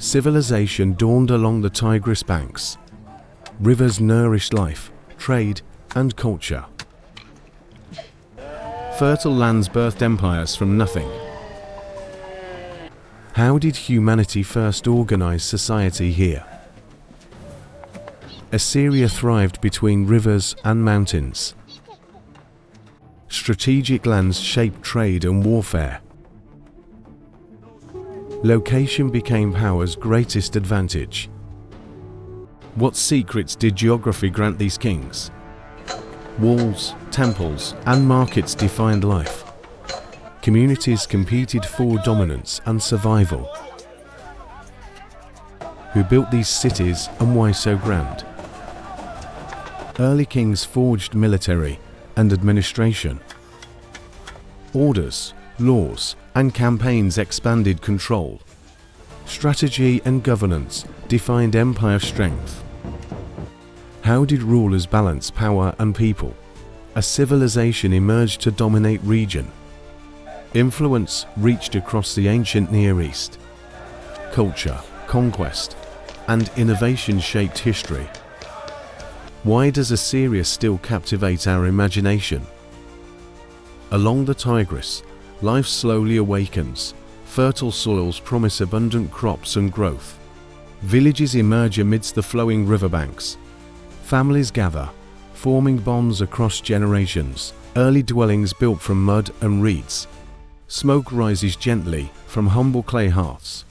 Civilization dawned along the Tigris banks. Rivers nourished life, trade, and culture. Fertile lands birthed empires from nothing. How did humanity first organize society here? Assyria thrived between rivers and mountains. Strategic lands shaped trade and warfare. Location became power's greatest advantage. What secrets did geography grant these kings? Walls, temples, and markets defined life. Communities competed for dominance and survival. Who built these cities and why so grand? Early kings forged military and administration. Orders, laws, and campaigns expanded control. Strategy and governance defined empire strength. How did rulers balance power and people? A civilization emerged to dominate region. Influence reached across the ancient Near East. Culture, conquest, and innovation shaped history. Why does Assyria still captivate our imagination? Along the Tigris, life slowly awakens. Fertile soils promise abundant crops and growth. Villages emerge amidst the flowing riverbanks. Families gather, forming bonds across generations. Early dwellings built from mud and reeds. Smoke rises gently from humble clay hearths.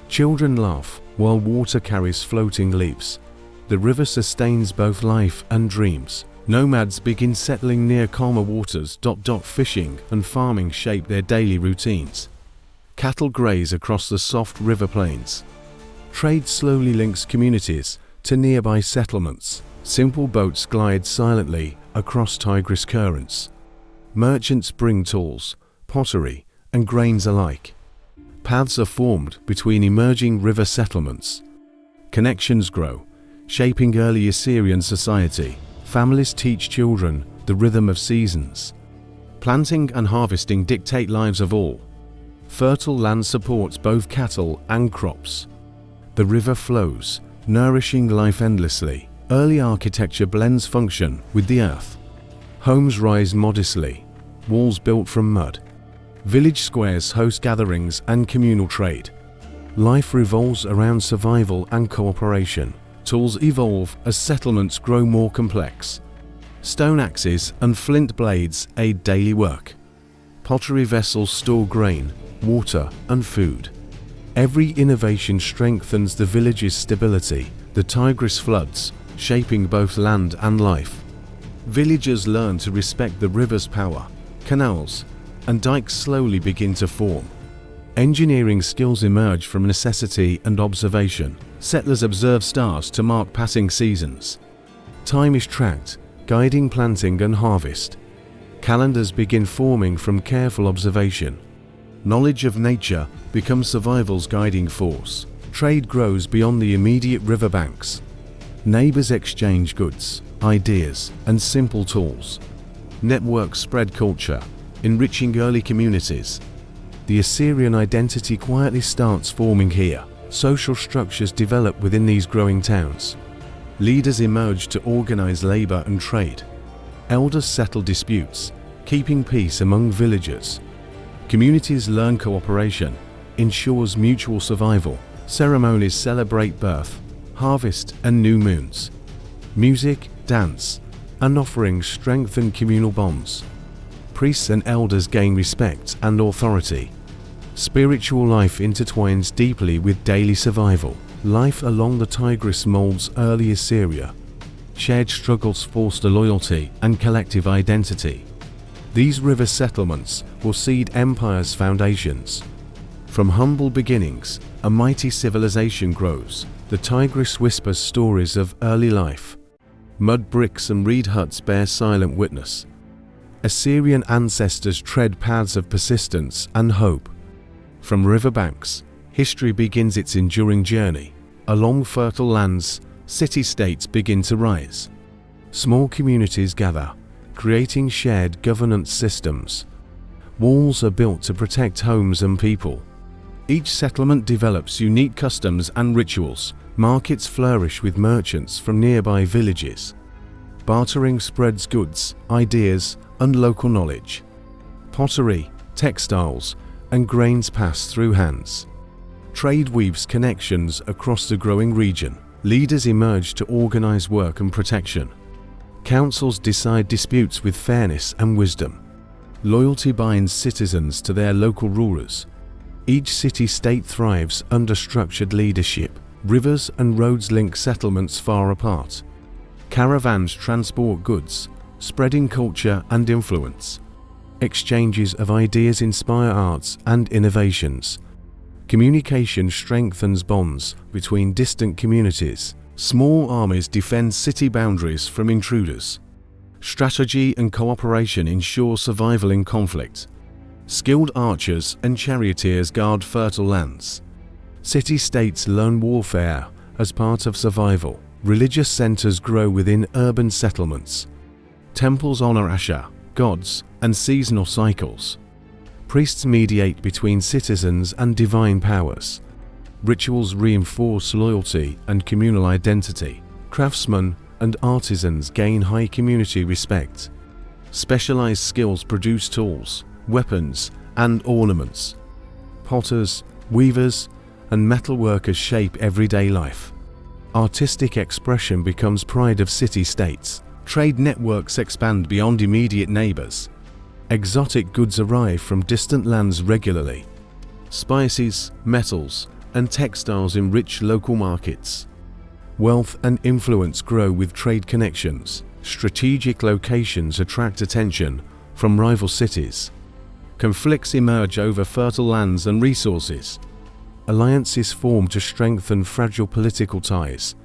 Children laugh while water carries floating leaves. The river sustains both life and dreams. Nomads begin settling near calmer waters. Fishing and farming shape their daily routines. Cattle graze across the soft river plains. Trade slowly links communities to nearby settlements. Simple boats glide silently across Tigris currents. Merchants bring tools, pottery, and grains alike. Paths are formed between emerging river settlements. Connections grow, shaping early Assyrian society. Families teach children the rhythm of seasons. Planting and harvesting dictate lives of all. Fertile land supports both cattle and crops. The river flows, nourishing life endlessly. Early architecture blends function with the earth. Homes rise modestly, walls built from mud. Village squares host gatherings and communal trade. Life revolves around survival and cooperation. Tools evolve as settlements grow more complex. Stone axes and flint blades aid daily work. Pottery vessels store grain, water, and food. Every innovation strengthens the village's stability. The Tigris floods, shaping both land and life. Villagers learn to respect the river's power. Canals and dikes slowly begin to form. Engineering skills emerge from necessity and observation. Settlers observe stars to mark passing seasons. Time is tracked, guiding planting and harvest. Calendars begin forming from careful observation. Knowledge of nature becomes survival's guiding force. Trade grows beyond the immediate riverbanks. Neighbors exchange goods, ideas, and simple tools. Networks spread culture, enriching early communities. The Assyrian identity quietly starts forming here. Social structures develop within these growing towns. Leaders emerge to organize labor and trade. Elders settle disputes, keeping peace among villagers. Communities learn cooperation, ensures mutual survival. Ceremonies celebrate birth, harvest, and new moons. Music, dance, and offerings strengthen communal bonds. Priests and elders gain respect and authority. Spiritual life intertwines deeply with daily survival. Life along the Tigris molds early Assyria. Shared struggles foster loyalty and collective identity. These river settlements will seed empire's foundations. From humble beginnings, a mighty civilization grows. The Tigris whispers stories of early life. Mud bricks and reed huts bear silent witness. Assyrian ancestors tread paths of persistence and hope. From riverbanks, history begins its enduring journey. Along fertile lands, city-states begin to rise. Small communities gather, creating shared governance systems. Walls are built to protect homes and people. Each settlement develops unique customs and rituals. Markets flourish with merchants from nearby villages. Bartering spreads goods, ideas, and local knowledge. Pottery, textiles, and grains pass through hands. Trade weaves connections across the growing region. Leaders emerge to organize work and protection. Councils decide disputes with fairness and wisdom. Loyalty binds citizens to their local rulers. Each city-state thrives under structured leadership. Rivers and roads link settlements far apart. Caravans transport goods, spreading culture and influence. Exchanges of ideas inspire arts and innovations. Communication strengthens bonds between distant communities. Small armies defend city boundaries from intruders. Strategy and cooperation ensure survival in conflict. Skilled archers and charioteers guard fertile lands. City-states learn warfare as part of survival. Religious centers grow within urban settlements. Temples honor Ashur, gods, and seasonal cycles. Priests mediate between citizens and divine powers. Rituals reinforce loyalty and communal identity. Craftsmen and artisans gain high community respect. Specialized skills produce tools, weapons, and ornaments. Potters, weavers, and metalworkers shape everyday life. Artistic expression becomes pride of city-states. Trade networks expand beyond immediate neighbors. Exotic goods arrive from distant lands regularly. Spices, metals, and textiles enrich local markets. Wealth and influence grow with trade connections. Strategic locations attract attention from rival cities. Conflicts emerge over fertile lands and resources. Alliances form to strengthen fragile political ties.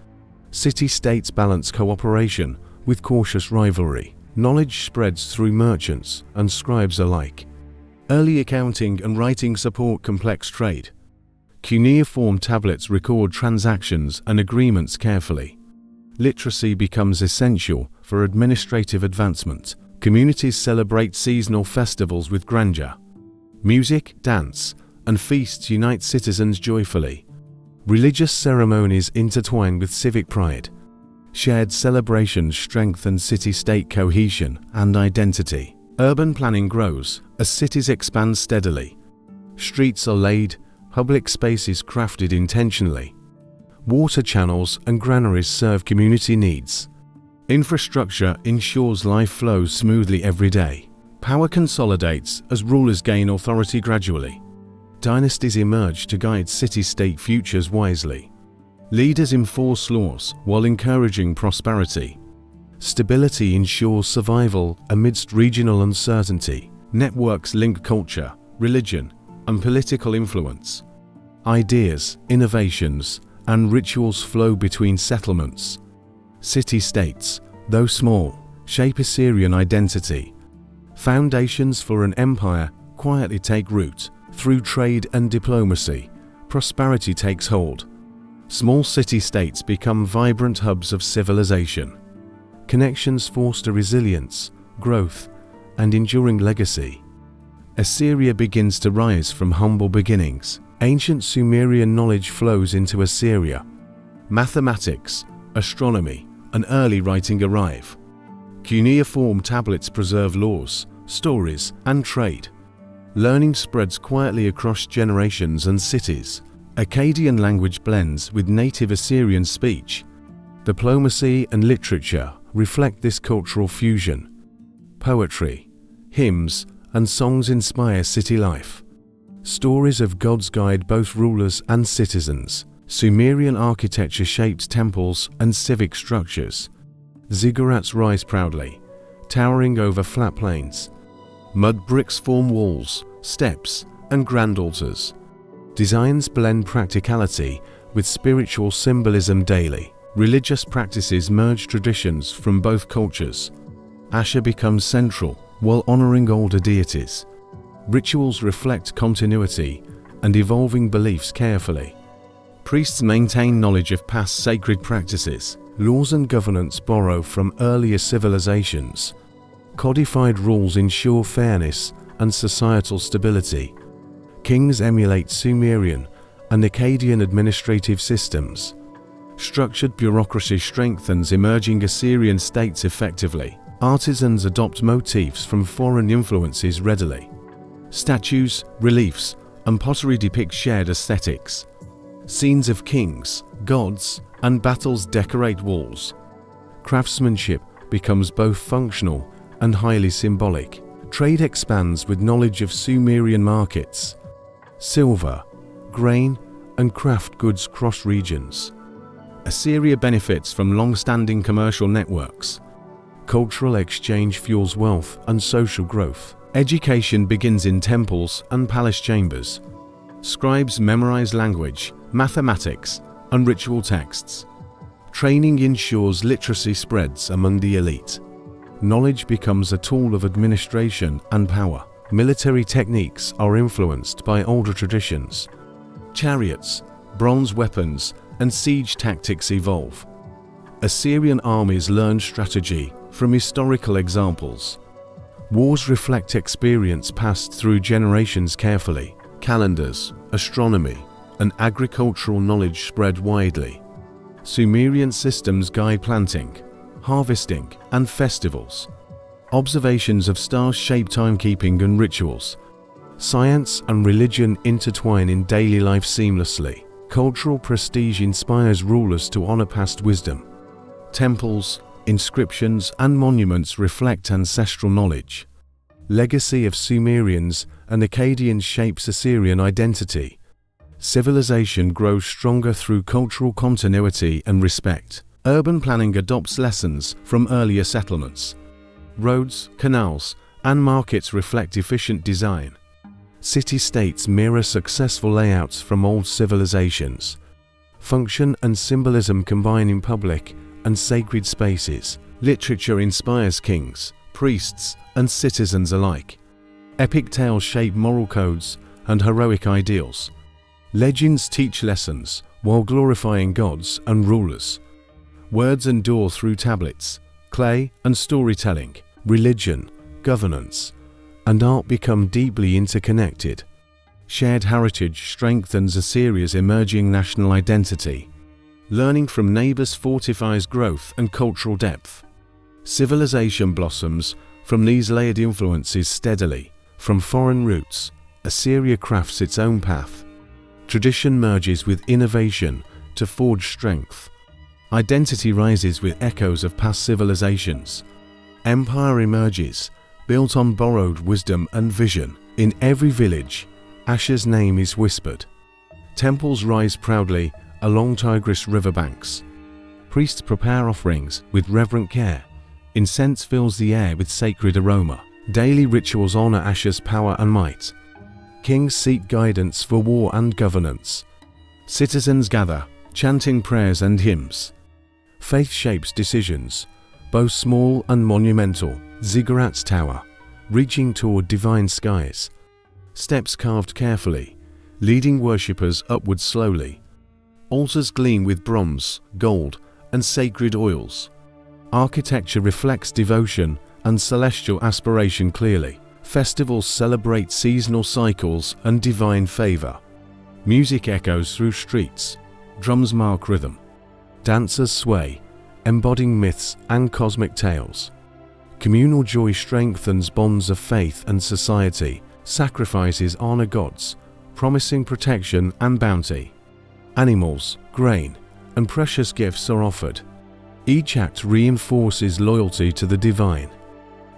City-states balance cooperation with cautious rivalry. Knowledge spreads through merchants and scribes alike. Early accounting and writing support complex trade. Cuneiform tablets record transactions and agreements carefully. Literacy becomes essential for administrative advancement. Communities celebrate seasonal festivals with grandeur. Music, dance, and feasts unite citizens joyfully. Religious ceremonies intertwine with civic pride. Shared celebrations strengthen city-state cohesion and identity. Urban planning grows as cities expand steadily. Streets are laid, public spaces crafted intentionally. Water channels and granaries serve community needs. Infrastructure ensures life flows smoothly every day. Power consolidates as rulers gain authority gradually. Dynasties emerge to guide city-state futures wisely. Leaders enforce laws while encouraging prosperity. Stability ensures survival amidst regional uncertainty. Networks link culture, religion, and political influence. Ideas, innovations, and rituals flow between settlements. City-states, though small, shape Assyrian identity. Foundations for an empire quietly take root. Through trade and diplomacy, prosperity takes hold. Small city-states become vibrant hubs of civilization. Connections foster resilience, growth, and enduring legacy. Assyria begins to rise from humble beginnings. Ancient Sumerian knowledge flows into Assyria. Mathematics, astronomy, and early writing arrive. Cuneiform tablets preserve laws, stories, and trade. Learning spreads quietly across generations and cities. Akkadian language blends with native Assyrian speech. Diplomacy and literature reflect this cultural fusion. Poetry, hymns, and songs inspire city life. Stories of gods guide both rulers and citizens. Sumerian architecture shapes temples and civic structures. Ziggurats rise proudly, towering over flat plains. Mud bricks form walls, steps, and grand altars. Designs blend practicality with spiritual symbolism daily. Religious practices merge traditions from both cultures. Ashur becomes central while honoring older deities. Rituals reflect continuity and evolving beliefs carefully. Priests maintain knowledge of past sacred practices. Laws and governance borrow from earlier civilizations. Codified rules ensure fairness and societal stability. Kings emulate Sumerian and Akkadian administrative systems. Structured bureaucracy strengthens emerging Assyrian states effectively. Artisans adopt motifs from foreign influences readily. Statues, reliefs, and pottery depict shared aesthetics. Scenes of kings, gods, and battles decorate walls. Craftsmanship becomes both functional and highly symbolic. Trade expands with knowledge of Sumerian markets. Silver, grain, and craft goods cross regions. Assyria benefits from long-standing commercial networks. Cultural exchange fuels wealth and social growth. Education begins in temples and palace chambers. Scribes memorize language, mathematics, and ritual texts. Training ensures literacy spreads among the elite. Knowledge becomes a tool of administration and power. Military techniques are influenced by older traditions. Chariots, bronze weapons, and siege tactics evolve. Assyrian armies learn strategy from historical examples. Wars reflect experience passed through generations carefully. Calendars, astronomy, and agricultural knowledge spread widely. Sumerian systems guide planting, harvesting, and festivals. Observations of stars shape timekeeping and rituals. Science and religion intertwine in daily life seamlessly. Cultural prestige inspires rulers to honor past wisdom. Temples, inscriptions, and monuments reflect ancestral knowledge. Legacy of Sumerians and Akkadians shapes Assyrian identity. Civilization grows stronger through cultural continuity and respect. Urban planning adopts lessons from earlier settlements. Roads, canals, and markets reflect efficient design. City-states mirror successful layouts from old civilizations. Function and symbolism combine in public and sacred spaces. Literature inspires kings, priests, and citizens alike. Epic tales shape moral codes and heroic ideals. Legends teach lessons while glorifying gods and rulers. Words endure through tablets, clay, and storytelling. Religion, governance, and art become deeply interconnected. Shared heritage strengthens Assyria's emerging national identity. Learning from neighbors fortifies growth and cultural depth. Civilization blossoms from these layered influences steadily. From foreign roots, Assyria crafts its own path. Tradition merges with innovation to forge strength. Identity rises with echoes of past civilizations. Empire emerges, built on borrowed wisdom and vision. In every village, Ashur's name is whispered. Temples rise proudly along Tigris riverbanks. Priests prepare offerings with reverent care. Incense fills the air with sacred aroma. Daily rituals honor Ashur's power and might. Kings seek guidance for war and governance. Citizens gather, chanting prayers and hymns. Faith shapes decisions, both small and monumental. Ziggurat's tower, reaching toward divine skies. Steps carved carefully, leading worshippers upward slowly. Altars gleam with bronze, gold, and sacred oils. Architecture reflects devotion and celestial aspiration clearly. Festivals celebrate seasonal cycles and divine favor. Music echoes through streets. Drums mark rhythm. Dancers sway, embodying myths and cosmic tales. Communal joy strengthens bonds of faith and society. Sacrifices honor gods, promising protection and bounty. Animals, grain, and precious gifts are offered. Each act reinforces loyalty to the divine.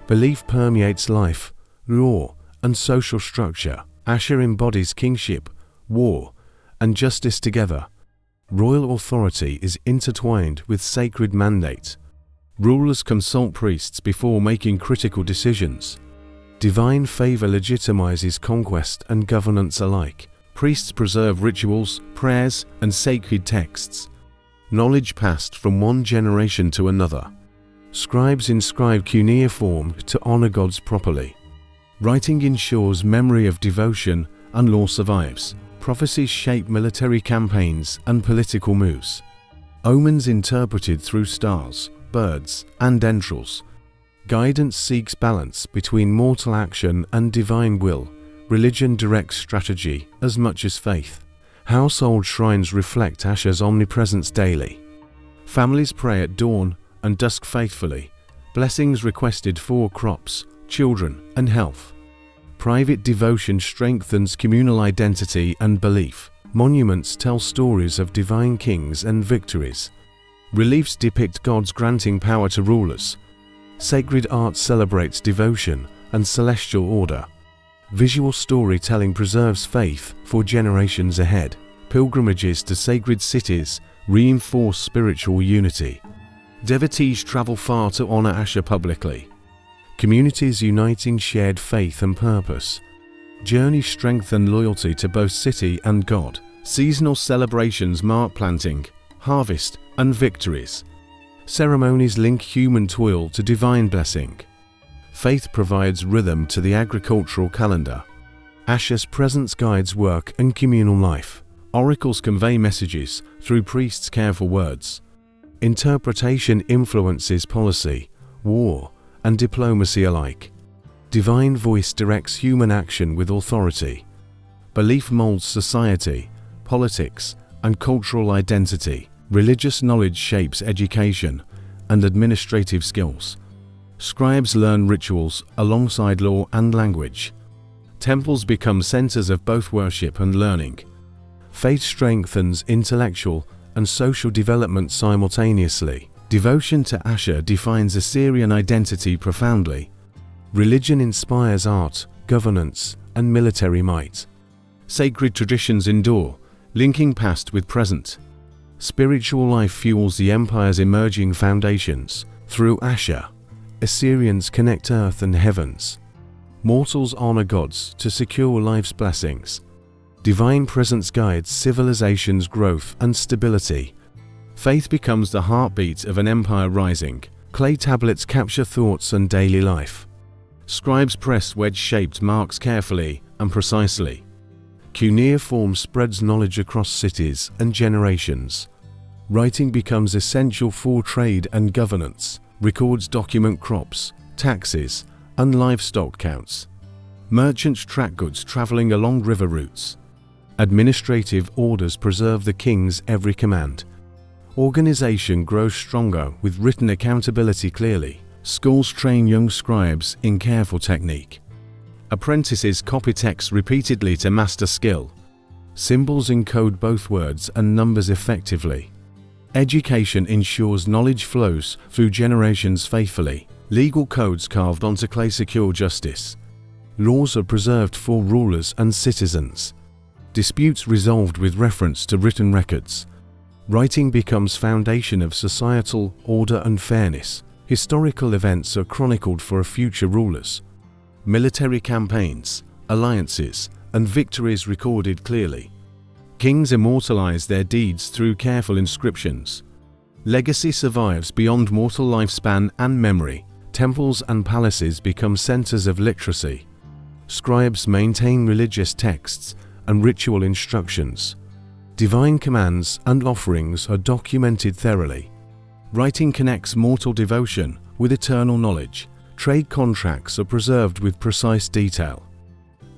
Belief permeates life, law, and social structure. Ashur embodies kingship, war, and justice together. Royal authority is intertwined with sacred mandates. Rulers consult priests before making critical decisions. Divine favor legitimizes conquest and governance alike. Priests preserve rituals, prayers, and sacred texts. Knowledge passed from one generation to another. Scribes inscribe cuneiform to honor gods properly. Writing ensures memory of devotion and law survives. Prophecies shape military campaigns and political moves. Omens interpreted through stars, birds, and entrails. Guidance seeks balance between mortal action and divine will, Religion directs strategy as much as faith. Household shrines reflect Ashur's omnipresence daily. Families pray at dawn and dusk faithfully. Blessings requested for crops, children, and health. Private devotion strengthens communal identity and belief. Monuments tell stories of divine kings and victories. Reliefs depict gods granting power to rulers. Sacred art celebrates devotion and celestial order. Visual storytelling preserves faith for generations ahead. Pilgrimages to sacred cities reinforce spiritual unity. Devotees travel far to honor Ashur publicly. Communities uniting shared faith and purpose. Journeys strengthen loyalty to both city and God. Seasonal celebrations mark planting, harvest, and victories. Ceremonies link human toil to divine blessing. Faith provides rhythm to the agricultural calendar. Ashur's presence guides work and communal life. Oracles convey messages through priests' careful words. Interpretation influences policy, war, and diplomacy alike. Divine voice directs human action with authority. Belief molds society, politics, and cultural identity. Religious knowledge shapes education and administrative skills. Scribes learn rituals alongside law and language. Temples become centers of both worship and learning. Faith strengthens intellectual and social development simultaneously. Devotion to Ashur defines Assyrian identity profoundly. Religion inspires art, governance, and military might. Sacred traditions endure, linking past with present. Spiritual life fuels the empire's emerging foundations. Through Ashur, Assyrians connect earth and heavens. Mortals honor gods to secure life's blessings. Divine presence guides civilization's growth and stability. Faith becomes the heartbeat of an empire rising. Clay tablets capture thoughts and daily life. Scribes press wedge-shaped marks carefully and precisely. Cuneiform spreads knowledge across cities and generations. Writing becomes essential for trade and governance. Records document crops, taxes, and livestock counts. Merchants track goods traveling along river routes. Administrative orders preserve the king's every command. Organization grows stronger with written accountability clearly. Schools train young scribes in careful technique. Apprentices copy texts repeatedly to master skill. Symbols encode both words and numbers effectively. Education ensures knowledge flows through generations faithfully. Legal codes carved onto clay secure justice. Laws are preserved for rulers and citizens. Disputes resolved with reference to written records. Writing becomes foundation of societal order and fairness. Historical events are chronicled for future rulers. Military campaigns, alliances, and victories recorded clearly. Kings immortalize their deeds through careful inscriptions. Legacy survives beyond mortal lifespan and memory. Temples and palaces become centers of literacy. Scribes maintain religious texts and ritual instructions. Divine commands and offerings are documented thoroughly. Writing connects mortal devotion with eternal knowledge. Trade contracts are preserved with precise detail.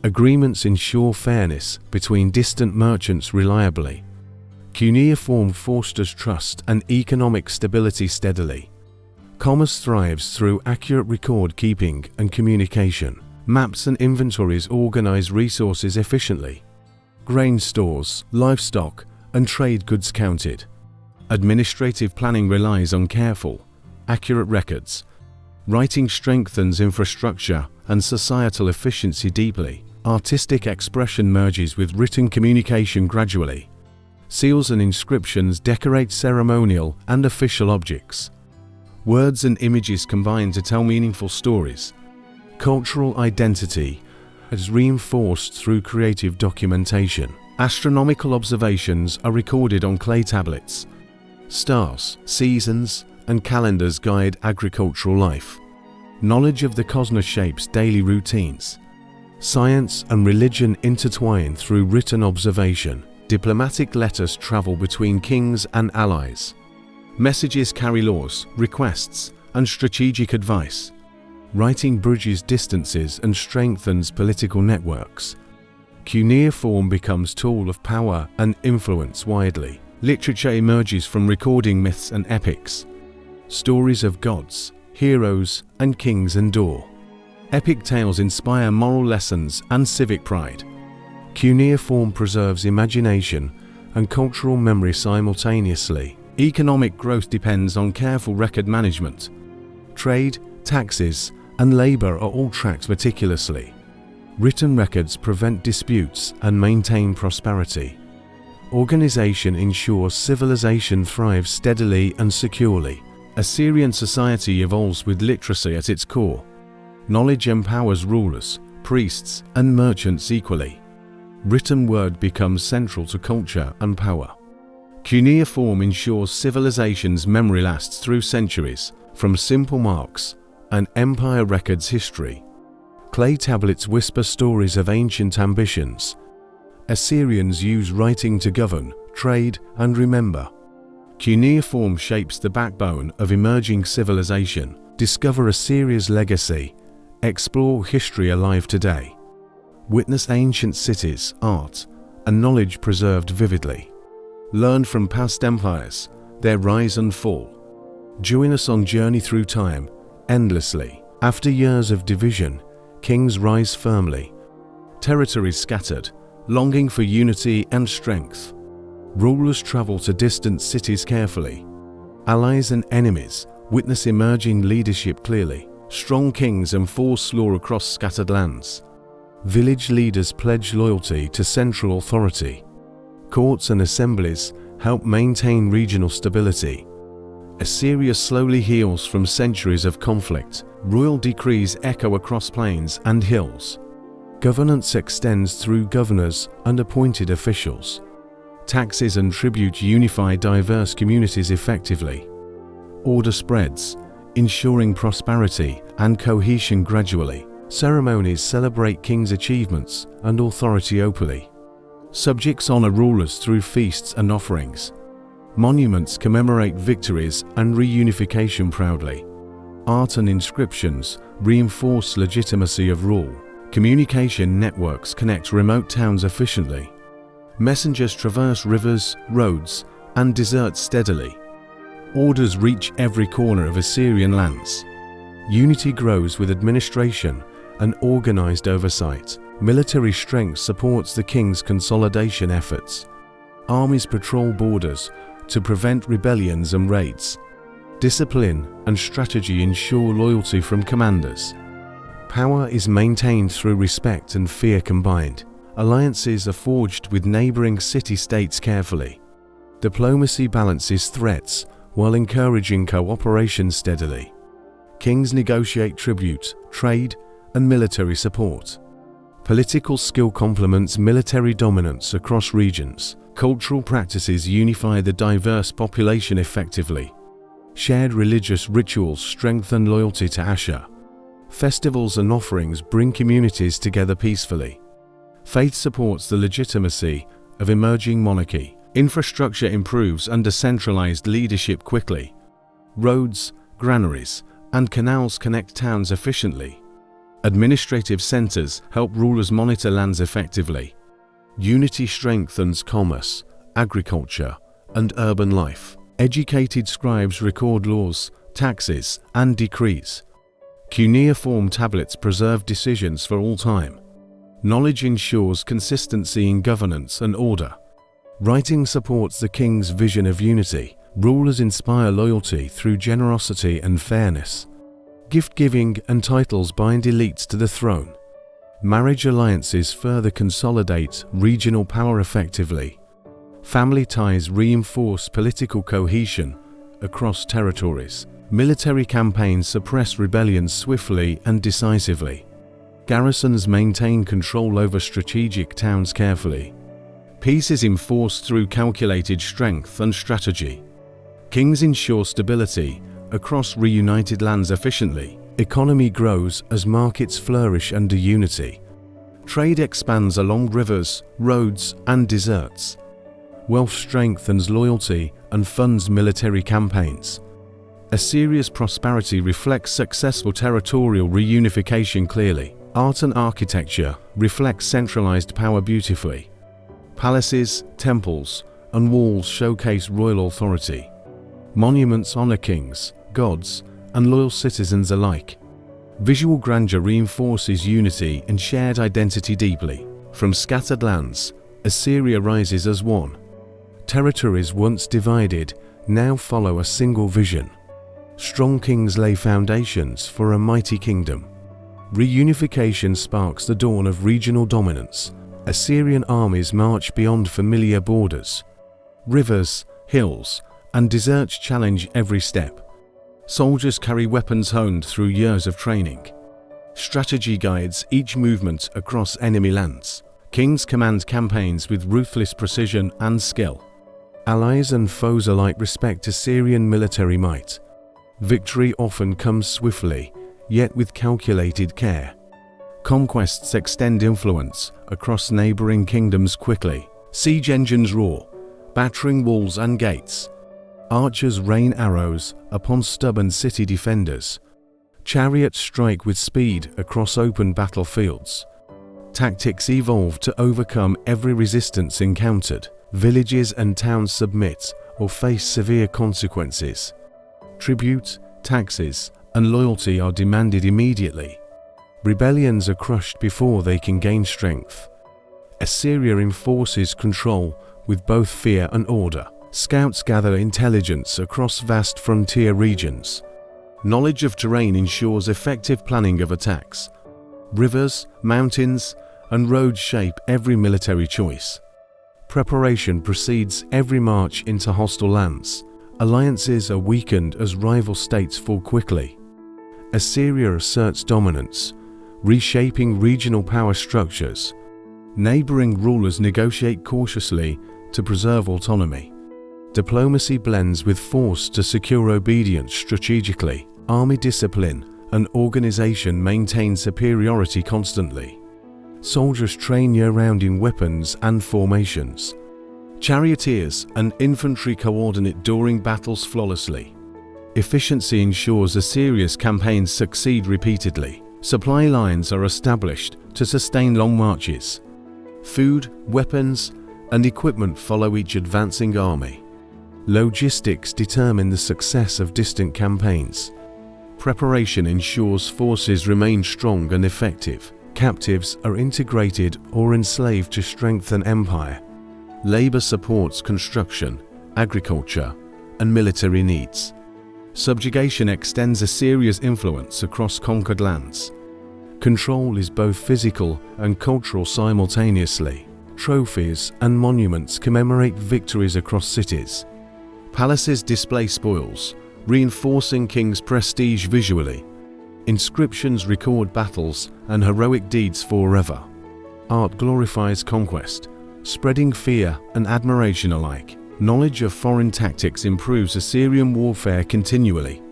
Agreements ensure fairness between distant merchants reliably. Cuneiform fosters trust and economic stability steadily. Commerce thrives through accurate record keeping and communication. Maps and inventories organize resources efficiently. Grain stores, livestock, and trade goods counted. Administrative planning relies on careful, accurate records. Writing strengthens infrastructure and societal efficiency deeply. Artistic expression merges with written communication gradually. Seals and inscriptions decorate ceremonial and official objects. Words and images combine to tell meaningful stories. Cultural identity is reinforced through creative documentation. Astronomical observations are recorded on clay tablets. Stars, seasons, and calendars guide agricultural life. Knowledge of the cosmos shapes daily routines. Science and religion intertwine through written observation. Diplomatic letters travel between kings and allies. Messages carry laws, requests, and strategic advice. Writing bridges distances and strengthens political networks. Cuneiform becomes tool of power and influence widely. Literature emerges from recording myths and epics. Stories of gods, heroes, and kings endure. Epic tales inspire moral lessons and civic pride. Cuneiform preserves imagination and cultural memory simultaneously. Economic growth depends on careful record management. Trade, taxes, and labor are all tracked meticulously. Written records prevent disputes and maintain prosperity. Organization ensures civilization thrives steadily and securely. Assyrian society evolves with literacy at its core. Knowledge empowers rulers, priests, and merchants equally. Written word becomes central to culture and power. Cuneiform ensures civilization's memory lasts through centuries, from simple marks and empire records history. Clay tablets whisper stories of ancient ambitions. Assyrians use writing to govern, trade, and remember. Cuneiform shapes the backbone of emerging civilization. Discover Assyria's legacy. Explore history alive today. Witness ancient cities, art, and knowledge preserved vividly. Learn from past empires, their rise and fall. Join us on journey through time, endlessly. After years of division, kings rise firmly. Territories scattered, longing for unity and strength. Rulers travel to distant cities carefully. Allies and enemies witness emerging leadership clearly. Strong kings enforce law across scattered lands. Village leaders pledge loyalty to central authority. Courts and assemblies help maintain regional stability. Assyria slowly heals from centuries of conflict. Royal decrees echo across plains and hills. Governance extends through governors and appointed officials. Taxes and tribute unify diverse communities effectively. Order spreads, ensuring prosperity and cohesion gradually. Ceremonies celebrate kings' achievements and authority openly. Subjects honor rulers through feasts and offerings. Monuments commemorate victories and reunification proudly. Art and inscriptions reinforce legitimacy of rule. Communication networks connect remote towns efficiently. Messengers traverse rivers, roads, and deserts steadily. Orders reach every corner of Assyrian lands. Unity grows with administration and organized oversight. Military strength supports the king's consolidation efforts. Armies patrol borders to prevent rebellions and raids. Discipline and strategy ensure loyalty from commanders. Power is maintained through respect and fear combined. Alliances are forged with neighboring city-states carefully. Diplomacy balances threats while encouraging cooperation steadily. Kings negotiate tribute, trade, and military support. Political skill complements military dominance across regions. Cultural practices unify the diverse population effectively. Shared religious rituals strengthen loyalty to Ashur. Festivals and offerings bring communities together peacefully. Faith supports the legitimacy of emerging monarchy. Infrastructure improves under centralized leadership quickly. Roads, granaries, and canals connect towns efficiently. Administrative centers help rulers monitor lands effectively. Unity strengthens commerce, agriculture, and urban life. Educated scribes record laws, taxes, and decrees. Cuneiform tablets preserve decisions for all time. Knowledge ensures consistency in governance and order. Writing supports the king's vision of unity. Rulers inspire loyalty through generosity and fairness. Gift-giving and titles bind elites to the throne. Marriage alliances further consolidate regional power effectively. Family ties reinforce political cohesion across territories. Military campaigns suppress rebellions swiftly and decisively. Garrisons maintain control over strategic towns carefully. Peace is enforced through calculated strength and strategy. Kings ensure stability across reunited lands efficiently. Economy grows as markets flourish under unity. Trade expands along rivers, roads, and deserts. Wealth strengthens loyalty and funds military campaigns. Assyria's prosperity reflects successful territorial reunification clearly. Art and architecture reflect centralized power beautifully. Palaces, temples, and walls showcase royal authority. Monuments honor kings, gods, and loyal citizens alike. Visual grandeur reinforces unity and shared identity deeply. From scattered lands, Assyria rises as one. Territories once divided now follow a single vision. Strong kings lay foundations for a mighty kingdom. Reunification sparks the dawn of regional dominance. Assyrian armies march beyond familiar borders. Rivers, hills, and deserts challenge every step. Soldiers carry weapons honed through years of training. Strategy guides each movement across enemy lands. Kings command campaigns with ruthless precision and skill. Allies and foes alike respect Assyrian military might. Victory often comes swiftly, yet with calculated care. Conquests extend influence across neighboring kingdoms quickly. Siege engines roar, battering walls and gates. Archers rain arrows upon stubborn city defenders. Chariots strike with speed across open battlefields. Tactics evolve to overcome every resistance encountered. Villages and towns submit or face severe consequences. Tribute, taxes, and loyalty are demanded immediately. Rebellions are crushed before they can gain strength. Assyria enforces control with both fear and order. Scouts gather intelligence across vast frontier regions. Knowledge of terrain ensures effective planning of attacks. Rivers, mountains, and roads shape every military choice. Preparation precedes every march into hostile lands. Alliances are weakened as rival states fall quickly. Assyria asserts dominance, reshaping regional power structures. Neighboring rulers negotiate cautiously to preserve autonomy. Diplomacy blends with force to secure obedience strategically. Army discipline and organization maintain superiority constantly. Soldiers train year-round in weapons and formations. Charioteers and infantry coordinate during battles flawlessly. Efficiency ensures Assyria's campaigns succeed repeatedly. Supply lines are established to sustain long marches. Food, weapons, and equipment follow each advancing army. Logistics determine the success of distant campaigns. Preparation ensures forces remain strong and effective. Captives are integrated or enslaved to strengthen empire. Labor supports construction, agriculture, and military needs. Subjugation extends Assyria's influence across conquered lands. Control is both physical and cultural simultaneously. Trophies and monuments commemorate victories across cities. Palaces display spoils, reinforcing kings' prestige visually. Inscriptions record battles and heroic deeds forever. Art glorifies conquest, spreading fear and admiration alike. Knowledge of foreign tactics improves Assyrian warfare continually.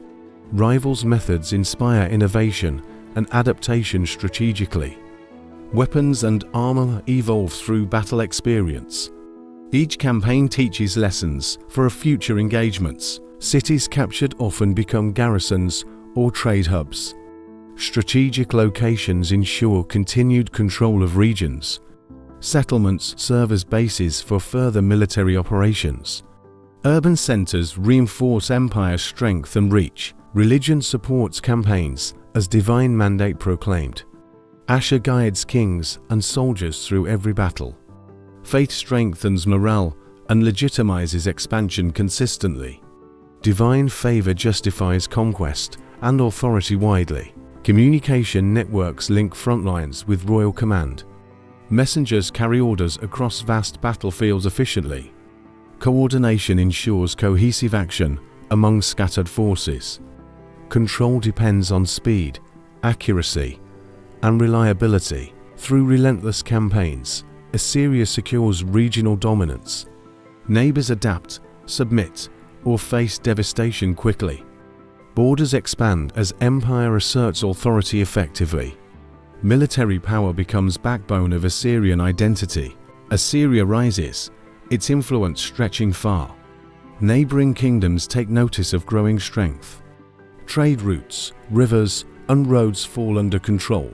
Rivals' methods inspire innovation and adaptation strategically. Weapons and armor evolve through battle experience. Each campaign teaches lessons for future engagements. Cities captured often become garrisons or trade hubs. Strategic locations ensure continued control of regions. Settlements serve as bases for further military operations. Urban centers reinforce empire's strength and reach. Religion supports campaigns as divine mandate proclaimed. Ashur guides kings and soldiers through every battle. Faith strengthens morale and legitimizes expansion consistently. Divine favor justifies conquest and authority widely. Communication networks link frontlines with royal command. Messengers carry orders across vast battlefields efficiently. Coordination ensures cohesive action among scattered forces. Control depends on speed, accuracy, and reliability. Through relentless campaigns, Assyria secures regional dominance. Neighbors adapt, submit, or face devastation quickly. Borders expand as empire asserts authority effectively. Military power becomes backbone of Assyrian identity. Assyria rises, its influence stretching far. Neighboring kingdoms take notice of growing strength. Trade routes, rivers, and roads fall under control.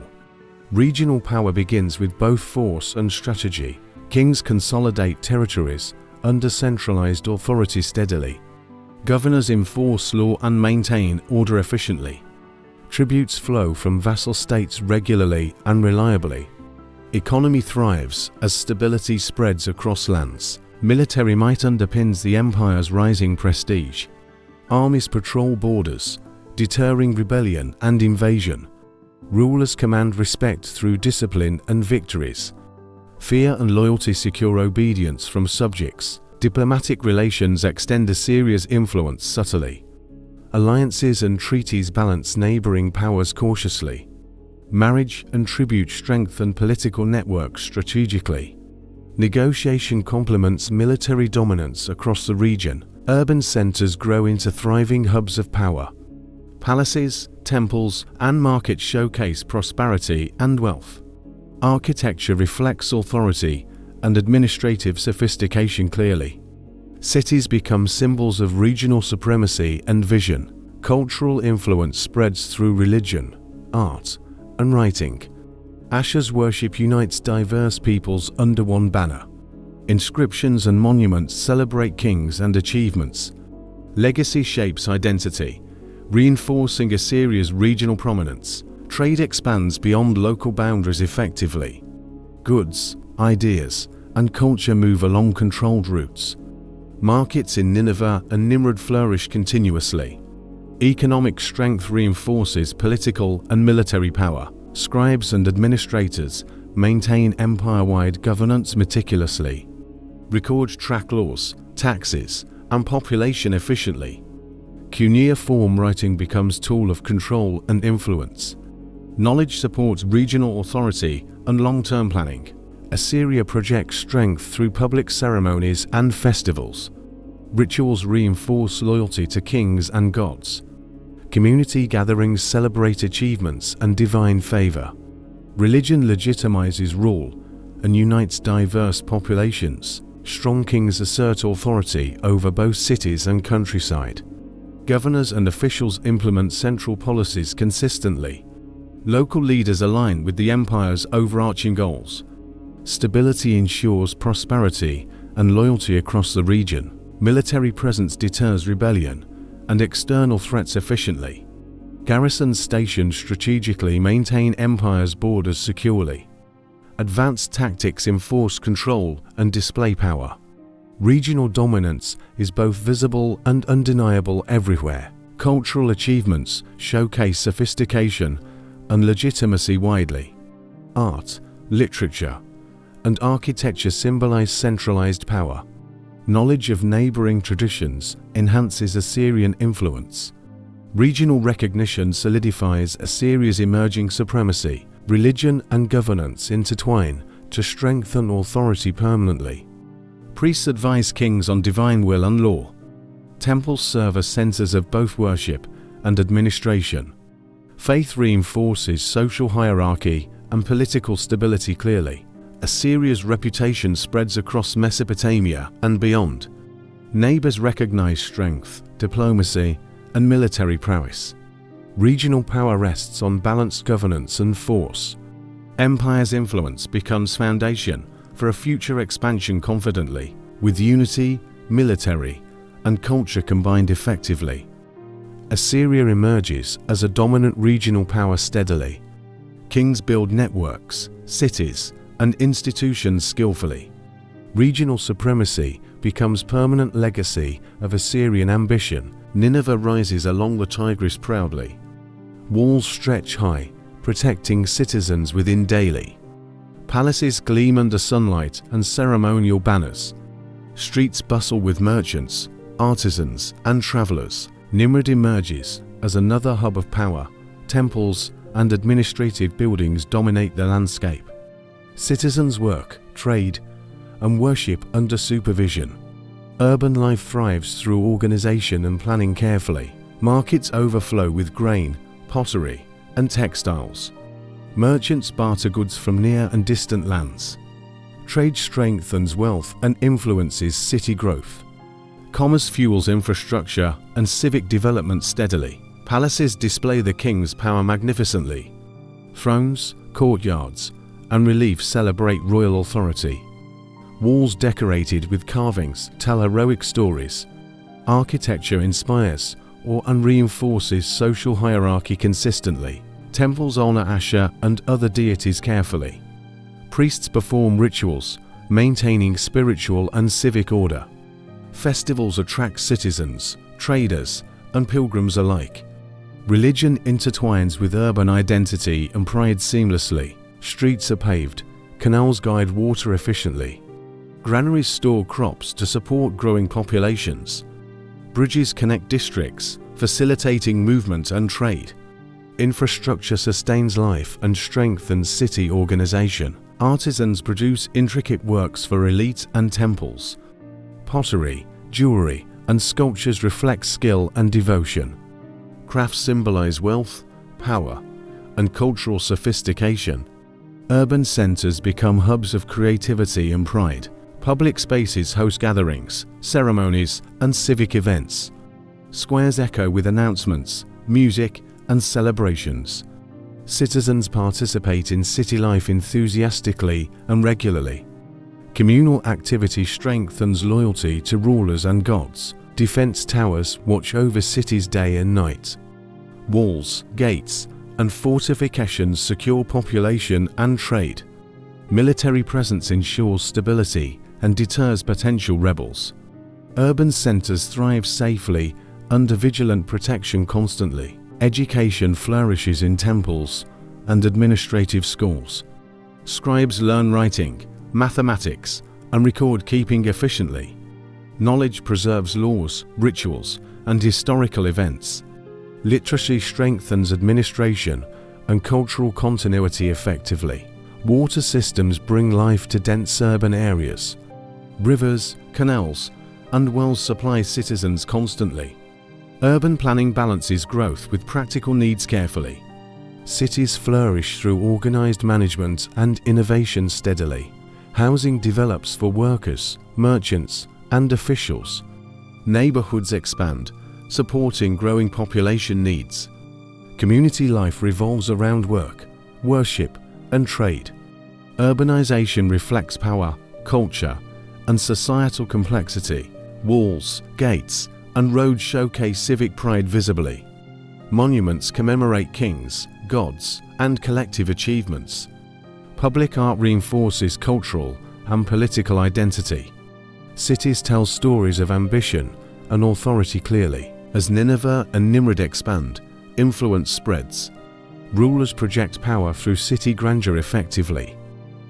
Regional power begins with both force and strategy. Kings consolidate territories under centralized authority steadily. Governors enforce law and maintain order efficiently. Tributes flow from vassal states regularly and reliably. Economy thrives as stability spreads across lands. Military might underpins the empire's rising prestige. Armies patrol borders, deterring rebellion and invasion. Rulers command respect through discipline and victories. Fear and loyalty secure obedience from subjects. Diplomatic relations extend Assyria's influence subtly. Alliances and treaties balance neighboring powers cautiously. Marriage and tribute strengthen political networks strategically. Negotiation complements military dominance across the region. Urban centers grow into thriving hubs of power. Palaces, temples, and markets showcase prosperity and wealth. Architecture reflects authority and administrative sophistication clearly. Cities become symbols of regional supremacy and vision. Cultural influence spreads through religion, art, and writing. Ashur's worship unites diverse peoples under one banner. Inscriptions and monuments celebrate kings and achievements. Legacy shapes identity, reinforcing Assyria's regional prominence. Trade expands beyond local boundaries effectively. Goods, ideas, and culture move along controlled routes. Markets in Nineveh and Nimrud flourish continuously. Economic strength reinforces political and military power. Scribes and administrators maintain empire-wide governance meticulously. Records track laws, taxes, and population efficiently. Cuneiform writing becomes tool of control and influence. Knowledge supports regional authority and long-term planning. Assyria projects strength through public ceremonies and festivals. Rituals reinforce loyalty to kings and gods. Community gatherings celebrate achievements and divine favor. Religion legitimizes rule and unites diverse populations. Strong kings assert authority over both cities and countryside. Governors and officials implement central policies consistently. Local leaders align with the empire's overarching goals. Stability ensures prosperity and loyalty across the region. Military presence deters rebellion and external threats efficiently. Garrisons stationed strategically maintain empire's borders securely. Advanced tactics enforce control and display power. Regional dominance is both visible and undeniable everywhere. Cultural achievements showcase sophistication and legitimacy widely. Art, literature, and architecture symbolize centralized power. Knowledge of neighboring traditions enhances Assyrian influence. Regional recognition solidifies Assyria's emerging supremacy. Religion and governance intertwine to strengthen authority permanently. Priests advise kings on divine will and law. Temples serve as centers of both worship and administration. Faith reinforces social hierarchy and political stability clearly. Assyria's reputation spreads across Mesopotamia and beyond. Neighbors recognize strength, diplomacy, and military prowess. Regional power rests on balanced governance and force. Empire's influence becomes foundation for a future expansion confidently, with unity, military, and culture combined effectively. Assyria emerges as a dominant regional power steadily. Kings build networks, cities, and institutions skillfully. Regional supremacy becomes permanent legacy of Assyrian ambition. Nineveh rises along the Tigris proudly. Walls stretch high, protecting citizens within daily. Palaces gleam under sunlight and ceremonial banners. Streets bustle with merchants, artisans, and travelers. Nimrud emerges as another hub of power. Temples and administrative buildings dominate the landscape. Citizens work, trade, and worship under supervision. Urban life thrives through organization and planning carefully. Markets overflow with grain, pottery, and textiles. Merchants barter goods from near and distant lands. Trade strengthens wealth and influences city growth. Commerce fuels infrastructure and civic development steadily. Palaces display the king's power magnificently. Thrones, courtyards, and reliefs celebrate royal authority. Walls decorated with carvings tell heroic stories. Architecture inspires or reinforces social hierarchy consistently. Temples honor Ashur and other deities carefully. Priests perform rituals, maintaining spiritual and civic order. Festivals attract citizens, traders, and pilgrims alike. Religion intertwines with urban identity and pride seamlessly. Streets are paved, canals guide water efficiently. Granaries store crops to support growing populations. Bridges connect districts, facilitating movement and trade. Infrastructure sustains life and strengthens city organization. Artisans produce intricate works for elites and temples. Pottery, jewelry, and sculptures reflect skill and devotion. Crafts symbolize wealth, power, and cultural sophistication. Urban centers become hubs of creativity and pride. Public spaces host gatherings, ceremonies, and civic events. Squares echo with announcements, music, and celebrations. Citizens participate in city life enthusiastically and regularly. Communal activity strengthens loyalty to rulers and gods. Defense towers watch over cities day and night. Walls, gates, and fortifications secure population and trade. Military presence ensures stability and deters potential rebels. Urban centers thrive safely under vigilant protection constantly. Education flourishes in temples and administrative schools. Scribes learn writing, mathematics, and record-keeping efficiently. Knowledge preserves laws, rituals, and historical events. Literacy strengthens administration and cultural continuity effectively. Water systems bring life to dense urban areas. Rivers, canals, and wells supply citizens constantly. Urban planning balances growth with practical needs carefully. Cities flourish through organized management and innovation steadily. Housing develops for workers, merchants, and officials. Neighborhoods expand, supporting growing population needs. Community life revolves around work, worship, and trade. Urbanization reflects power, culture, and societal complexity. Walls, gates, and roads showcase civic pride visibly. Monuments commemorate kings, gods, and collective achievements. Public art reinforces cultural and political identity. Cities tell stories of ambition and authority clearly. As Nineveh and Nimrud expand, influence spreads. Rulers project power through city grandeur effectively.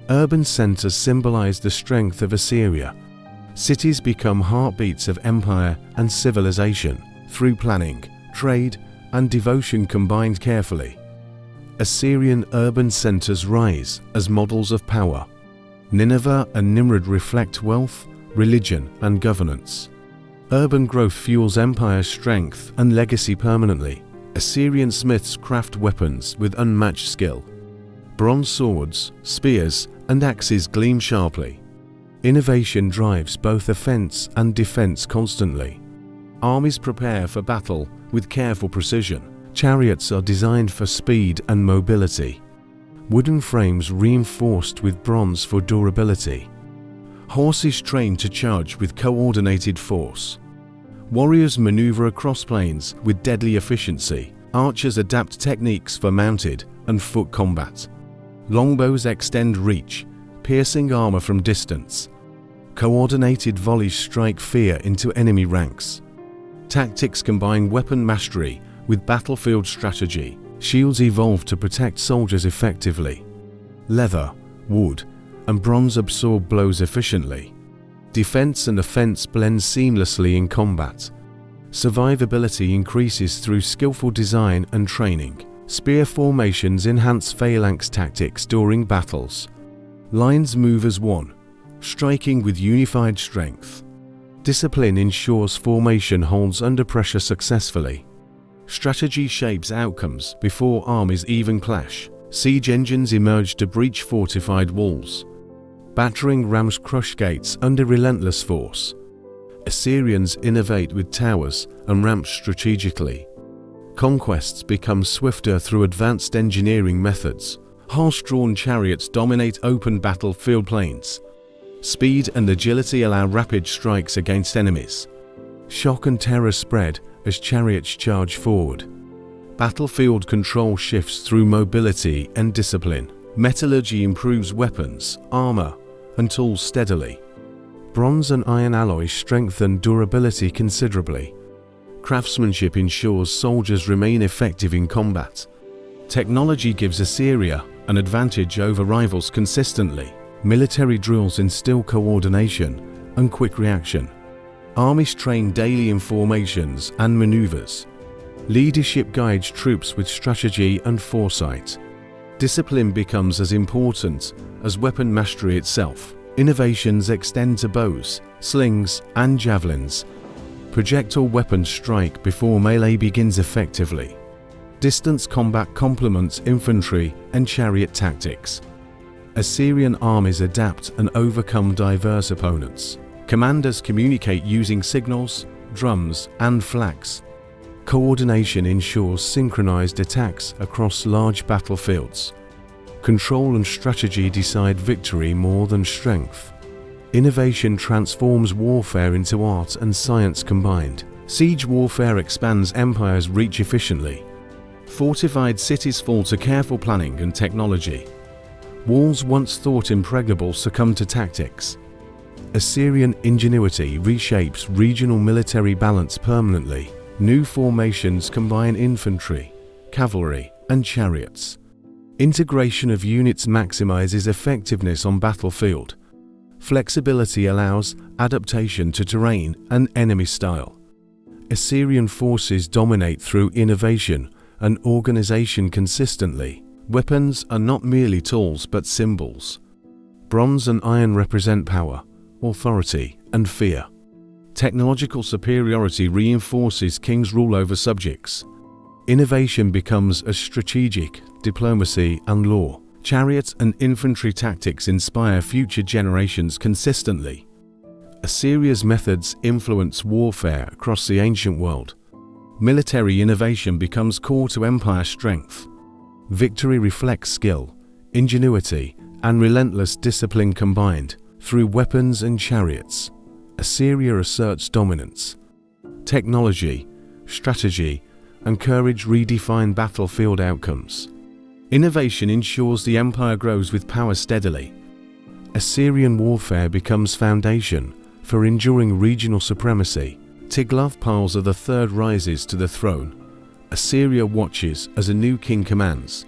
Urban centers symbolize the strength of Assyria. Cities become heartbeats of empire and civilization through planning, trade, and devotion combined carefully. Assyrian urban centers rise as models of power. Nineveh and Nimrud reflect wealth, religion, and governance. Urban growth fuels empire's strength and legacy permanently. Assyrian smiths craft weapons with unmatched skill. Bronze swords, spears, and axes gleam sharply. Innovation drives both offense and defense constantly. Armies prepare for battle with careful precision. Chariots are designed for speed and mobility. Wooden frames reinforced with bronze for durability. Horses trained to charge with coordinated force. Warriors maneuver across plains with deadly efficiency. Archers adapt techniques for mounted and foot combat. Longbows extend reach, piercing armor from distance. Coordinated volleys strike fear into enemy ranks. Tactics combine weapon mastery with battlefield strategy. Shields evolve to protect soldiers effectively. Leather, wood, and bronze absorb blows efficiently. Defense and offense blend seamlessly in combat. Survivability increases through skillful design and training. Spear formations enhance phalanx tactics during battles. Lines move as one, striking with unified strength. Discipline ensures formation holds under pressure successfully. Strategy shapes outcomes before armies even clash. Siege engines emerge to breach fortified walls. Battering rams crush gates under relentless force. Assyrians innovate with towers and ramps strategically. Conquests become swifter through advanced engineering methods. Horse-drawn chariots dominate open battlefield plains. Speed and agility allow rapid strikes against enemies. Shock and terror spread as chariots charge forward. Battlefield control shifts through mobility and discipline. Metallurgy improves weapons, armor, and tools steadily. Bronze and iron alloys strengthen durability considerably. Craftsmanship ensures soldiers remain effective in combat. Technology gives Assyria an advantage over rivals consistently. Military drills instill coordination and quick reaction. Armies train daily in formations and maneuvers. Leadership guides troops with strategy and foresight. Discipline becomes as important as weapon mastery itself. Innovations extend to bows, slings, and javelins. Projectile weapons strike before melee begins effectively. Distance combat complements infantry and chariot tactics. Assyrian armies adapt and overcome diverse opponents. Commanders communicate using signals, drums, and flags. Coordination ensures synchronized attacks across large battlefields. Control and strategy decide victory more than strength. Innovation transforms warfare into art and science combined. Siege warfare expands empires' reach efficiently. Fortified cities fall to careful planning and technology. Walls once thought impregnable succumb to tactics. Assyrian ingenuity reshapes regional military balance permanently. New formations combine infantry, cavalry, and chariots. Integration of units maximizes effectiveness on battlefield. Flexibility allows adaptation to terrain and enemy style. Assyrian forces dominate through innovation and organization consistently. Weapons are not merely tools but symbols. Bronze and iron represent power, authority, and fear. Technological superiority reinforces kings' rule over subjects. Innovation becomes as strategic, diplomacy, and law. Chariot and infantry tactics inspire future generations consistently. Assyria's methods influence warfare across the ancient world. Military innovation becomes core to empire strength. Victory reflects skill, ingenuity, and relentless discipline combined. Through weapons and chariots, Assyria asserts dominance. Technology, strategy, and courage redefine battlefield outcomes. Innovation ensures the empire grows with power steadily. Assyrian warfare becomes foundation for enduring regional supremacy. Tiglath-Pileser III rises to the throne. Assyria watches as a new king commands.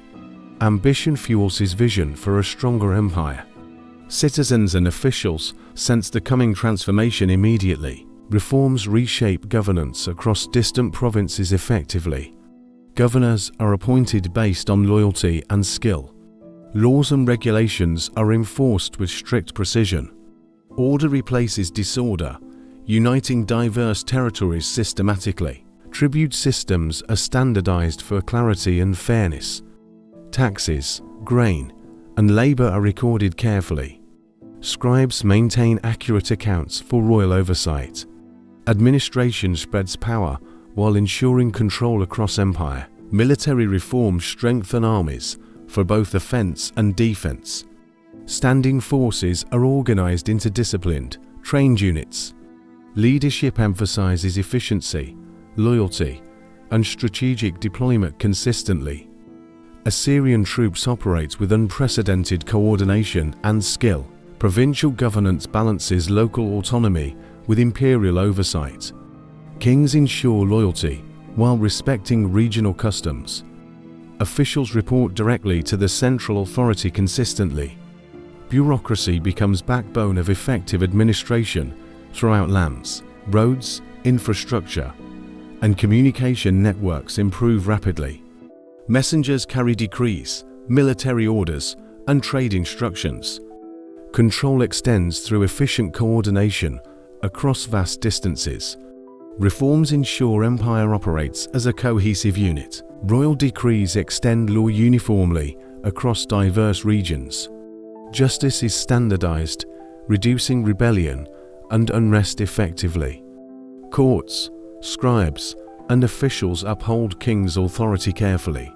Ambition fuels his vision for a stronger empire. Citizens and officials sense the coming transformation immediately. Reforms reshape governance across distant provinces effectively. Governors are appointed based on loyalty and skill. Laws and regulations are enforced with strict precision. Order replaces disorder, uniting diverse territories systematically. Tribute systems are standardized for clarity and fairness. Taxes, grain, and labor are recorded carefully. Scribes maintain accurate accounts for royal oversight. Administration spreads power while ensuring control across empire. Military reforms strengthen armies for both offense and defense. Standing forces are organized into disciplined, trained units. Leadership emphasizes efficiency, loyalty, and strategic deployment consistently. Assyrian troops operate with unprecedented coordination and skill. Provincial governance balances local autonomy with imperial oversight. Kings ensure loyalty while respecting regional customs. Officials report directly to the central authority consistently. Bureaucracy becomes backbone of effective administration throughout lands. Roads, infrastructure, and communication networks improve rapidly. Messengers carry decrees, military orders, and trade instructions. Control extends through efficient coordination across vast distances. Reforms ensure empire operates as a cohesive unit. Royal decrees extend law uniformly across diverse regions. Justice is standardized, reducing rebellion and unrest effectively. Courts, scribes, and officials uphold king's authority carefully.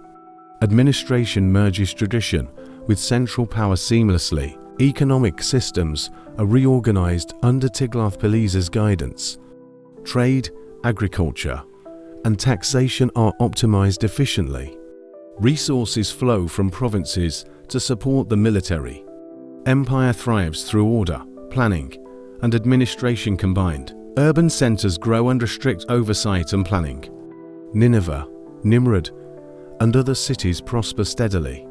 Administration merges tradition with central power seamlessly. Economic systems are reorganized under Tiglath-Pileser's guidance. Trade, agriculture, and taxation are optimized efficiently. Resources flow from provinces to support the military. Empire thrives through order, planning, and administration combined. Urban centers grow under strict oversight and planning. Nineveh, Nimrud, and other cities prosper steadily.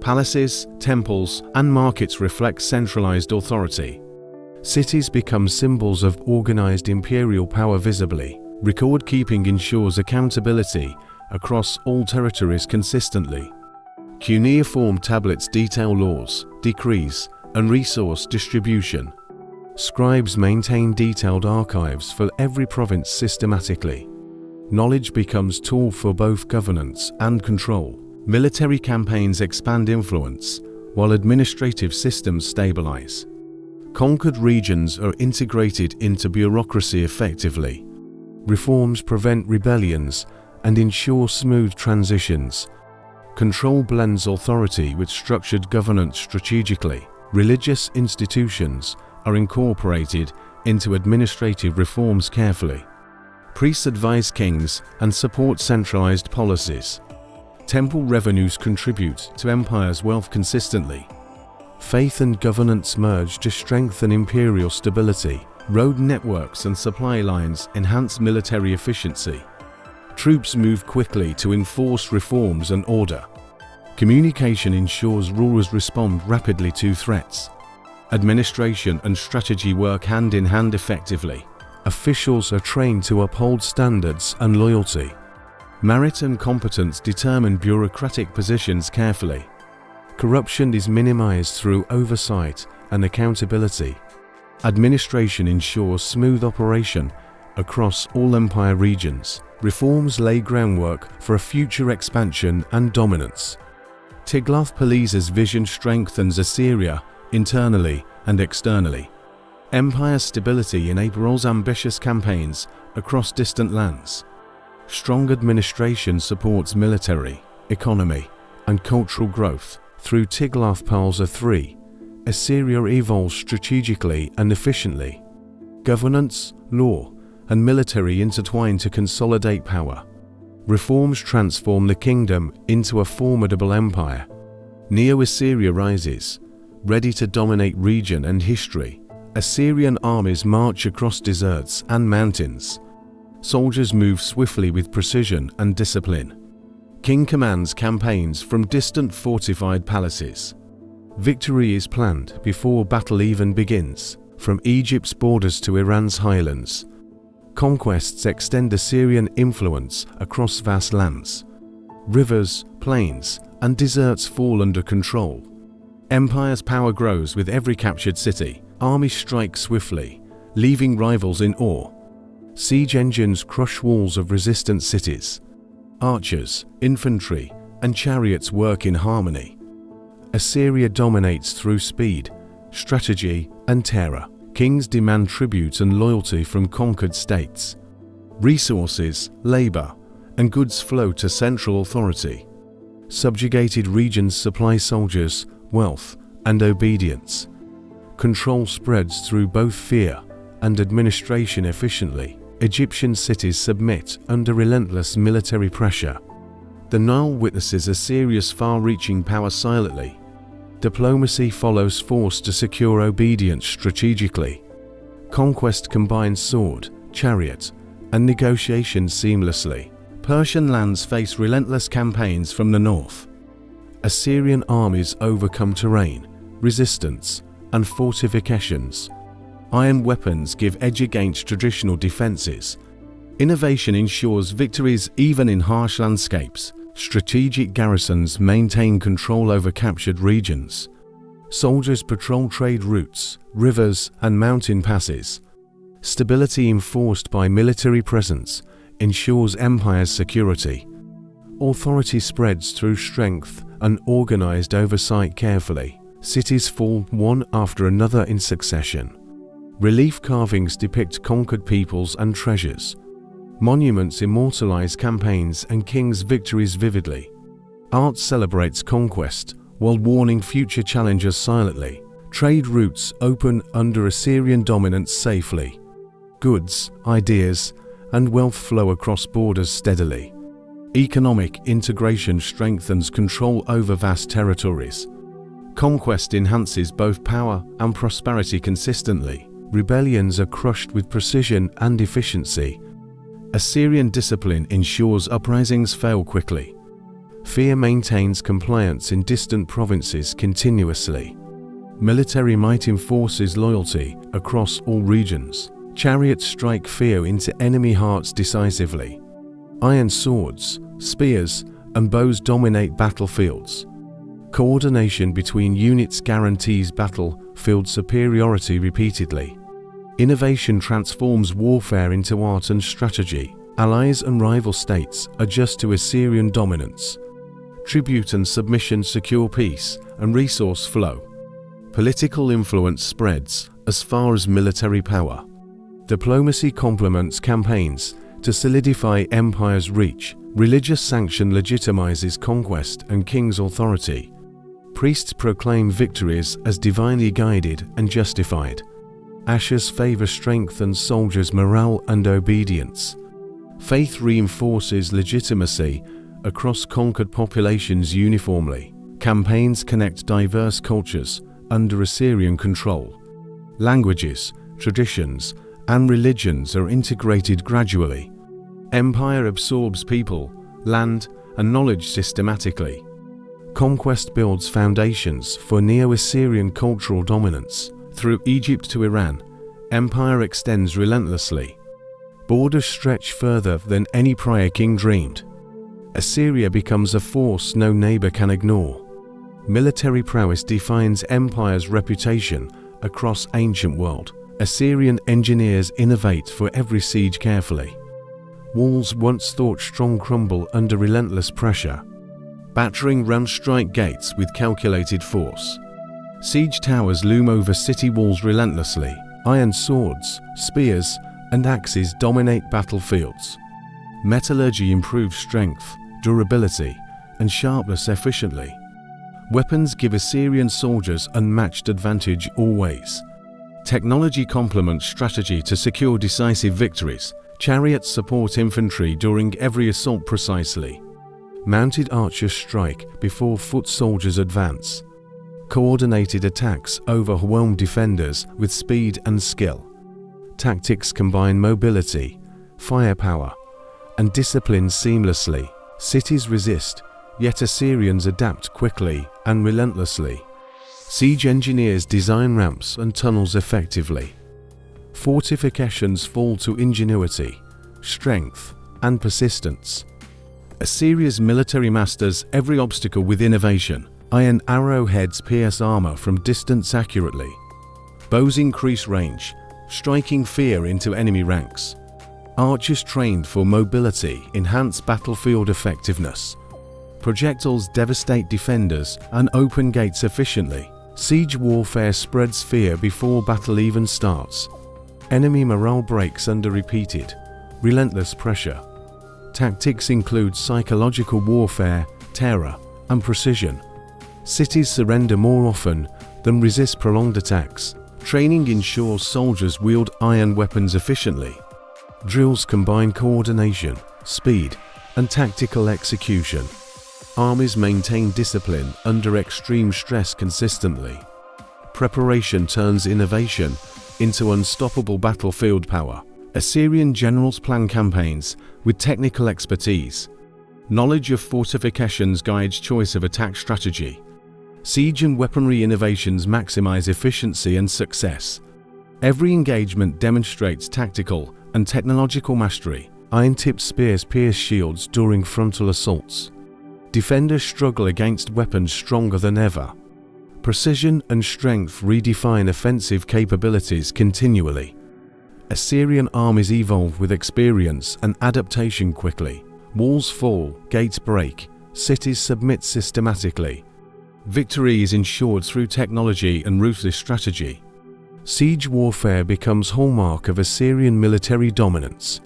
Palaces, temples, and markets reflect centralized authority. Cities become symbols of organized imperial power visibly. Record-keeping ensures accountability across all territories consistently. Cuneiform tablets detail laws, decrees, and resource distribution. Scribes maintain detailed archives for every province systematically. Knowledge becomes tool for both governance and control. Military campaigns expand influence, while administrative systems stabilize. Conquered regions are integrated into bureaucracy effectively. Reforms prevent rebellions and ensure smooth transitions. Control blends authority with structured governance strategically. Religious institutions are incorporated into administrative reforms carefully. Priests advise kings and support centralized policies. Temple revenues contribute to empire's wealth consistently. Faith and governance merge to strengthen imperial stability. Road networks and supply lines enhance military efficiency. Troops move quickly to enforce reforms and order. Communication ensures rulers respond rapidly to threats. Administration and strategy work hand in hand effectively. Officials are trained to uphold standards and loyalty. Merit and competence determine bureaucratic positions carefully. Corruption is minimized through oversight and accountability. Administration ensures smooth operation across all empire regions. Reforms lay groundwork for a future expansion and dominance. Tiglath-Pileser's vision strengthens Assyria internally and externally. Empire stability enables ambitious campaigns across distant lands. Strong administration supports military, economy, and cultural growth. Through Tiglath-Pileser III, Assyria evolves strategically and efficiently. Governance, law, and military intertwine to consolidate power. Reforms transform the kingdom into a formidable empire. Neo-Assyria rises, ready to dominate region and history. Assyrian armies march across deserts and mountains. Soldiers move swiftly with precision and discipline. King commands campaigns from distant fortified palaces. Victory is planned before battle even begins, from Egypt's borders to Iran's highlands. Conquests extend Assyrian influence across vast lands. Rivers, plains, and deserts fall under control. Empire's power grows with every captured city. Armies strike swiftly, leaving rivals in awe. Siege engines crush walls of resistant cities. Archers, infantry, and chariots work in harmony. Assyria dominates through speed, strategy, and terror. Kings demand tribute and loyalty from conquered states. Resources, labor, and goods flow to central authority. Subjugated regions supply soldiers, wealth, and obedience. Control spreads through both fear and administration efficiently. Egyptian cities submit under relentless military pressure. The Nile witnesses Assyria's far-reaching power silently. Diplomacy follows force to secure obedience strategically. Conquest combines sword, chariot, and negotiation seamlessly. Persian lands face relentless campaigns from the north. Assyrian armies overcome terrain, resistance, and fortifications. Iron weapons give edge against traditional defenses. Innovation ensures victories even in harsh landscapes. Strategic garrisons maintain control over captured regions. Soldiers patrol trade routes, rivers, and mountain passes. Stability enforced by military presence ensures empire's security. Authority spreads through strength and organized oversight carefully. Cities fall one after another in succession. Relief carvings depict conquered peoples and treasures. Monuments immortalize campaigns and kings' victories vividly. Art celebrates conquest, while warning future challengers silently. Trade routes open under Assyrian dominance safely. Goods, ideas, and wealth flow across borders steadily. Economic integration strengthens control over vast territories. Conquest enhances both power and prosperity consistently. Rebellions are crushed with precision and efficiency. Assyrian discipline ensures uprisings fail quickly. Fear maintains compliance in distant provinces continuously. Military might enforces loyalty across all regions. Chariots strike fear into enemy hearts decisively. Iron swords, spears, and bows dominate battlefields. Coordination between units guarantees battlefield superiority repeatedly. Innovation transforms warfare into art and strategy. Allies and rival states adjust to Assyrian dominance. Tribute and submission secure peace and resource flow. Political influence spreads as far as military power. Diplomacy complements campaigns to solidify empire's reach. Religious sanction legitimizes conquest and king's authority. Priests proclaim victories as divinely guided and justified. Ashes favor strengthens soldiers' morale and obedience. Faith reinforces legitimacy across conquered populations uniformly. Campaigns connect diverse cultures under Assyrian control. Languages, traditions, and religions are integrated gradually. Empire absorbs people, land, and knowledge systematically. Conquest builds foundations for Neo-Assyrian cultural dominance. Through Egypt to Iran, empire extends relentlessly. Borders stretch further than any prior king dreamed. Assyria becomes a force no neighbor can ignore. Military prowess defines empire's reputation across ancient world. Assyrian engineers innovate for every siege carefully. Walls once thought strong crumble under relentless pressure. Battering rams strike gates with calculated force. Siege towers loom over city walls relentlessly. Iron swords, spears, and axes dominate battlefields. Metallurgy improves strength, durability, and sharpness efficiently. Weapons give Assyrian soldiers unmatched advantage always. Technology complements strategy to secure decisive victories. Chariots support infantry during every assault precisely. Mounted archers strike before foot soldiers advance. Coordinated attacks overwhelm defenders with speed and skill. Tactics combine mobility, firepower, and discipline seamlessly. Cities resist, yet Assyrians adapt quickly and relentlessly. Siege engineers design ramps and tunnels effectively. Fortifications fall to ingenuity, strength, and persistence. Assyria's military masters every obstacle with innovation. Iron arrowheads pierce armor from distance accurately. Bows increase range, striking fear into enemy ranks. Archers trained for mobility enhance battlefield effectiveness. Projectiles devastate defenders and open gates efficiently. Siege warfare spreads fear before battle even starts. Enemy morale breaks under repeated, relentless pressure. Tactics include psychological warfare, terror, and precision. Cities surrender more often than resist prolonged attacks. Training ensures soldiers wield iron weapons efficiently. Drills combine coordination, speed, and tactical execution. Armies maintain discipline under extreme stress consistently. Preparation turns innovation into unstoppable battlefield power. Assyrian generals plan campaigns with technical expertise. Knowledge of fortifications guides choice of attack strategy. Siege and weaponry innovations maximize efficiency and success. Every engagement demonstrates tactical and technological mastery. Iron-tipped spears pierce shields during frontal assaults. Defenders struggle against weapons stronger than ever. Precision and strength redefine offensive capabilities continually. Assyrian armies evolve with experience and adaptation quickly. Walls fall, gates break, cities submit systematically. Victory is ensured through technology and ruthless strategy. Siege warfare becomes hallmark of Assyrian military dominance.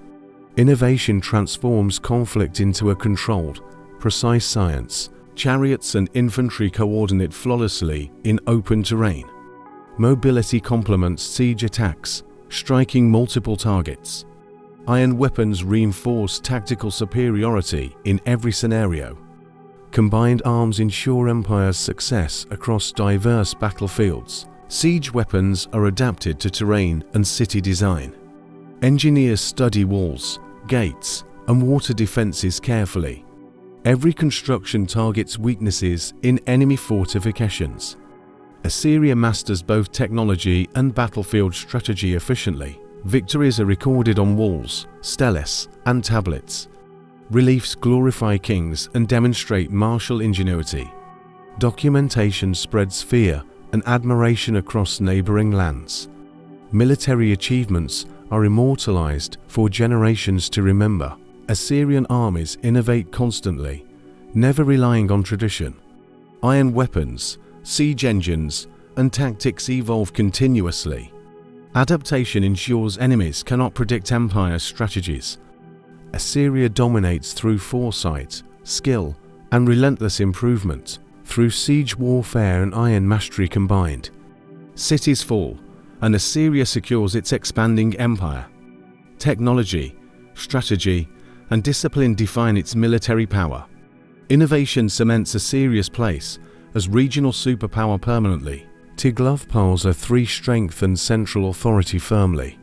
Innovation transforms conflict into a controlled, precise science. Chariots and infantry coordinate flawlessly in open terrain. Mobility complements siege attacks, striking multiple targets. Iron weapons reinforce tactical superiority in every scenario. Combined arms ensure empire's success across diverse battlefields. Siege weapons are adapted to terrain and city design. Engineers study walls, gates, and water defenses carefully. Every construction targets weaknesses in enemy fortifications. Assyria masters both technology and battlefield strategy efficiently. Victories are recorded on walls, steles, and tablets. Reliefs glorify kings and demonstrate martial ingenuity. Documentation spreads fear and admiration across neighboring lands. Military achievements are immortalized for generations to remember. Assyrian armies innovate constantly, never relying on tradition. Iron weapons, siege engines, and tactics evolve continuously. Adaptation ensures enemies cannot predict empire's strategies. Assyria dominates through foresight, skill, and relentless improvement, through siege warfare and iron mastery combined. Cities fall, and Assyria secures its expanding empire. Technology, strategy, and discipline define its military power. Innovation cements Assyria's place as regional superpower permanently. Tiglath-Pileser III strengthened central authority firmly.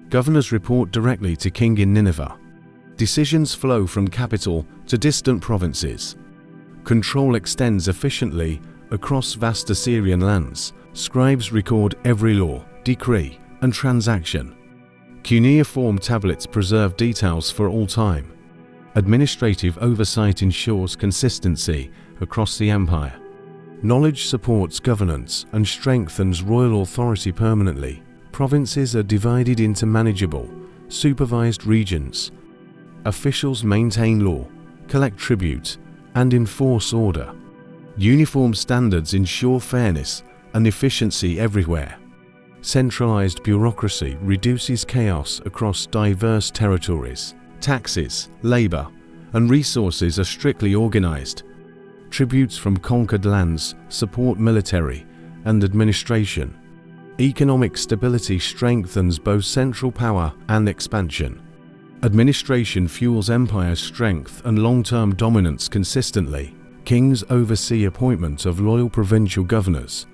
Governors report directly to king in Nineveh. Decisions flow from capital to distant provinces. Control extends efficiently across vast Assyrian lands. Scribes record every law, decree, and transaction. Cuneiform tablets preserve details for all time. Administrative oversight ensures consistency across the empire. Knowledge supports governance and strengthens royal authority permanently. Provinces are divided into manageable, supervised regions. Officials maintain law, collect tribute, and enforce order. Uniform standards ensure fairness and efficiency everywhere. Centralized bureaucracy reduces chaos across diverse territories. Taxes, labor, and resources are strictly organized. Tributes from conquered lands support military and administration. Economic stability strengthens both central power and expansion. Administration fuels empire's strength and long-term dominance consistently. Kings oversee appointment of loyal provincial governors.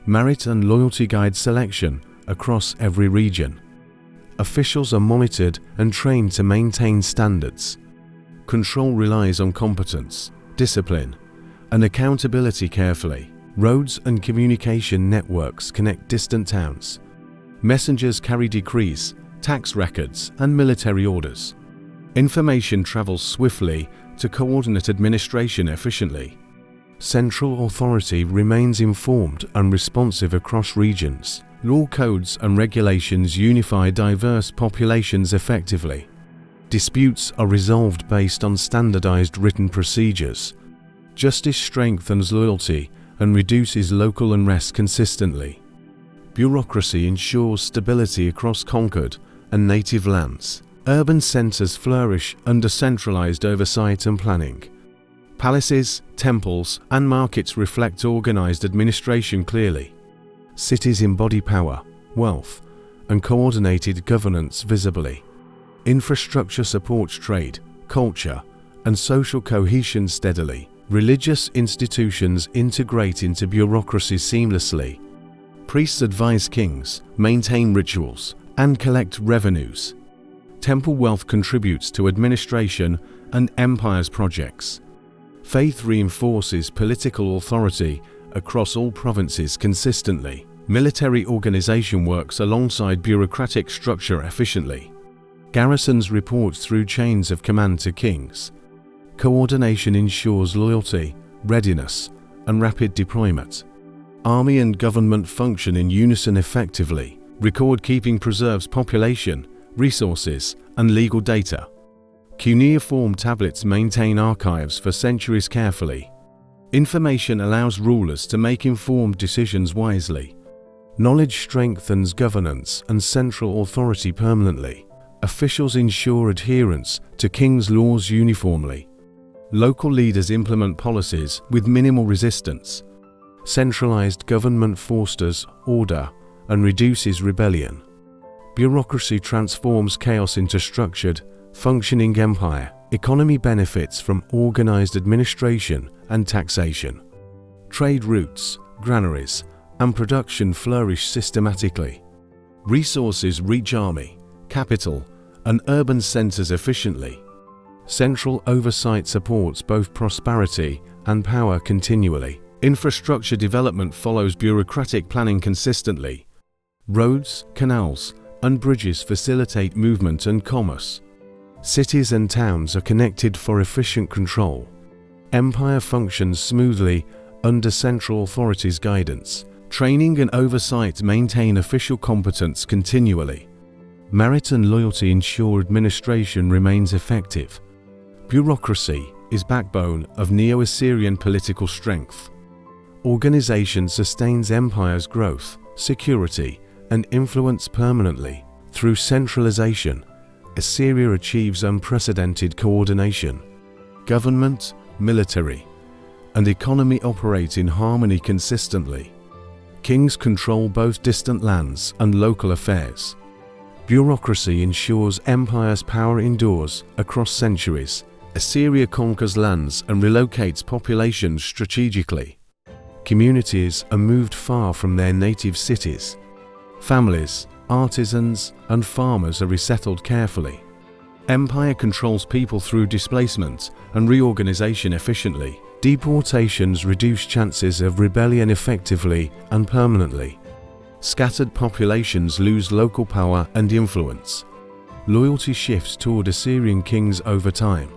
Merit and loyalty guide selection across every region. Officials are monitored and trained to maintain standards. Control relies on competence, discipline, and accountability carefully. Roads and communication networks connect distant towns. Messengers carry decrees, tax records, and military orders. Information travels swiftly to coordinate administration efficiently. Central authority remains informed and responsive across regions. Law codes and regulations unify diverse populations effectively. Disputes are resolved based on standardized written procedures. Justice strengthens loyalty and reduces local unrest consistently. Bureaucracy ensures stability across conquered and native lands. Urban centers flourish under centralized oversight and planning. Palaces, temples, and markets reflect organized administration clearly. Cities embody power, wealth, and coordinated governance visibly. Infrastructure supports trade, culture, and social cohesion steadily. Religious institutions integrate into bureaucracy seamlessly. Priests advise kings, maintain rituals, and collect revenues. Temple wealth contributes to administration and empire's projects. Faith reinforces political authority across all provinces consistently. Military organization works alongside bureaucratic structure efficiently. Garrisons report through chains of command to kings. Coordination ensures loyalty, readiness, and rapid deployment. Army and government function in unison effectively. Record-keeping preserves population, resources, and legal data. Cuneiform tablets maintain archives for centuries carefully. Information allows rulers to make informed decisions wisely. Knowledge strengthens governance and central authority permanently. Officials ensure adherence to king's laws uniformly. Local leaders implement policies with minimal resistance. Centralized government fosters order and reduces rebellion. Bureaucracy transforms chaos into structured, functioning empire. Economy benefits from organized administration and taxation. Trade routes, granaries, and production flourish systematically. Resources reach army, capital, and urban centers efficiently. Central oversight supports both prosperity and power continually. Infrastructure development follows bureaucratic planning consistently. Roads, canals, and bridges facilitate movement and commerce. Cities and towns are connected for efficient control. Empire functions smoothly under central authorities' guidance. Training and oversight maintain official competence continually. Merit and loyalty ensure administration remains effective. Bureaucracy is backbone of Neo-Assyrian political strength. Organization sustains empire's growth, security, and influence permanently. Through centralization, Assyria achieves unprecedented coordination. Government, military, and economy operate in harmony consistently. Kings control both distant lands and local affairs. Bureaucracy ensures empire's power endures across centuries. Assyria conquers lands and relocates populations strategically. Communities are moved far from their native cities. Families, artisans, and farmers are resettled carefully. Empire controls people through displacement and reorganization efficiently. Deportations reduce chances of rebellion effectively and permanently. Scattered populations lose local power and influence. Loyalty shifts toward Assyrian kings over time.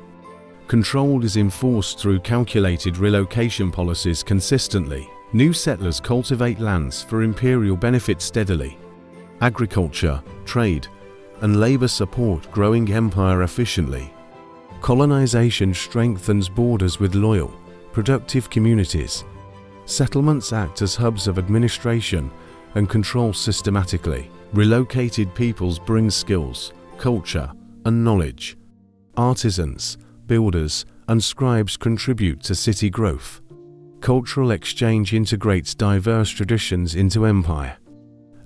Control is enforced through calculated relocation policies consistently. New settlers cultivate lands for imperial benefit steadily. Agriculture, trade, and labor support growing empire efficiently. Colonization strengthens borders with loyal, productive communities. Settlements act as hubs of administration and control systematically. Relocated peoples bring skills, culture, and knowledge. Artisans, builders, and scribes contribute to city growth. Cultural exchange integrates diverse traditions into empire.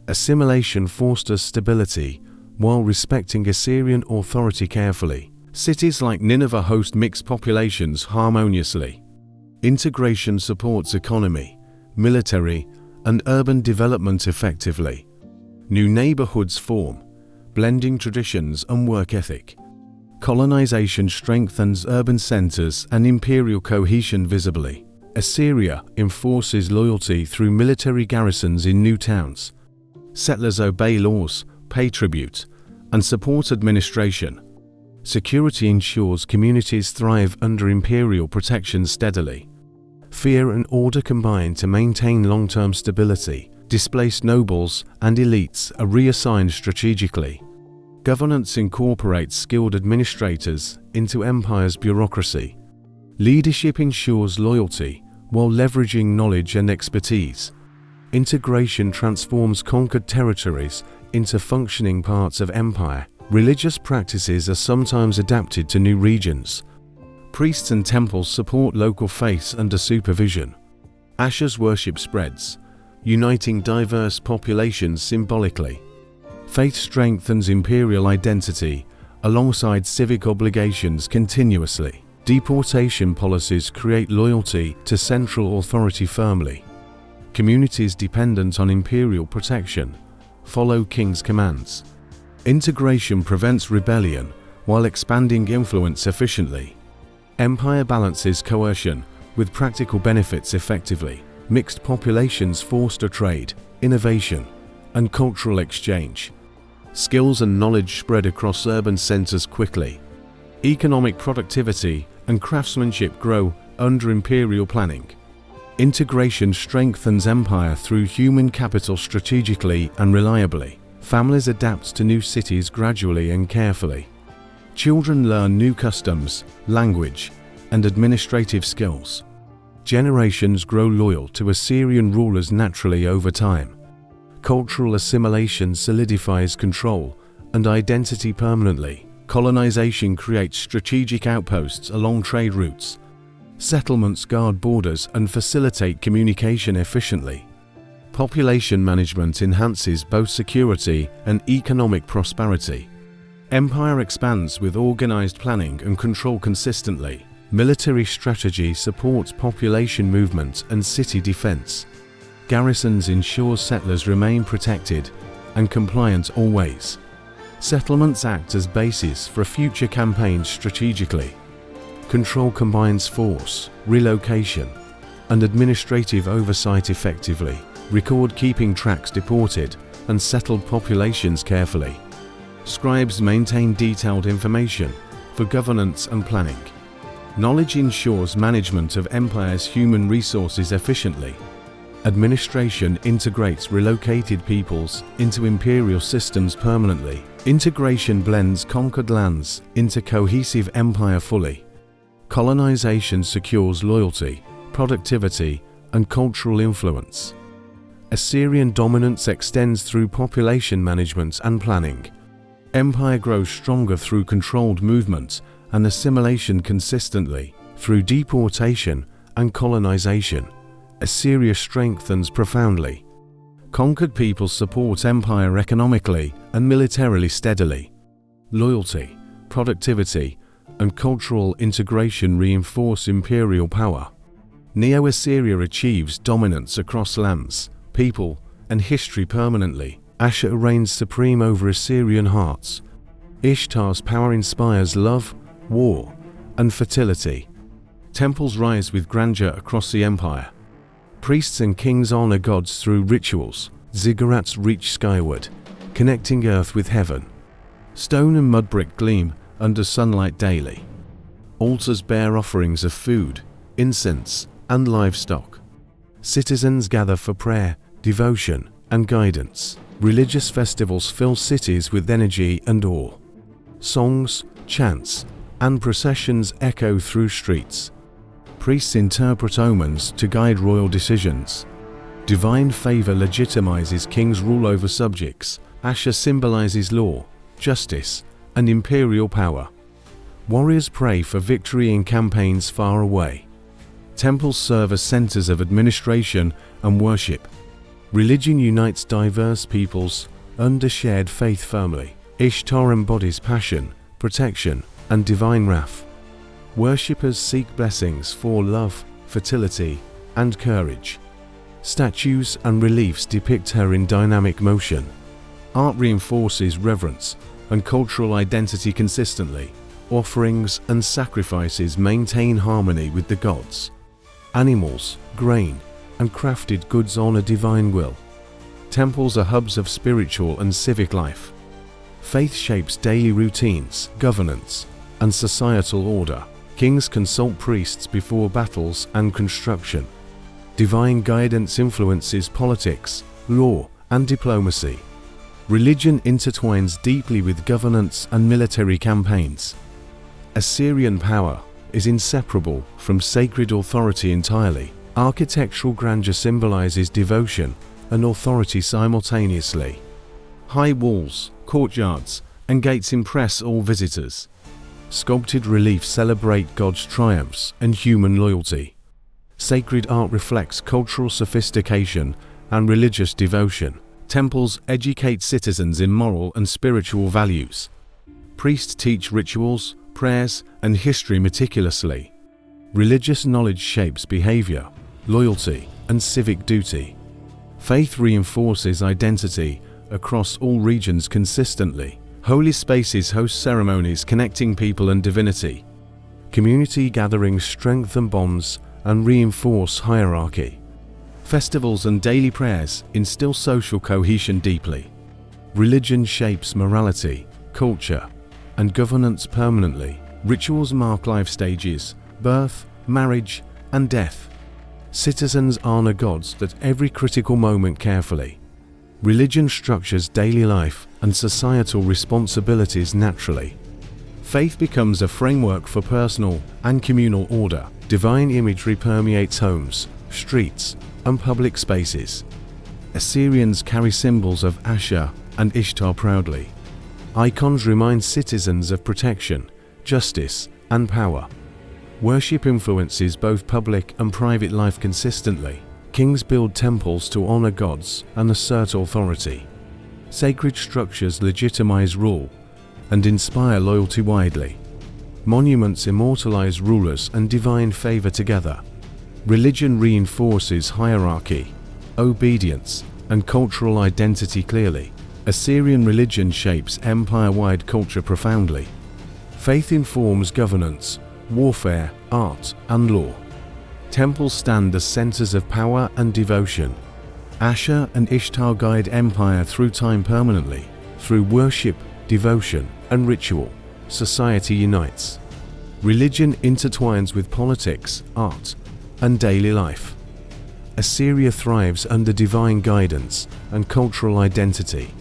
Assimilation fosters stability while respecting Assyrian authority carefully. Cities like Nineveh host mixed populations harmoniously. Integration supports economy, military, and urban development effectively. New neighborhoods form, blending traditions and work ethic. Colonization strengthens urban centers and imperial cohesion visibly. Assyria enforces loyalty through military garrisons in new towns. Settlers obey laws, pay tribute, and support administration. Security ensures communities thrive under imperial protection steadily. Fear and order combine to maintain long-term stability. Displaced nobles and elites are reassigned strategically. Governance incorporates skilled administrators into empire's bureaucracy. Leadership ensures loyalty while leveraging knowledge and expertise. Integration transforms conquered territories into functioning parts of empire. Religious practices are sometimes adapted to new regions. Priests and temples support local faiths under supervision. Ashur's worship spreads, uniting diverse populations symbolically. Faith strengthens imperial identity alongside civic obligations continuously. Deportation policies create loyalty to central authority firmly. Communities dependent on imperial protection follow king's commands. Integration prevents rebellion while expanding influence efficiently. Empire balances coercion with practical benefits effectively. Mixed populations foster trade, innovation, and cultural exchange. Skills and knowledge spread across urban centers quickly. Economic productivity and craftsmanship grow under imperial planning. Integration strengthens empire through human capital strategically and reliably. Families adapt to new cities gradually and carefully. Children learn new customs, language, and administrative skills. Generations grow loyal to Assyrian rulers naturally over time. Cultural assimilation solidifies control and identity permanently. Colonization creates strategic outposts along trade routes, Settlements guard borders and facilitate communication efficiently. Population management enhances both security and economic prosperity. Empire expands with organized planning and control consistently. Military strategy supports population movement and city defense. Garrisons ensure settlers remain protected and compliant always. Settlements act as bases for future campaigns strategically. Control combines force, relocation, and administrative oversight effectively. Record keeping tracks deported and settled populations carefully. Scribes maintain detailed information for governance and planning. Knowledge ensures management of empire's human resources efficiently. Administration integrates relocated peoples into imperial systems permanently. Integration blends conquered lands into cohesive empire fully. Colonization secures loyalty, productivity, and cultural influence. Assyrian dominance extends through population management and planning. Empire grows stronger through controlled movement and assimilation consistently. Through deportation and colonization, Assyria strengthens profoundly. Conquered peoples support empire economically and militarily steadily. Loyalty, productivity, and cultural integration reinforce imperial power. Neo-Assyria achieves dominance across lands, people, and history permanently. Ashur reigns supreme over Assyrian hearts. Ishtar's power inspires love, war, and fertility. Temples rise with grandeur across the empire. Priests and kings honor gods through rituals. Ziggurats reach skyward, connecting earth with heaven. Stone and mud brick gleam under sunlight daily. Altars bear offerings of food, incense, and livestock. Citizens gather for prayer, devotion, and guidance. Religious festivals fill cities with energy and awe. Songs, chants, and processions echo through streets. Priests interpret omens to guide royal decisions. Divine favor legitimizes kings' rule over subjects. Ashur symbolizes law, justice, and imperial power. Warriors pray for victory in campaigns far away. Temples serve as centers of administration and worship. Religion unites diverse peoples under shared faith firmly. Ishtar embodies passion, protection, and divine wrath. Worshippers seek blessings for love, fertility, and courage. Statues and reliefs depict her in dynamic motion. Art reinforces reverence and cultural identity consistently. Offerings and sacrifices maintain harmony with the gods. Animals, grain, and crafted goods honor divine will. Temples are hubs of spiritual and civic life. Faith shapes daily routines, governance, and societal order. Kings consult priests before battles and construction. Divine guidance influences politics, law, and diplomacy. Religion intertwines deeply with governance and military campaigns. Assyrian power is inseparable from sacred authority entirely. Architectural grandeur symbolizes devotion and authority simultaneously. High walls, courtyards, and gates impress all visitors. Sculpted reliefs celebrate God's triumphs and human loyalty. Sacred art reflects cultural sophistication and religious devotion. Temples educate citizens in moral and spiritual values. Priests teach rituals, prayers, and history meticulously. Religious knowledge shapes behavior, loyalty, and civic duty. Faith reinforces identity across all regions consistently. Holy spaces host ceremonies connecting people and divinity. Community gatherings strengthen bonds and reinforce hierarchy. Festivals and daily prayers instill social cohesion deeply. Religion shapes morality, culture, and governance permanently. Rituals mark life stages, birth, marriage, and death. Citizens honor gods at every critical moment carefully. Religion structures daily life and societal responsibilities naturally. Faith becomes a framework for personal and communal order. Divine imagery permeates homes, streets, and public spaces. Assyrians carry symbols of Ashur and Ishtar proudly. Icons remind citizens of protection, justice, and power. Worship influences both public and private life consistently. Kings build temples to honor gods and assert authority. Sacred structures legitimize rule and inspire loyalty widely. Monuments immortalize rulers and divine favor together. Religion reinforces hierarchy, obedience, and cultural identity clearly. Assyrian religion shapes empire-wide culture profoundly. Faith informs governance, warfare, art, and law. Temples stand as centers of power and devotion. Ashur and Ishtar guide empire through time permanently. Through worship, devotion, and ritual, society unites. Religion intertwines with politics, art, and daily life. Assyria thrives under divine guidance and cultural identity.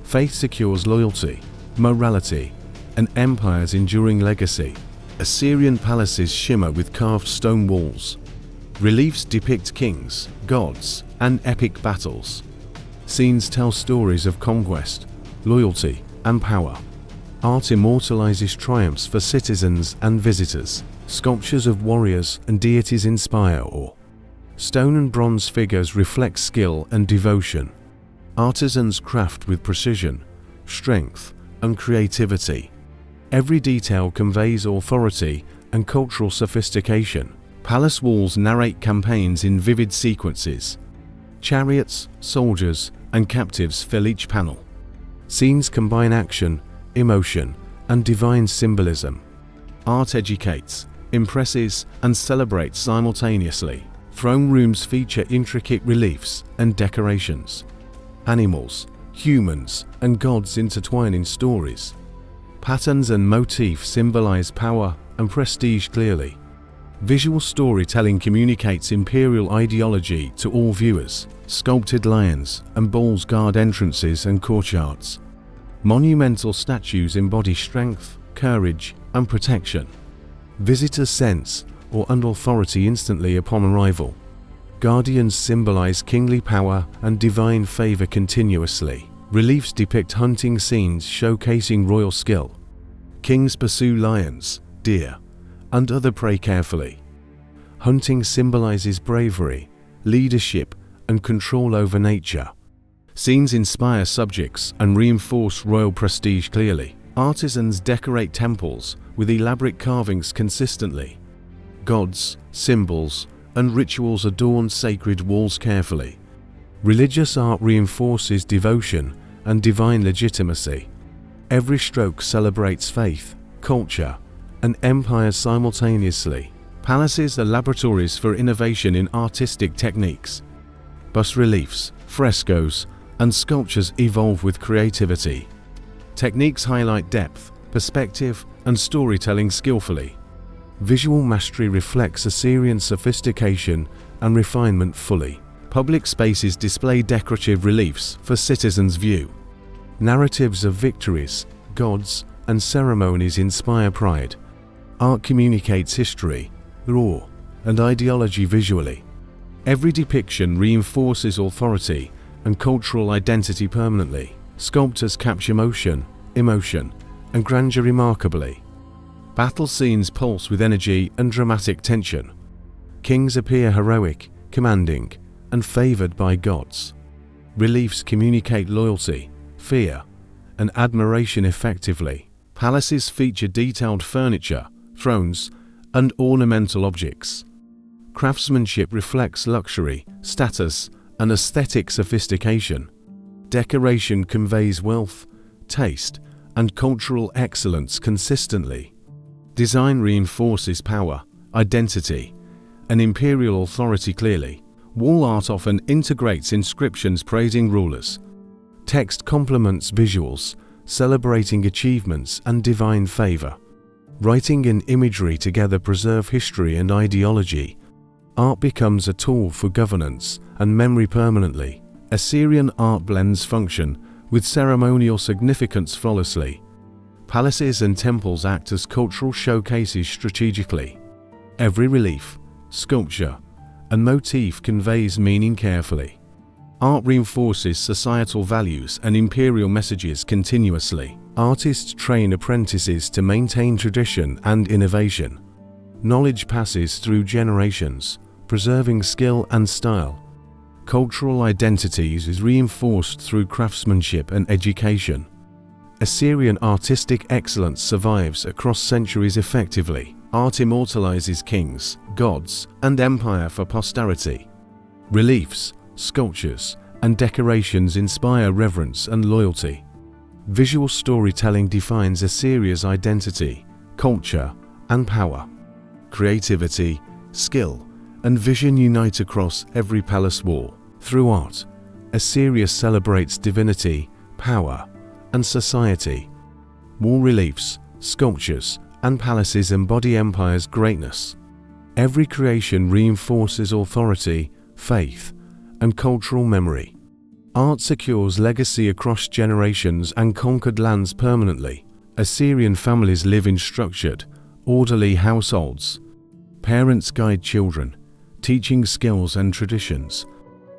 Faith secures loyalty, morality, and empire's enduring legacy. Assyrian palaces shimmer with carved stone walls. Reliefs depict kings, gods, and epic battles. Scenes tell stories of conquest, loyalty, and power. Art immortalizes triumphs for citizens and visitors. Sculptures of warriors and deities inspire awe. Stone and bronze figures reflect skill and devotion. Artisans craft with precision, strength, and creativity. Every detail conveys authority and cultural sophistication. Palace walls narrate campaigns in vivid sequences. Chariots, soldiers, and captives fill each panel. Scenes combine action, emotion, and divine symbolism. Art educates, impresses, and celebrates simultaneously. Throne rooms feature intricate reliefs and decorations. Animals, humans, and gods intertwine in stories. Patterns and motifs symbolize power and prestige clearly. Visual storytelling communicates imperial ideology to all viewers. Sculpted lions and bulls guard entrances and courtyards. Monumental statues embody strength, courage, and protection. Visitors sense awe and authority instantly upon arrival. Guardians symbolize kingly power and divine favor continuously. Reliefs depict hunting scenes showcasing royal skill. Kings pursue lions, deer, and other prey carefully. Hunting symbolizes bravery, leadership, and control over nature. Scenes inspire subjects and reinforce royal prestige clearly. Artisans decorate temples with elaborate carvings consistently. Gods, symbols, and rituals adorn sacred walls carefully. Religious art reinforces devotion and divine legitimacy. Every stroke celebrates faith, culture, and empire simultaneously. Palaces are laboratories for innovation in artistic techniques. Bas-reliefs, frescoes, and sculptures evolve with creativity. Techniques highlight depth, perspective, and storytelling skillfully. Visual mastery reflects Assyrian sophistication and refinement fully. Public spaces display decorative reliefs for citizens' view. Narratives of victories, gods, and ceremonies inspire pride. Art communicates history, lore, and ideology visually. Every depiction reinforces authority and cultural identity permanently. Sculptors capture motion, emotion, and grandeur remarkably. Battle scenes pulse with energy and dramatic tension. Kings appear heroic, commanding, and favored by gods. Reliefs communicate loyalty, fear, and admiration effectively. Palaces feature detailed furniture, thrones, and ornamental objects. Craftsmanship reflects luxury, status, and aesthetic sophistication. Decoration conveys wealth, taste, and cultural excellence consistently. Design reinforces power, identity, and imperial authority clearly. Wall art often integrates inscriptions praising rulers. Text complements visuals, celebrating achievements and divine favor. Writing and imagery together preserve history and ideology. Art becomes a tool for governance and memory permanently. Assyrian art blends function with ceremonial significance flawlessly. Palaces and temples act as cultural showcases strategically. Every relief, sculpture, and motif conveys meaning carefully. Art reinforces societal values and imperial messages continuously. Artists train apprentices to maintain tradition and innovation. Knowledge passes through generations, preserving skill and style. Cultural identities is reinforced through craftsmanship and education. Assyrian artistic excellence survives across centuries effectively. Art immortalizes kings, gods, and empire for posterity. Reliefs, sculptures, and decorations inspire reverence and loyalty. Visual storytelling defines Assyria's identity, culture, and power. Creativity, skill, and vision unite across every palace wall. Through art, Assyria celebrates divinity, power, and society. Wall reliefs, sculptures, and palaces embody empire's greatness. Every creation reinforces authority, faith, and cultural memory. Art secures legacy across generations and conquered lands permanently. Assyrian families live in structured, orderly households. Parents guide children, teaching skills and traditions.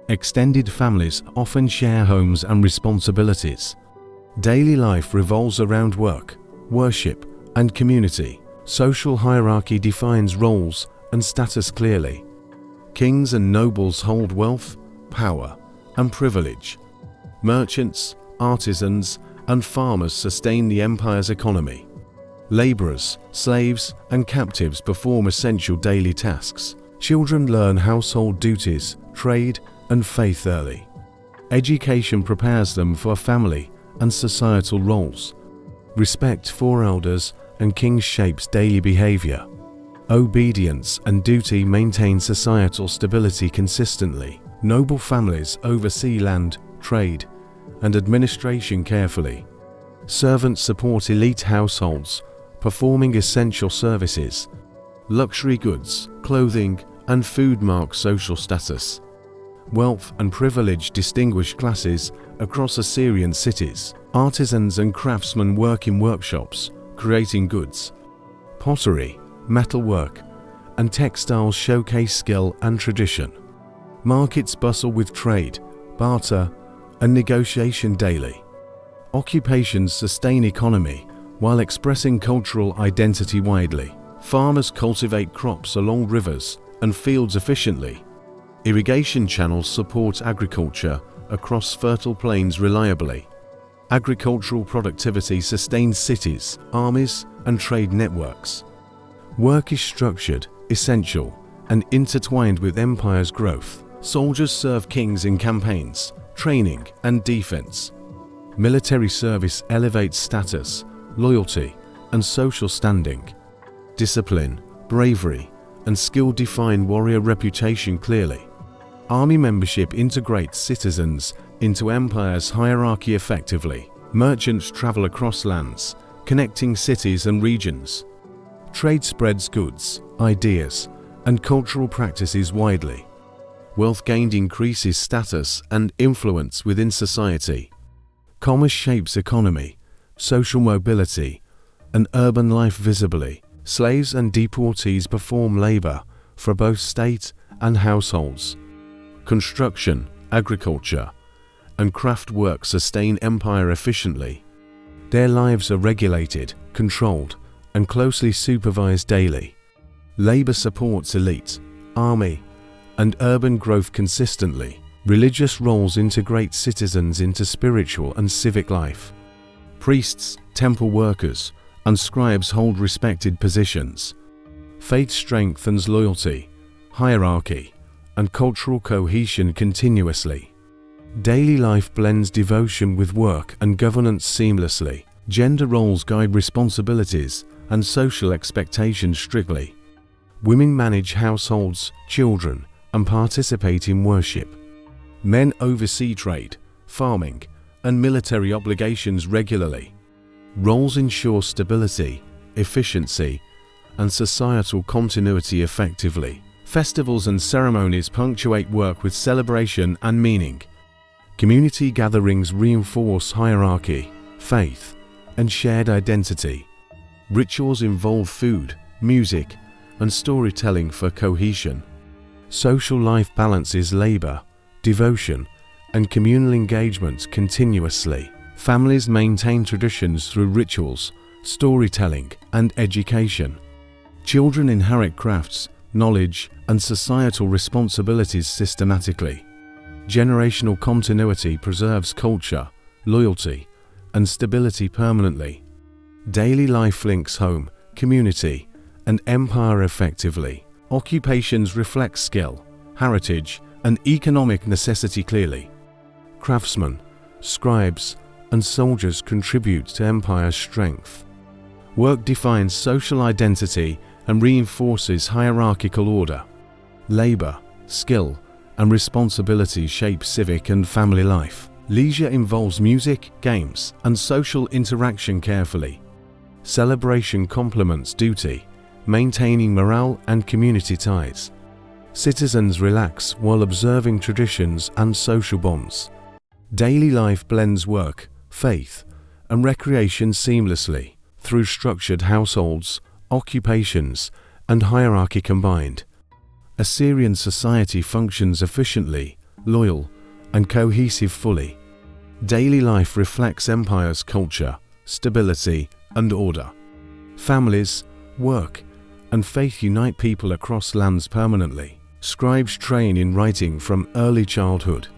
Extended families often share homes and responsibilities. Daily life revolves around work, worship, and community. Social hierarchy defines roles and status clearly. Kings and nobles hold wealth, power, and privilege. Merchants, artisans, and farmers sustain the empire's economy. Laborers, slaves, and captives perform essential daily tasks. Children learn household duties, trade, and faith early. Education prepares them for family and societal roles. Respect for elders and kings shapes daily behavior. Obedience and duty maintain societal stability consistently. Noble families oversee land, trade, and administration carefully. Servants support elite households, performing essential services. Luxury goods, clothing, and food mark social status. Wealth and privilege distinguish classes across Assyrian cities. Artisans and craftsmen work in workshops, creating goods. Pottery, metalwork, and textiles showcase skill and tradition. Markets bustle with trade, barter, and negotiation daily. Occupations sustain economy while expressing cultural identity widely. Farmers cultivate crops along rivers and fields efficiently. Irrigation channels support agriculture across fertile plains reliably. Agricultural productivity sustains cities, armies, and trade networks. Work is structured, essential, and intertwined with empire's growth. Soldiers serve kings in campaigns, training, and defense. Military service elevates status, loyalty, and social standing. Discipline, bravery, and skill define warrior reputation clearly. Army membership integrates citizens into empire's hierarchy effectively. Merchants travel across lands, connecting cities and regions. Trade spreads goods, ideas, and cultural practices widely. Wealth gained increases status and influence within society. Commerce shapes economy, social mobility, and urban life visibly. Slaves and deportees perform labor for both state and households. Construction, agriculture, and craft work sustain empire efficiently. Their lives are regulated, controlled, and closely supervised daily. Labor supports elite, army, and urban growth consistently. Religious roles integrate citizens into spiritual and civic life. Priests, temple workers, and scribes hold respected positions. Faith strengthens loyalty, hierarchy, and cultural cohesion continuously. Daily life blends devotion with work and governance seamlessly. Gender roles guide responsibilities and social expectations strictly. Women manage households, children, and participate in worship. Men oversee trade, farming, and military obligations regularly. Roles ensure stability, efficiency, and societal continuity effectively. Festivals and ceremonies punctuate work with celebration and meaning. Community gatherings reinforce hierarchy, faith, and shared identity. Rituals involve food, music, and storytelling for cohesion. Social life balances labor, devotion, and communal engagement continuously. Families maintain traditions through rituals, storytelling, and education. Children inherit crafts, knowledge, and societal responsibilities systematically. Generational continuity preserves culture, loyalty, and stability permanently. Daily life links home, community, and empire effectively. Occupations reflect skill, heritage, and economic necessity clearly. Craftsmen, scribes, and soldiers contribute to empire's strength. Work defines social identity and reinforces hierarchical order. Labor, skill, and responsibility shape civic and family life. Leisure involves music, games, and social interaction carefully. Celebration complements duty, maintaining morale and community ties. Citizens relax while observing traditions and social bonds. Daily life blends work, faith, and recreation seamlessly through structured households, occupations, and hierarchy combined. Assyrian society functions efficiently, loyal, and cohesive fully. Daily life reflects empire's culture, stability, and order. Families, work, and faith unite people across lands permanently. Scribes train in writing from early childhood.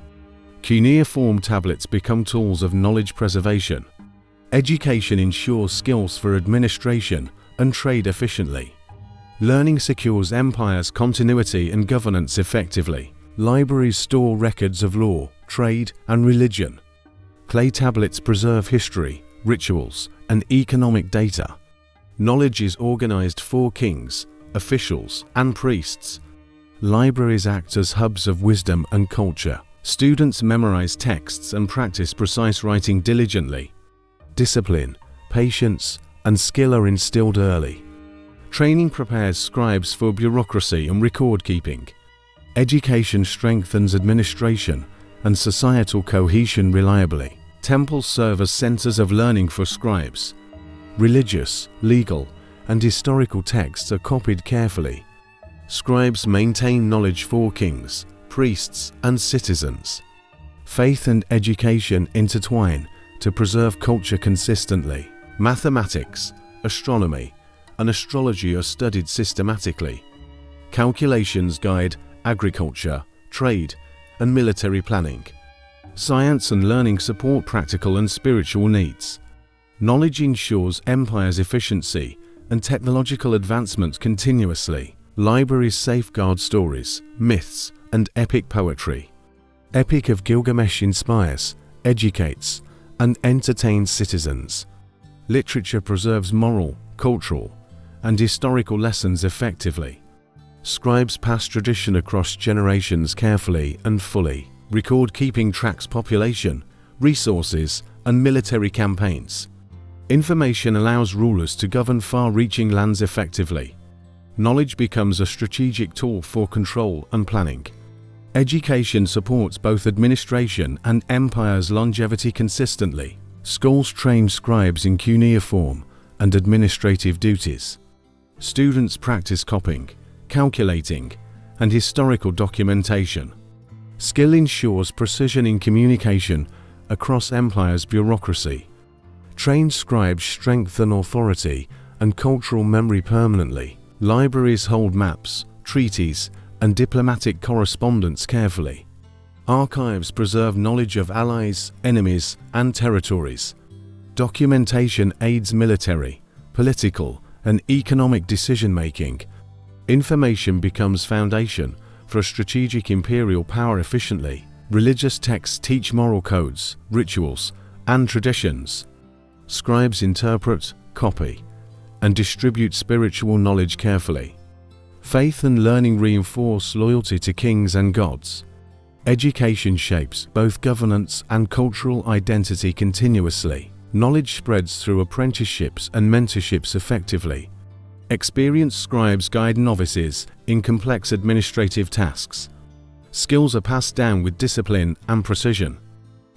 Cuneiform tablets become tools of knowledge preservation. Education ensures skills for administration and trade efficiently. Learning secures empire's continuity and governance effectively. Libraries store records of law, trade, and religion. Clay tablets preserve history, rituals, and economic data. Knowledge is organized for kings, officials, and priests. Libraries act as hubs of wisdom and culture. Students memorize texts and practice precise writing diligently. Discipline, patience, and skill are instilled early. Training prepares scribes for bureaucracy and record-keeping. Education strengthens administration and societal cohesion reliably. Temples serve as centers of learning for scribes. Religious, legal, and historical texts are copied carefully. Scribes maintain knowledge for kings, priests, and citizens. Faith and education intertwine to preserve culture consistently. Mathematics, astronomy, and astrology are studied systematically. Calculations guide agriculture, trade, and military planning. Science and learning support practical and spiritual needs. Knowledge ensures empire's efficiency and technological advancement continuously. Libraries safeguard stories, myths, and epic poetry. Epic of Gilgamesh inspires, educates, and entertains citizens. Literature preserves moral, cultural, and historical lessons effectively. Scribes pass tradition across generations carefully and fully. Record-keeping tracks population, resources, and military campaigns. Information allows rulers to govern far-reaching lands effectively. Knowledge becomes a strategic tool for control and planning. Education supports both administration and empire's longevity consistently. Schools train scribes in cuneiform and administrative duties. Students practice copying, calculating, and historical documentation. Skill ensures precision in communication across empire's bureaucracy. Trained scribes strengthen authority and cultural memory permanently. Libraries hold maps, treaties, and diplomatic correspondence carefully. Archives preserve knowledge of allies, enemies, and territories. Documentation aids military, political, and economic decision-making. Information becomes foundation for strategic imperial power efficiently. Religious texts teach moral codes, rituals, and traditions. Scribes interpret, copy, and distribute spiritual knowledge carefully. Faith and learning reinforce loyalty to kings and gods. Education shapes both governance and cultural identity continuously. Knowledge spreads through apprenticeships and mentorships effectively. Experienced scribes guide novices in complex administrative tasks. Skills are passed down with discipline and precision.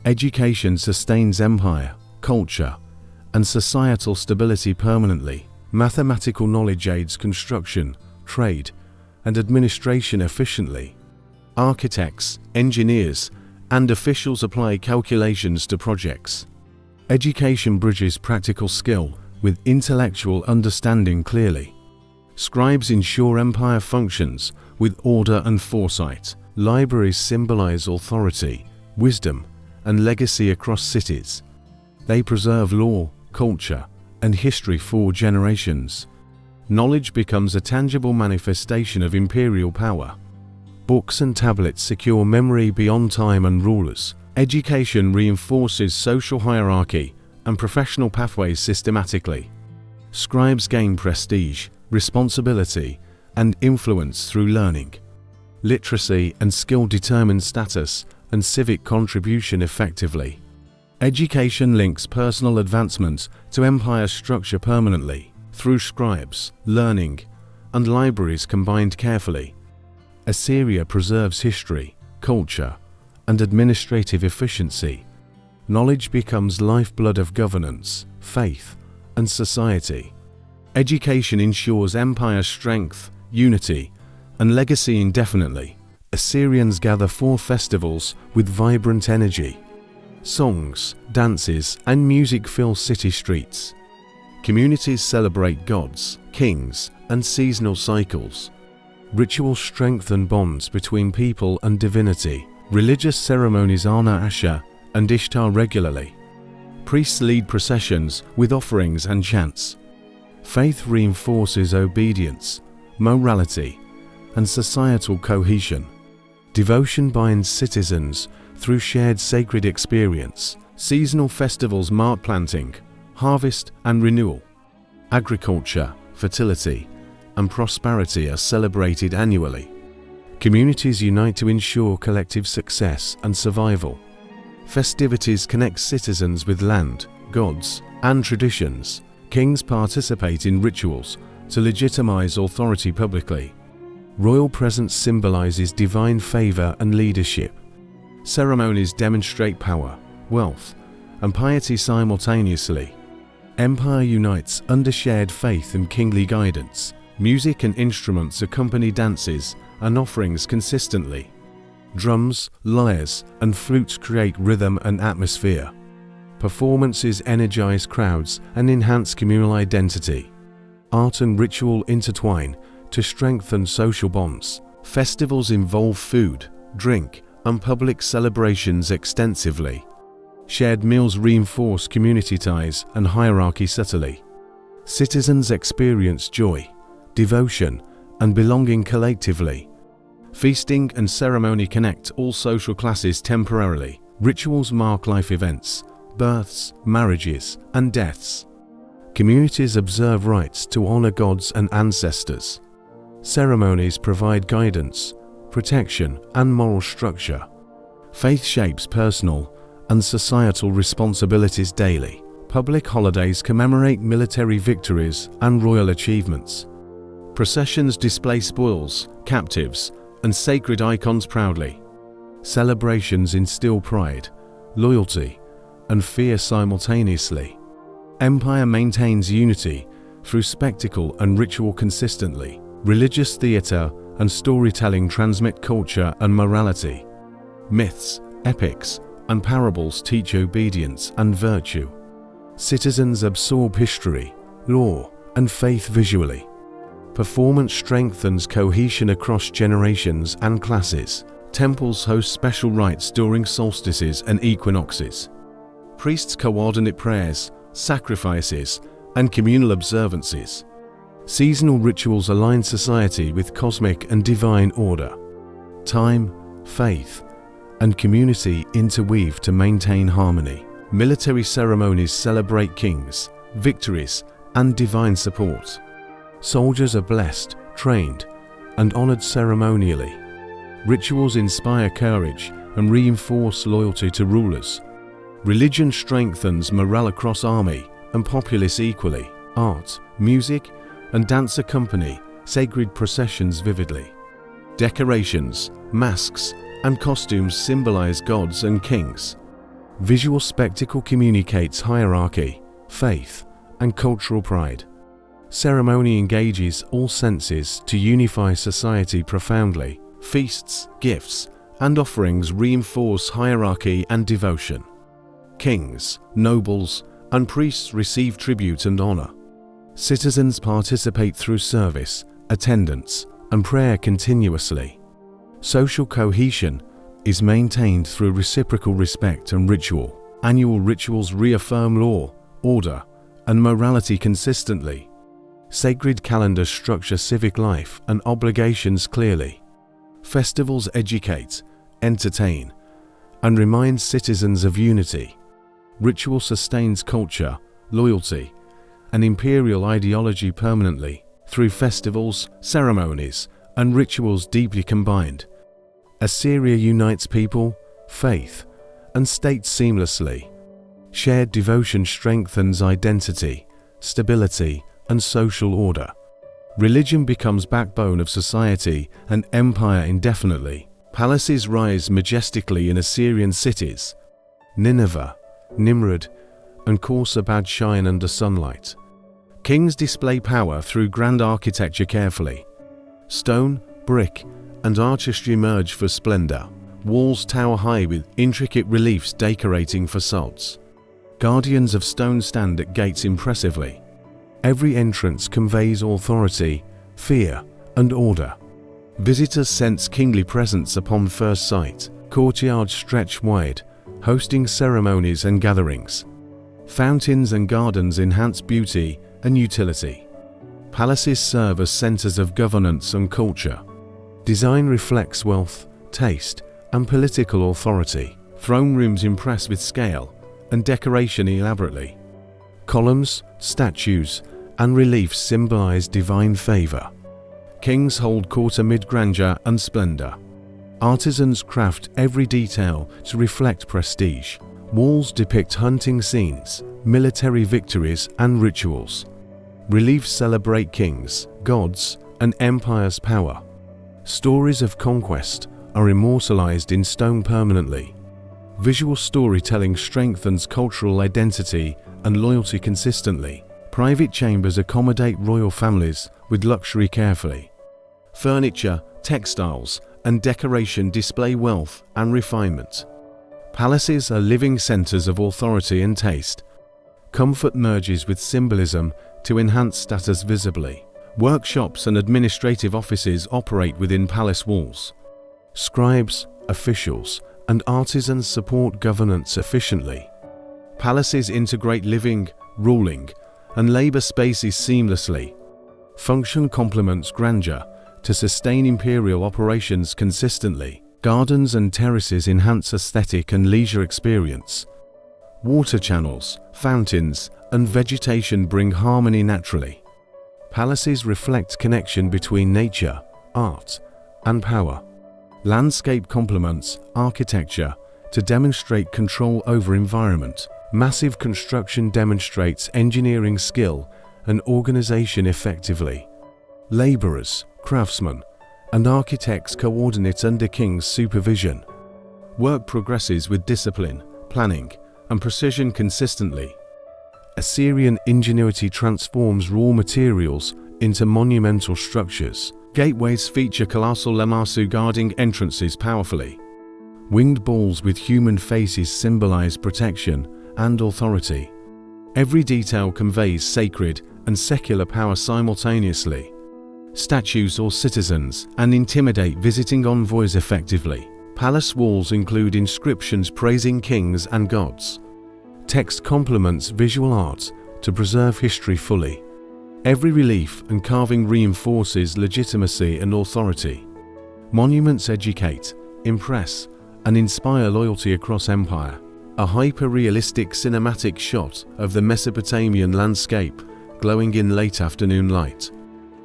Education sustains empire, culture, and societal stability permanently. Mathematical knowledge aids construction, trade, and administration efficiently. Architects, engineers, and officials apply calculations to projects. Education bridges practical skill with intellectual understanding clearly. Scribes ensure empire functions with order and foresight. Libraries symbolize authority, wisdom, and legacy across cities. They preserve law, culture, and history for generations. Knowledge becomes a tangible manifestation of imperial power. Books and tablets secure memory beyond time and rulers. Education reinforces social hierarchy and professional pathways systematically. Scribes gain prestige, responsibility, and influence through learning. Literacy and skill determine status and civic contribution effectively. Education links personal advancement to empire structure permanently through scribes, learning, and libraries combined carefully. Assyria preserves history, culture, and administrative efficiency. Knowledge becomes lifeblood of governance, faith, and society. Education ensures empire strength, unity, and legacy indefinitely. Assyrians gather for festivals with vibrant energy. Songs, dances, and music fill city streets. Communities celebrate gods, kings, and seasonal cycles. Rituals strengthen bonds between people and divinity. Religious ceremonies honor Asher and Ishtar regularly. Priests lead processions with offerings and chants. Faith reinforces obedience, morality, and societal cohesion. Devotion binds citizens through shared sacred experience. Seasonal festivals mark planting, harvest, and renewal. Agriculture, fertility, and prosperity are celebrated annually. Communities unite to ensure collective success and survival. Festivities connect citizens with land, gods, and traditions. Kings participate in rituals to legitimize authority publicly. Royal presence symbolizes divine favor and leadership. Ceremonies demonstrate power, wealth, and piety simultaneously. Empire unites under shared faith and kingly guidance. Music and instruments accompany dances and offerings consistently. Drums, lyres, and flutes create rhythm and atmosphere. Performances energize crowds and enhance communal identity. Art and ritual intertwine to strengthen social bonds. Festivals involve food, drink, and public celebrations extensively. Shared meals reinforce community ties and hierarchy subtly. Citizens experience joy, devotion, and belonging collectively. Feasting and ceremony connect all social classes temporarily. Rituals mark life events, births, marriages, and deaths. Communities observe rites to honor gods and ancestors. Ceremonies provide guidance, protection, and moral structure. Faith shapes personal and societal responsibilities daily. Public holidays commemorate military victories and royal achievements. Processions display spoils, captives, and sacred icons proudly. Celebrations instill pride, loyalty, and fear simultaneously. Empire maintains unity through spectacle and ritual consistently. Religious theater and storytelling transmit culture and morality. Myths, epics, and parables teach obedience and virtue. Citizens absorb history, law, and faith visually. Performance strengthens cohesion across generations and classes. Temples host special rites during solstices and equinoxes. Priests coordinate prayers, sacrifices, and communal observances. Seasonal rituals align society with cosmic and divine order. Time, faith, and community interweave to maintain harmony. Military ceremonies celebrate kings, victories, and divine support. Soldiers are blessed, trained, and honored ceremonially. Rituals inspire courage and reinforce loyalty to rulers. Religion strengthens morale across army and populace equally. Art, music, and dance accompany sacred processions vividly. Decorations, masks, and costumes symbolize gods and kings. Visual spectacle communicates hierarchy, faith, and cultural pride. Ceremony engages all senses to unify society profoundly. Feasts, gifts, and offerings reinforce hierarchy and devotion. Kings, nobles, and priests receive tribute and honor. Citizens participate through service, attendance, and prayer continuously. Social cohesion is maintained through reciprocal respect and ritual. Annual rituals reaffirm law, order, and morality consistently. Sacred calendars structure civic life and obligations clearly. Festivals educate, entertain, and remind citizens of unity. Ritual sustains culture, loyalty, and imperial ideology permanently through festivals, ceremonies, and rituals deeply combined. Assyria unites people, faith, and state seamlessly. Shared devotion strengthens identity, stability, and social order. Religion becomes backbone of society and empire indefinitely. Palaces rise majestically in Assyrian cities. Nineveh, Nimrud, and Khorsabad shine under sunlight. Kings display power through grand architecture carefully. Stone, brick, and artistry merge for splendor. Walls tower high with intricate reliefs decorating facades. Guardians of stone stand at gates impressively. Every entrance conveys authority, fear, and order. Visitors sense kingly presence upon first sight. Courtyards stretch wide, hosting ceremonies and gatherings. Fountains and gardens enhance beauty and utility. Palaces serve as centers of governance and culture. Design reflects wealth, taste, and political authority. Throne rooms impress with scale and decoration elaborately. Columns, statues, and reliefs symbolize divine favor. Kings hold court amid grandeur and splendor. Artisans craft every detail to reflect prestige. Walls depict hunting scenes, military victories, and rituals. Reliefs celebrate kings, gods, and empires' power. Stories of conquest are immortalized in stone permanently. Visual storytelling strengthens cultural identity and loyalty consistently. Private chambers accommodate royal families with luxury carefully. Furniture, textiles, and decoration display wealth and refinement. Palaces are living centers of authority and taste. Comfort merges with symbolism to enhance status visibly. Workshops and administrative offices operate within palace walls. Scribes, officials, and artisans support governance efficiently. Palaces integrate living, ruling, and labor spaces seamlessly. Function complements grandeur to sustain imperial operations consistently. Gardens and terraces enhance aesthetic and leisure experience. Water channels, fountains, and vegetation bring harmony naturally. Palaces reflect connection between nature, art, and power. Landscape complements architecture to demonstrate control over environment. Massive construction demonstrates engineering skill and organization effectively. Laborers, craftsmen, and architects coordinate under king's supervision. Work progresses with discipline, planning, and precision consistently. Assyrian ingenuity transforms raw materials into monumental structures. Gateways feature colossal lamassu guarding entrances powerfully. Winged balls with human faces symbolize protection and authority. Every detail conveys sacred and secular power simultaneously. Statues or citizens and intimidate visiting envoys effectively. Palace walls include inscriptions praising kings and gods. Text complements visual art to preserve history fully. Every relief and carving reinforces legitimacy and authority. Monuments educate, impress, and inspire loyalty across empire. A hyper-realistic cinematic shot of the Mesopotamian landscape glowing in late afternoon light.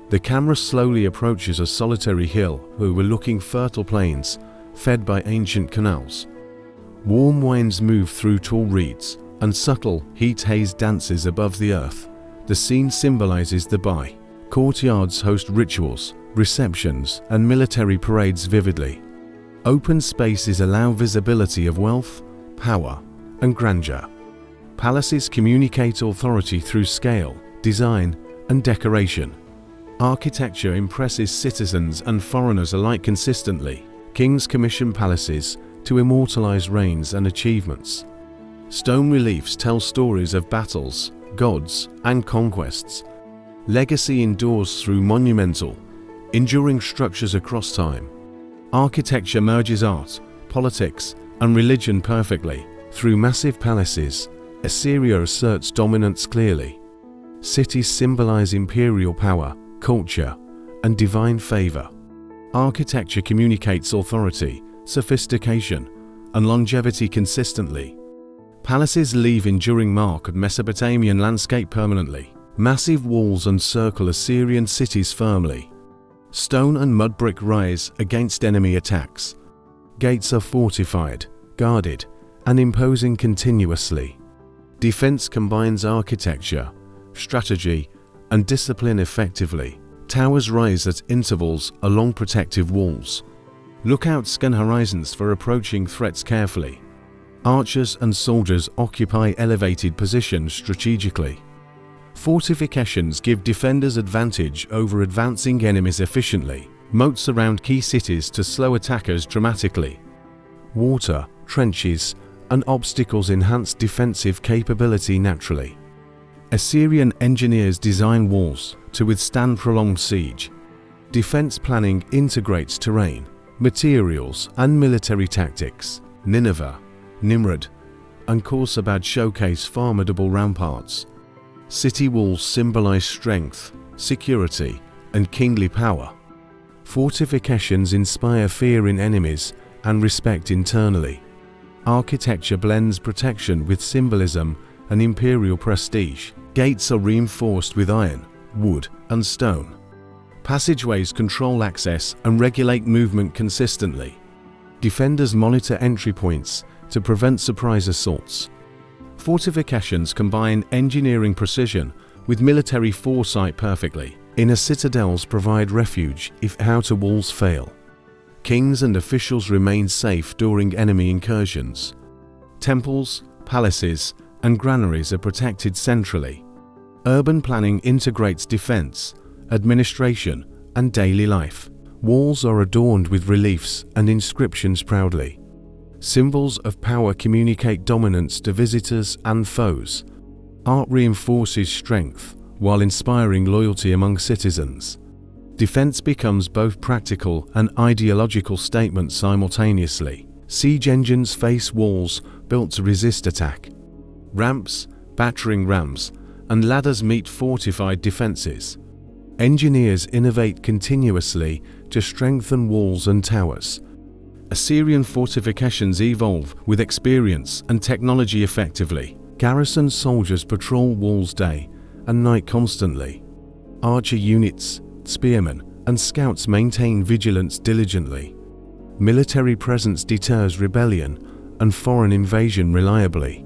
The camera slowly approaches a solitary hill overlooking fertile plains fed by ancient canals. Warm winds move through tall reeds, and subtle heat haze dances above the earth. The scene symbolizes the Bai. Courtyards host rituals, receptions, and military parades vividly. Open spaces allow visibility of wealth, power, and grandeur. Palaces communicate authority through scale, design, and decoration. Architecture impresses citizens and foreigners alike consistently. Kings commission palaces to immortalize reigns and achievements. Stone reliefs tell stories of battles, gods, and conquests. Legacy endures through monumental, enduring structures across time. Architecture merges art, politics, and religion perfectly. Through massive palaces, Assyria asserts dominance clearly. Cities symbolize imperial power, culture, and divine favor. Architecture communicates authority, sophistication, and longevity consistently. Palaces leave enduring mark of Mesopotamian landscape permanently. Massive walls encircle Assyrian cities firmly. Stone and mud brick rise against enemy attacks. Gates are fortified, guarded, and imposing continuously. Defense combines architecture, strategy, and discipline effectively. Towers rise at intervals along protective walls. Lookouts scan horizons for approaching threats carefully. Archers and soldiers occupy elevated positions strategically. Fortifications give defenders advantage over advancing enemies efficiently. Moats surround key cities to slow attackers dramatically. Water, trenches, and obstacles enhance defensive capability naturally. Assyrian engineers design walls to withstand prolonged siege. Defense planning integrates terrain, materials, and military tactics. Nineveh, Nimrud, and Khorsabad showcase formidable ramparts. City walls symbolize strength, security, and kingly power. Fortifications inspire fear in enemies and respect internally. Architecture blends protection with symbolism and imperial prestige. Gates are reinforced with iron, wood, and stone. Passageways control access and regulate movement consistently. Defenders monitor entry points to prevent surprise assaults. Fortifications combine engineering precision with military foresight perfectly. Inner citadels provide refuge if outer walls fail. Kings and officials remain safe during enemy incursions. Temples, palaces, and granaries are protected centrally. Urban planning integrates defense, administration, and daily life. Walls are adorned with reliefs and inscriptions proudly. Symbols of power communicate dominance to visitors and foes. Art reinforces strength while inspiring loyalty among citizens. Defense becomes both practical and ideological statements simultaneously. Siege engines face walls built to resist attack. Ramps, battering rams, and ladders meet fortified defenses. Engineers innovate continuously to strengthen walls and towers. Assyrian fortifications evolve with experience and technology effectively. Garrison soldiers patrol walls day and night constantly. Archer units, spearmen, and scouts maintain vigilance diligently. Military presence deters rebellion and foreign invasion reliably.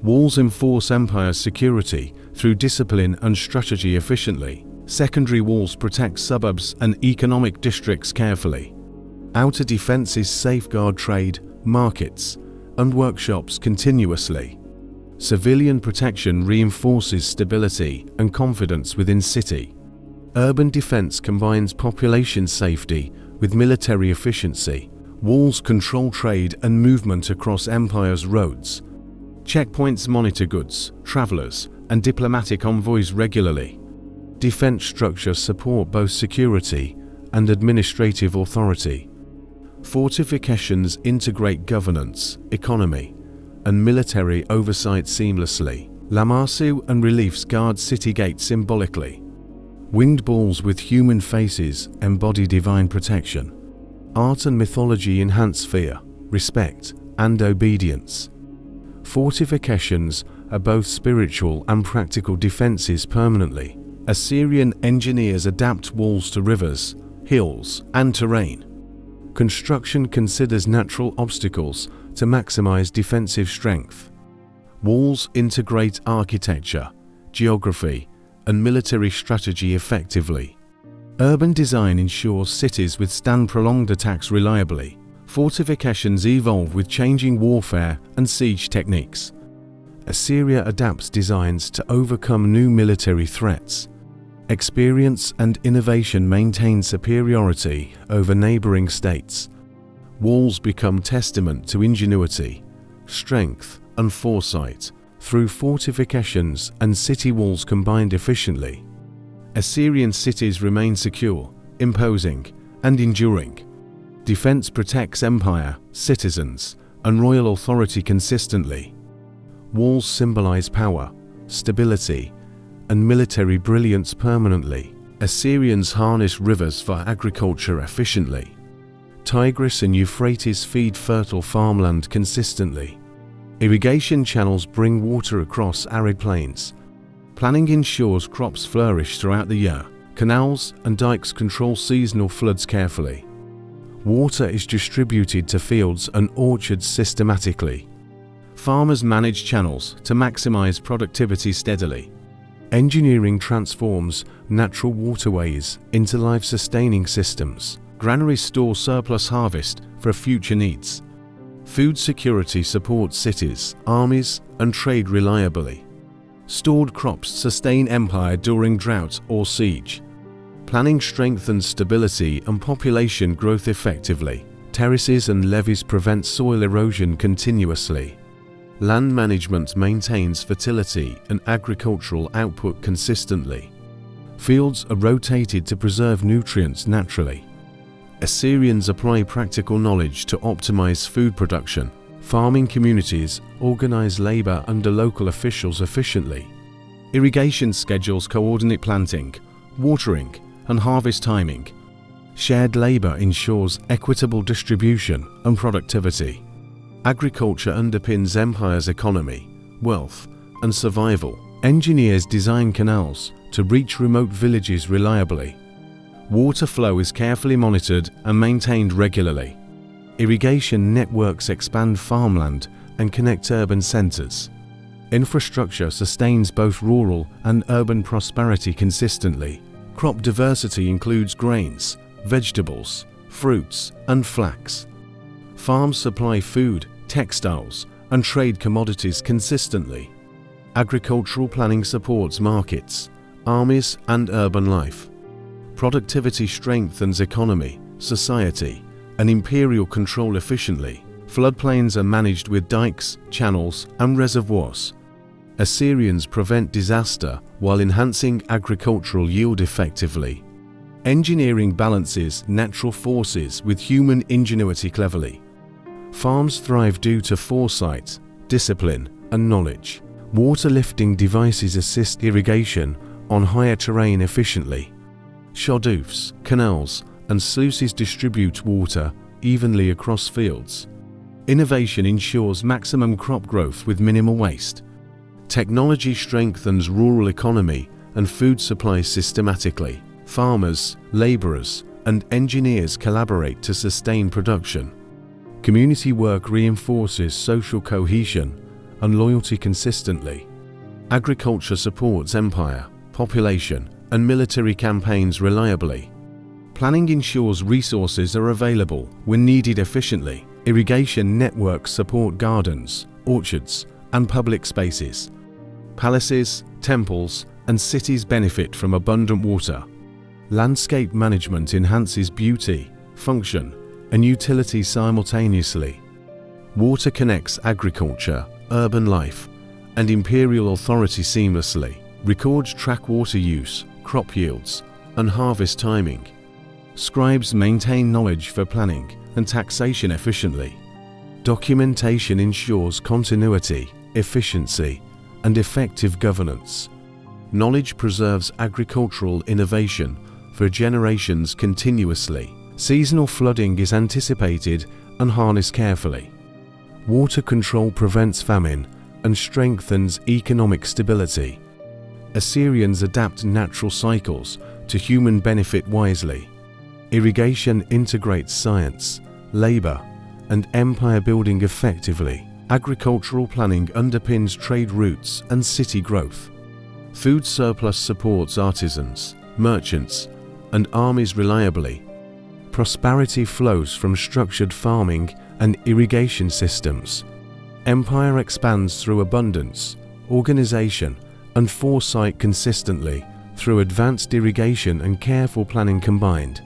Walls enforce empire security through discipline and strategy efficiently. Secondary walls protect suburbs and economic districts carefully. Outer defenses safeguard trade, markets, and workshops continuously. Civilian protection reinforces stability and confidence within city. Urban defense combines population safety with military efficiency. Walls control trade and movement across empire's roads. Checkpoints monitor goods, travelers, and diplomatic envoys regularly. Defense structures support both security and administrative authority. Fortifications integrate governance, economy, and military oversight seamlessly. Lamassu and reliefs guard city gates symbolically. Winged bulls with human faces embody divine protection. Art and mythology enhance fear, respect, and obedience. Fortifications are both spiritual and practical defenses permanently. Assyrian engineers adapt walls to rivers, hills, and terrain. Construction considers natural obstacles to maximize defensive strength. Walls integrate architecture, geography, and military strategy effectively. Urban design ensures cities withstand prolonged attacks reliably. Fortifications evolve with changing warfare and siege techniques. Assyria adapts designs to overcome new military threats. Experience and innovation maintain superiority over neighboring states. Walls become testament to ingenuity, strength, and foresight through fortifications and city walls combined efficiently. Assyrian cities remain secure, imposing, and enduring. Defense protects empire, citizens, and royal authority consistently. Walls symbolize power, stability, and military brilliance permanently. Assyrians harness rivers for agriculture efficiently. Tigris and Euphrates feed fertile farmland consistently. Irrigation channels bring water across arid plains. Planning ensures crops flourish throughout the year. Canals and dikes control seasonal floods carefully. Water is distributed to fields and orchards systematically. Farmers manage channels to maximize productivity steadily. Engineering transforms natural waterways into life-sustaining systems. Granaries store surplus harvest for future needs. Food security supports cities, armies, and trade reliably. Stored crops sustain empire during drought or siege. Planning strengthens stability and population growth effectively. Terraces and levees prevent soil erosion continuously. Land management maintains fertility and agricultural output consistently. Fields are rotated to preserve nutrients naturally. Assyrians apply practical knowledge to optimize food production. Farming communities organize labor under local officials efficiently. Irrigation schedules coordinate planting, watering, and harvest timing. Shared labor ensures equitable distribution and productivity. Agriculture underpins empire's economy, wealth, and survival. Engineers design canals to reach remote villages reliably. Water flow is carefully monitored and maintained regularly. Irrigation networks expand farmland and connect urban centers. Infrastructure sustains both rural and urban prosperity consistently. Crop diversity includes grains, vegetables, fruits, and flax. Farms supply food, textiles, and trade commodities consistently. Agricultural planning supports markets, armies, and urban life. Productivity strengthens economy, society, and imperial control efficiently. Floodplains are managed with dikes, channels, and reservoirs. Assyrians prevent disaster while enhancing agricultural yield effectively. Engineering balances natural forces with human ingenuity cleverly. Farms thrive due to foresight, discipline, and knowledge. Water lifting devices assist irrigation on higher terrain efficiently. Shadufs, canals, and sluices distribute water evenly across fields. Innovation ensures maximum crop growth with minimal waste. Technology strengthens rural economy and food supply systematically. Farmers, laborers, and engineers collaborate to sustain production. Community work reinforces social cohesion and loyalty consistently. Agriculture supports empire, population, and military campaigns reliably. Planning ensures resources are available when needed efficiently. Irrigation networks support gardens, orchards, and public spaces. Palaces, temples, and cities benefit from abundant water. Landscape management enhances beauty, function, and utility simultaneously. Water connects agriculture, urban life, and imperial authority seamlessly. Records track water use, crop yields, and harvest timing. Scribes maintain knowledge for planning and taxation efficiently. Documentation ensures continuity, efficiency, and effective governance. Knowledge preserves agricultural innovation for generations continuously. Seasonal flooding is anticipated and harnessed carefully. Water control prevents famine and strengthens economic stability. Assyrians adapt natural cycles to human benefit wisely. Irrigation integrates science, labor, and empire building effectively. Agricultural planning underpins trade routes and city growth. Food surplus supports artisans, merchants, and armies reliably. Prosperity flows from structured farming and irrigation systems. Empire expands through abundance, organization, and foresight consistently through advanced irrigation and careful planning combined.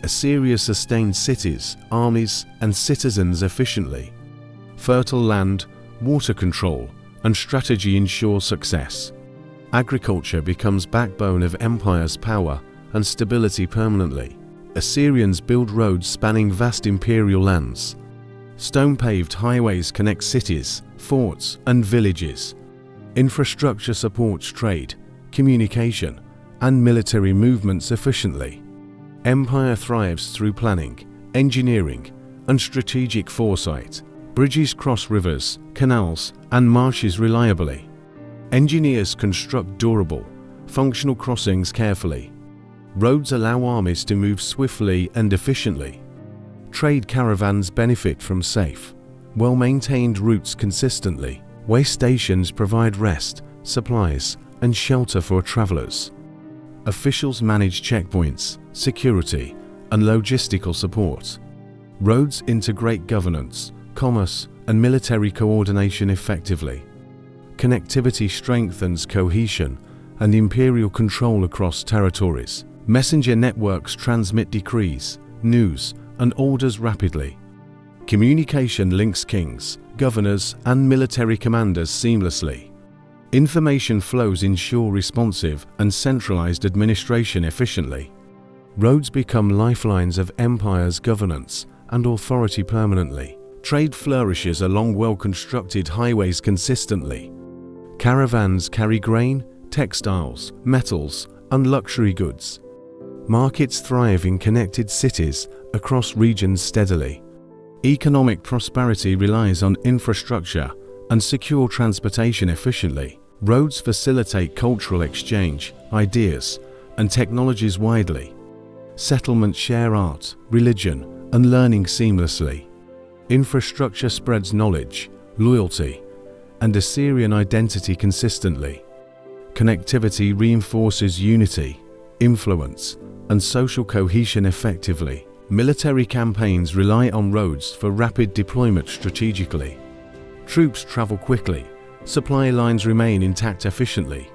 Assyria sustained cities, armies, and citizens efficiently. Fertile land, water control, and strategy ensure success. Agriculture becomes backbone of empire's power and stability permanently. Assyrians build roads spanning vast imperial lands. Stone-paved highways connect cities, forts, and villages. Infrastructure supports trade, communication, and military movements efficiently. Empire thrives through planning, engineering, and strategic foresight. Bridges cross rivers, canals, and marshes reliably. Engineers construct durable, functional crossings carefully. Roads allow armies to move swiftly and efficiently. Trade caravans benefit from safe, well-maintained routes consistently. Way stations provide rest, supplies, and shelter for travelers. Officials manage checkpoints, security, and logistical support. Roads integrate governance, commerce, and military coordination effectively. Connectivity strengthens cohesion and imperial control across territories. Messenger networks transmit decrees, news, and orders rapidly. Communication links kings, governors, and military commanders seamlessly. Information flows ensure responsive and centralized administration efficiently. Roads become lifelines of empire's governance and authority permanently. Trade flourishes along well-constructed highways consistently. Caravans carry grain, textiles, metals, and luxury goods. Markets thrive in connected cities across regions steadily. Economic prosperity relies on infrastructure and secure transportation efficiently. Roads facilitate cultural exchange, ideas, and technologies widely. Settlements share art, religion, and learning seamlessly. Infrastructure spreads knowledge, loyalty, and Assyrian identity consistently. Connectivity reinforces unity, influence, and social cohesion effectively. Military campaigns rely on roads for rapid deployment strategically. Troops travel quickly, supply lines remain intact efficiently.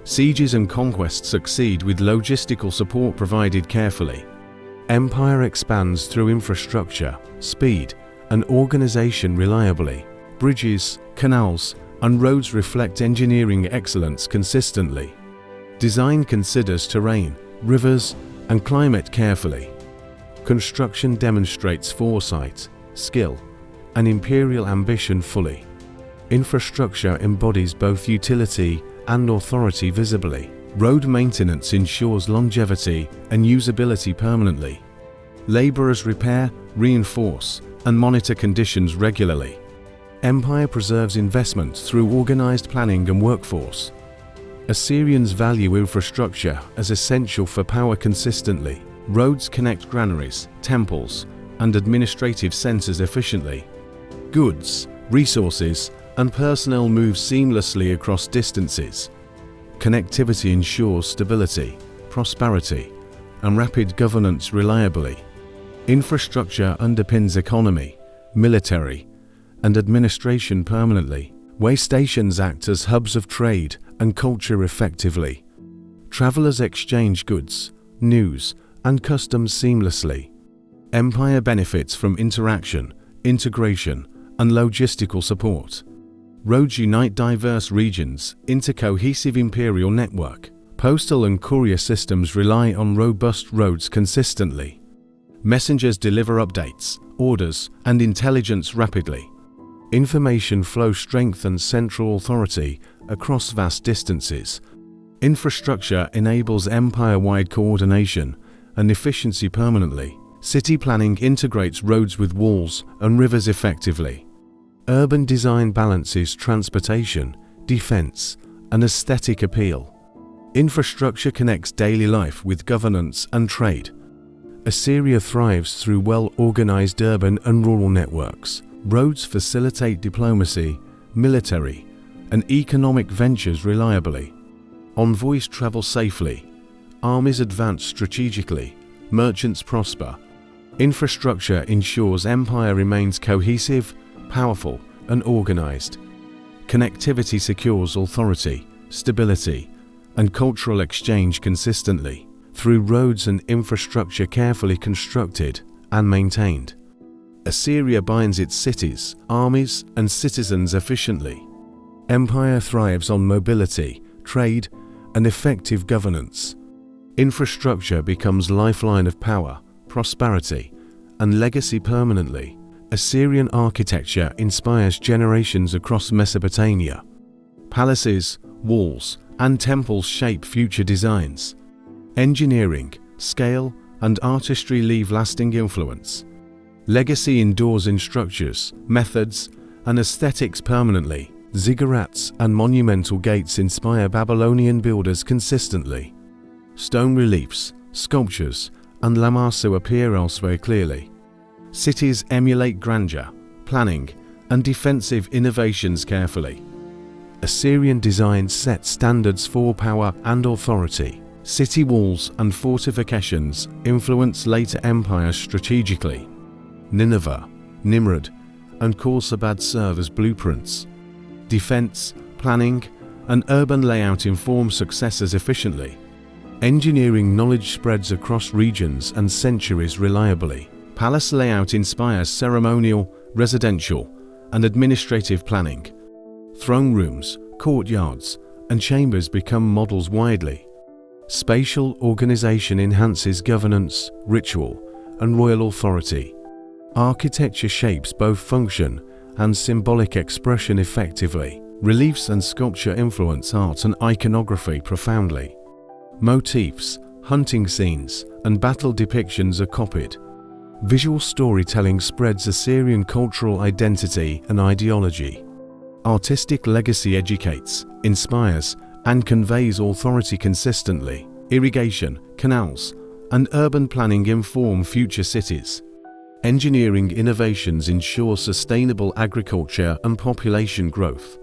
Sieges and conquests succeed with logistical support provided carefully. Empire expands through infrastructure, speed, and organization reliably. Bridges, canals, and roads reflect engineering excellence consistently. Design considers terrain, rivers, and climate carefully. Construction demonstrates foresight, skill, and imperial ambition fully. Infrastructure embodies both utility and authority visibly. Road maintenance ensures longevity and usability permanently. Laborers repair, reinforce, and monitor conditions regularly. Empire preserves investment through organized planning and workforce. Assyrians value infrastructure as essential for power consistently. Roads connect granaries, temples, and administrative centers efficiently. Goods, resources, and personnel move seamlessly across distances. Connectivity ensures stability, prosperity, and rapid governance reliably. Infrastructure underpins economy, military, and administration permanently. Way stations act as hubs of trade and culture effectively. Travelers exchange goods, news, and customs seamlessly. Empire benefits from interaction, integration, and logistical support. Roads unite diverse regions into cohesive imperial network. Postal and courier systems rely on robust roads consistently. Messengers deliver updates, orders, and intelligence rapidly. Information flow strengthens central authority across vast distances. Infrastructure enables empire-wide coordination and efficiency permanently. City planning integrates roads with walls and rivers effectively. Urban design balances transportation, defense, and aesthetic appeal. Infrastructure connects daily life with governance and trade. Assyria thrives through well-organized urban and rural networks. Roads facilitate diplomacy, military, and economic ventures reliably. Envoys travel safely. Armies advance strategically. Merchants prosper. Infrastructure ensures empire remains cohesive, powerful, and organized. Connectivity secures authority, stability, and cultural exchange consistently through roads and infrastructure carefully constructed and maintained. Assyria binds its cities, armies, and citizens efficiently. Empire thrives on mobility, trade, and effective governance. Infrastructure becomes lifeline of power, prosperity, and legacy permanently. Assyrian architecture inspires generations across Mesopotamia. Palaces, walls, and temples shape future designs. Engineering, scale, and artistry leave lasting influence. Legacy endures in structures, methods, and aesthetics permanently. Ziggurats and monumental gates inspire Babylonian builders consistently. Stone reliefs, sculptures, and lamassu appear elsewhere clearly. Cities emulate grandeur, planning, and defensive innovations carefully. Assyrian design set standards for power and authority. City walls and fortifications influence later empires strategically. Nineveh, Nimrud, and Khorsabad serve as blueprints. Defense, planning, and urban layout inform successors efficiently. Engineering knowledge spreads across regions and centuries reliably. Palace layout inspires ceremonial, residential, and administrative planning. Throne rooms, courtyards, and chambers become models widely. Spatial organization enhances governance, ritual, and royal authority. Architecture shapes both function and symbolic expression effectively. Reliefs and sculpture influence art and iconography profoundly. Motifs, hunting scenes, and battle depictions are copied. Visual storytelling spreads Assyrian cultural identity and ideology. Artistic legacy educates, inspires, and conveys authority consistently. Irrigation, canals, and urban planning inform future cities. Engineering innovations ensure sustainable agriculture and population growth.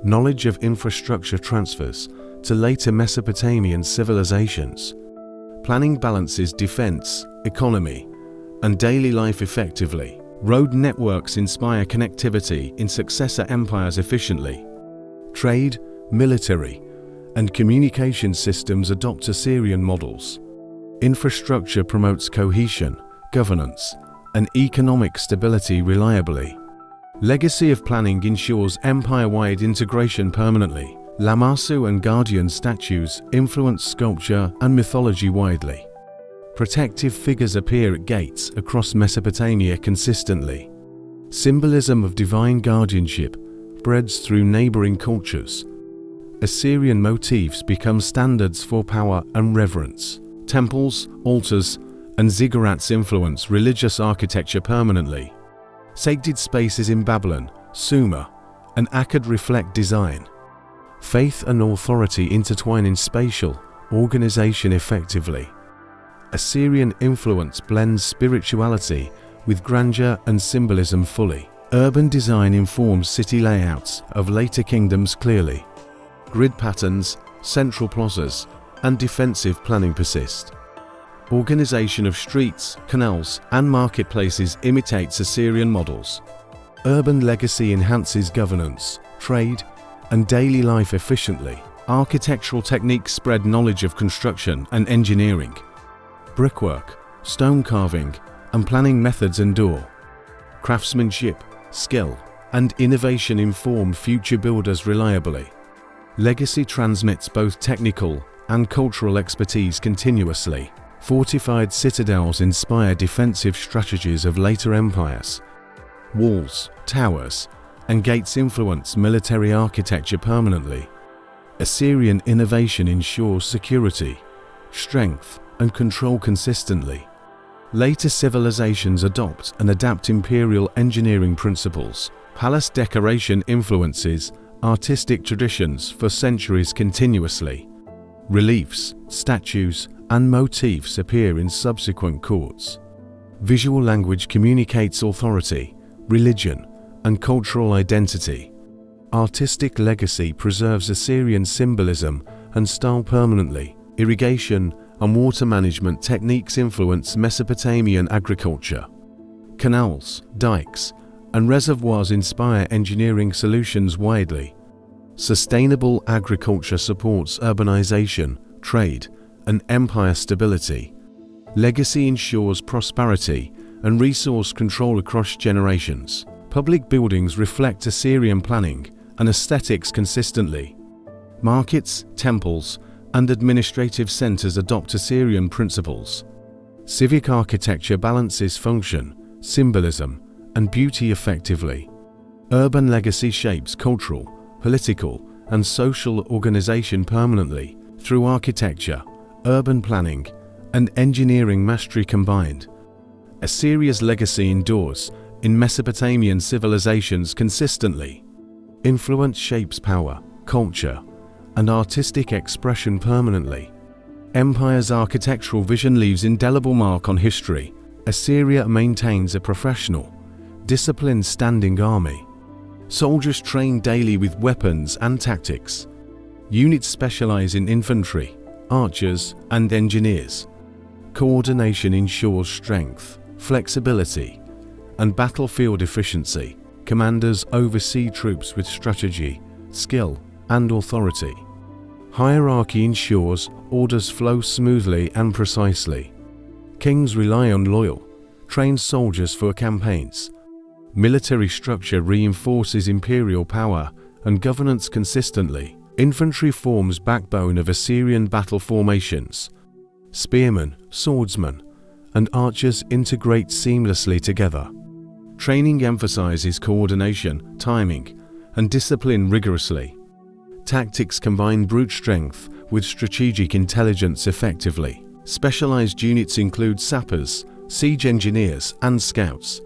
Knowledge of infrastructure transfers to later Mesopotamian civilizations. Planning balances defense, economy, and daily life effectively. Road networks inspire connectivity in successor empires efficiently. Trade, military, and communication systems adopt Assyrian models. Infrastructure promotes cohesion, governance, and economic stability reliably. Legacy of planning ensures empire-wide integration permanently. Lamassu and guardian statues influence sculpture and mythology widely. Protective figures appear at gates across Mesopotamia consistently. Symbolism of divine guardianship spreads through neighboring cultures. Assyrian motifs become standards for power and reverence. Temples, altars, and ziggurats influence religious architecture permanently. Sacred spaces in Babylon, Sumer, and Akkad reflect design. Faith and authority intertwine in spatial organization effectively. Assyrian influence blends spirituality with grandeur and symbolism fully. Urban design informs city layouts of later kingdoms clearly. Grid patterns, central plazas, and defensive planning persist. Organization of streets, canals, and marketplaces imitates Assyrian models. Urban legacy enhances governance, trade, and daily life efficiently. Architectural techniques spread knowledge of construction and engineering. Brickwork, stone carving, and planning methods endure. Craftsmanship, skill, and innovation inform future builders reliably. Legacy transmits both technical and cultural expertise continuously. Fortified citadels inspire defensive strategies of later empires. Walls, towers, and gates influence military architecture permanently. Assyrian innovation ensures security, strength, and control consistently. Later civilizations adopt and adapt imperial engineering principles. Palace decoration influences artistic traditions for centuries continuously. Reliefs, statues, and motifs appear in subsequent courts. Visual language communicates authority, religion, and cultural identity. Artistic legacy preserves Assyrian symbolism and style permanently. Irrigation and water management techniques influence Mesopotamian agriculture. Canals, dikes, and reservoirs inspire engineering solutions widely. Sustainable agriculture supports urbanization, trade, and empire stability. Legacy ensures prosperity and resource control across generations. Public buildings reflect Assyrian planning and aesthetics consistently. Markets, temples, and administrative centers adopt Assyrian principles. Civic architecture balances function, symbolism, and beauty effectively. Urban legacy shapes cultural, political, and social organization permanently through architecture, urban planning, and engineering mastery combined. Assyria's legacy endures in Mesopotamian civilizations consistently. Influence shapes power, culture, and artistic expression permanently. Empire's architectural vision leaves indelible mark on history. Assyria maintains a professional, disciplined standing army. Soldiers train daily with weapons and tactics. Units specialize in infantry, archers, and engineers. Coordination ensures strength, flexibility, and battlefield efficiency. Commanders oversee troops with strategy, skill, and authority. Hierarchy ensures orders flow smoothly and precisely. Kings rely on loyal, trained soldiers for campaigns. Military structure reinforces imperial power and governance consistently. Infantry forms backbone of Assyrian battle formations. Spearmen, swordsmen, and archers integrate seamlessly together. Training emphasizes coordination, timing, and discipline rigorously. Tactics combine brute strength with strategic intelligence effectively. Specialized units include sappers, siege engineers, and scouts.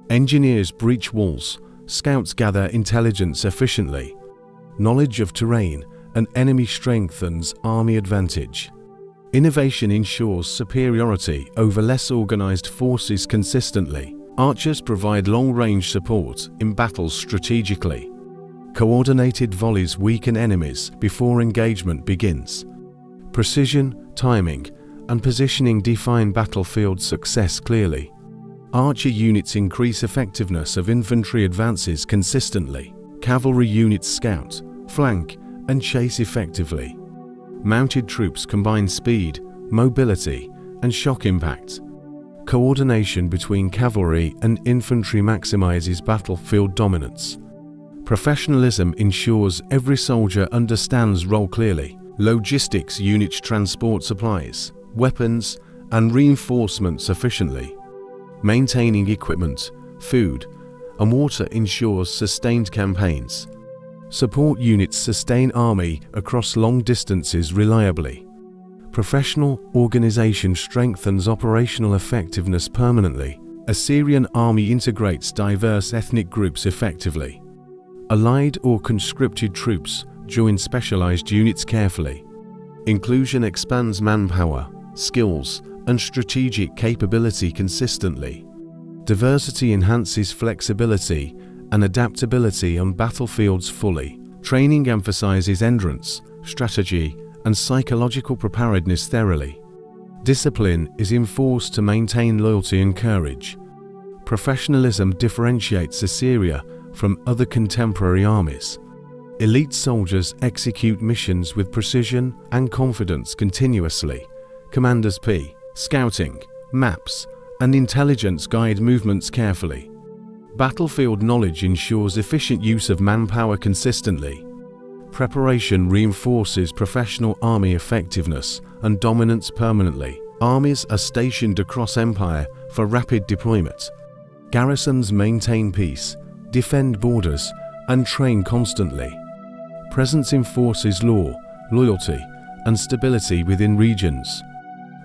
Engineers breach walls, scouts gather intelligence efficiently. Knowledge of terrain and enemy strengthens army advantage. Innovation ensures superiority over less organized forces consistently. Archers provide long-range support in battles strategically. Coordinated volleys weaken enemies before engagement begins. Precision, timing, and positioning define battlefield success clearly. Archer units increase effectiveness of infantry advances consistently. Cavalry units scout, flank, and chase effectively. Mounted troops combine speed, mobility, and shock impact. Coordination between cavalry and infantry maximizes battlefield dominance. Professionalism ensures every soldier understands role clearly. Logistics units transport supplies, weapons, and reinforcements efficiently. Maintaining equipment, food, and water ensures sustained campaigns. Support units sustain army across long distances reliably. Professional organization strengthens operational effectiveness permanently. Assyrian army integrates diverse ethnic groups effectively. Allied or conscripted troops join specialized units carefully. Inclusion expands manpower, skills, and strategic capability consistently. Diversity enhances flexibility and adaptability on battlefields fully. Training emphasizes endurance, strategy, and psychological preparedness thoroughly. Discipline is enforced to maintain loyalty and courage. Professionalism differentiates Assyria from other contemporary armies. Elite soldiers execute missions with precision and confidence continuously. Commanders scouting, maps, and intelligence guide movements carefully. Battlefield knowledge ensures efficient use of manpower consistently. Preparation reinforces professional army effectiveness and dominance permanently. Armies are stationed across empire for rapid deployment. Garrisons maintain peace, defend borders, and train constantly. Presence enforces law, loyalty, and stability within regions.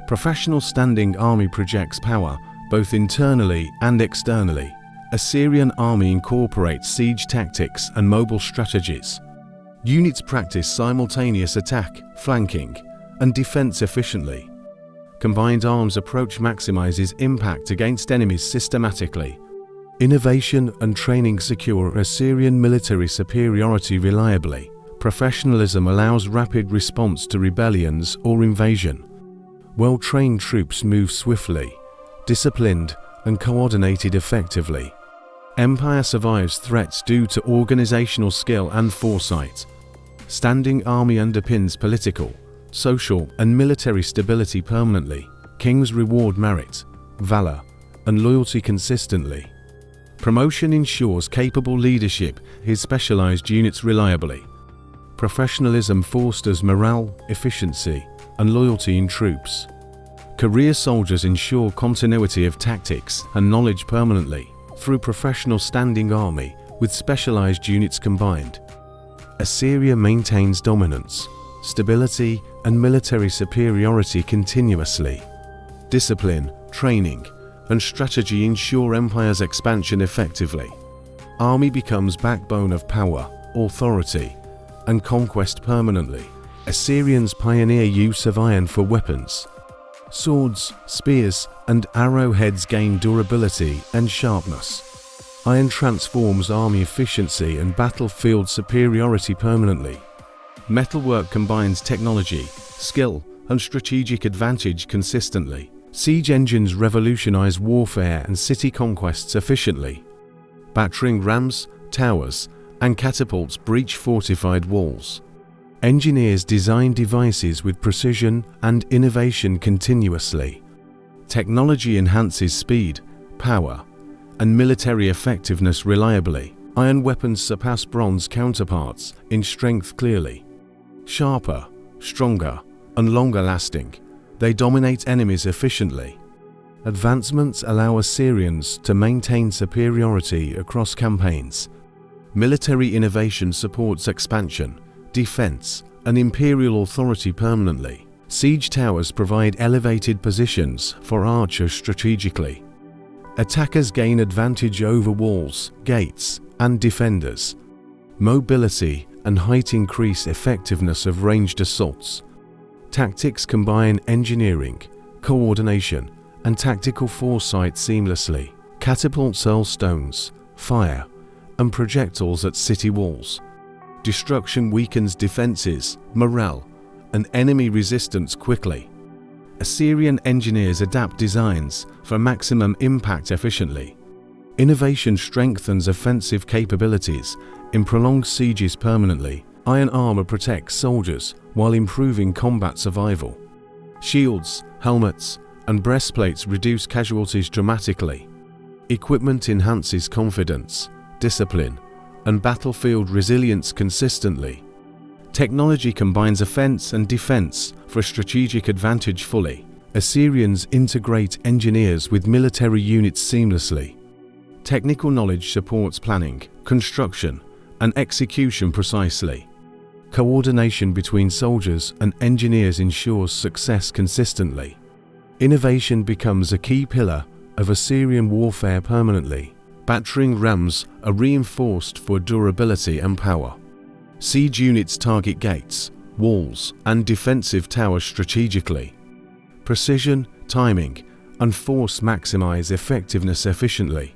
Professional standing army projects power both internally and externally. Assyrian army incorporates siege tactics and mobile strategies. Units practice simultaneous attack, flanking, and defense efficiently. Combined arms approach maximizes impact against enemies systematically. Innovation and training secure Assyrian military superiority reliably. Professionalism allows rapid response to rebellions or invasion. Well-trained troops move swiftly, disciplined, and coordinated effectively. Empire survives threats due to organizational skill and foresight. Standing army underpins political, social, and military stability permanently. Kings reward merit, valor, and loyalty consistently. Promotion ensures capable leadership in specialized units reliably. Professionalism fosters morale, efficiency, and loyalty in troops. Career soldiers ensure continuity of tactics and knowledge permanently through professional standing army with specialized units combined. Assyria maintains dominance, stability, and military superiority continuously. Discipline, training, and strategy ensure empire's expansion effectively. Army becomes backbone of power, authority, and conquest permanently. Assyrians pioneer use of iron for weapons. Swords, spears, and arrowheads gain durability and sharpness. Iron transforms army efficiency and battlefield superiority permanently. Metalwork combines technology, skill, and strategic advantage consistently. Siege engines revolutionize warfare and city conquests efficiently. Battering rams, towers, and catapults breach fortified walls. Engineers design devices with precision and innovation continuously. Technology enhances speed, power, and military effectiveness reliably. Iron weapons surpass bronze counterparts in strength clearly. Sharper, stronger, and longer lasting, they dominate enemies efficiently. Advancements allow Assyrians to maintain superiority across campaigns. Military innovation supports expansion, defense, and imperial authority permanently. Siege towers provide elevated positions for archers strategically. Attackers gain advantage over walls, gates, and defenders. Mobility and height increase effectiveness of ranged assaults. Tactics combine engineering, coordination, and tactical foresight seamlessly. Catapults hurl stones, fire, and projectiles at city walls. Destruction weakens defenses, morale, and enemy resistance quickly. Assyrian engineers adapt designs for maximum impact efficiently. Innovation strengthens offensive capabilities in prolonged sieges permanently. Iron armor protects soldiers while improving combat survival. Shields, helmets, and breastplates reduce casualties dramatically. Equipment enhances confidence, discipline, and battlefield resilience consistently. Technology combines offense and defense for strategic advantage fully. Assyrians integrate engineers with military units seamlessly. Technical knowledge supports planning, construction, and execution precisely. Coordination between soldiers and engineers ensures success consistently. Innovation becomes a key pillar of Assyrian warfare permanently. Battering rams are reinforced for durability and power. Siege units target gates, walls, and defensive towers strategically. Precision, timing, and force maximize effectiveness efficiently.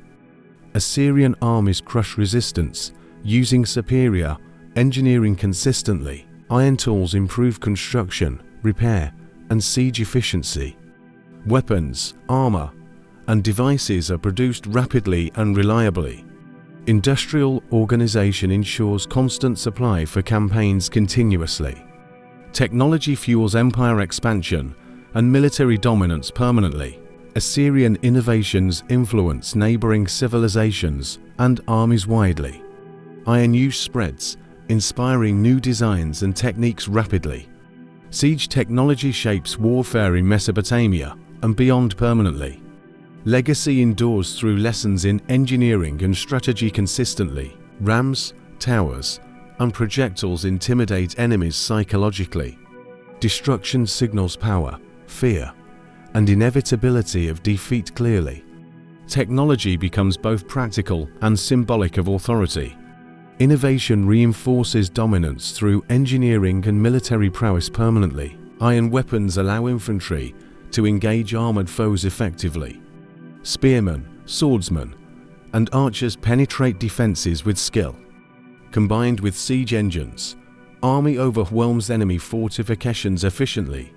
Assyrian armies crush resistance using superior engineering consistently. Iron tools improve construction, repair, and siege efficiency. Weapons, armor, and devices are produced rapidly and reliably. Industrial organization ensures constant supply for campaigns continuously. Technology fuels empire expansion and military dominance permanently. Assyrian innovations influence neighboring civilizations and armies widely. Iron use spreads, inspiring new designs and techniques rapidly. Siege technology shapes warfare in Mesopotamia and beyond permanently. Legacy endures through lessons in engineering and strategy consistently. Rams, towers, and projectiles intimidate enemies psychologically. Destruction signals power, fear, and inevitability of defeat clearly. Technology becomes both practical and symbolic of authority. Innovation reinforces dominance through engineering and military prowess permanently. Iron weapons allow infantry to engage armored foes effectively. Spearmen, swordsmen, and archers penetrate defenses with skill. Combined with siege engines, army overwhelms enemy fortifications efficiently.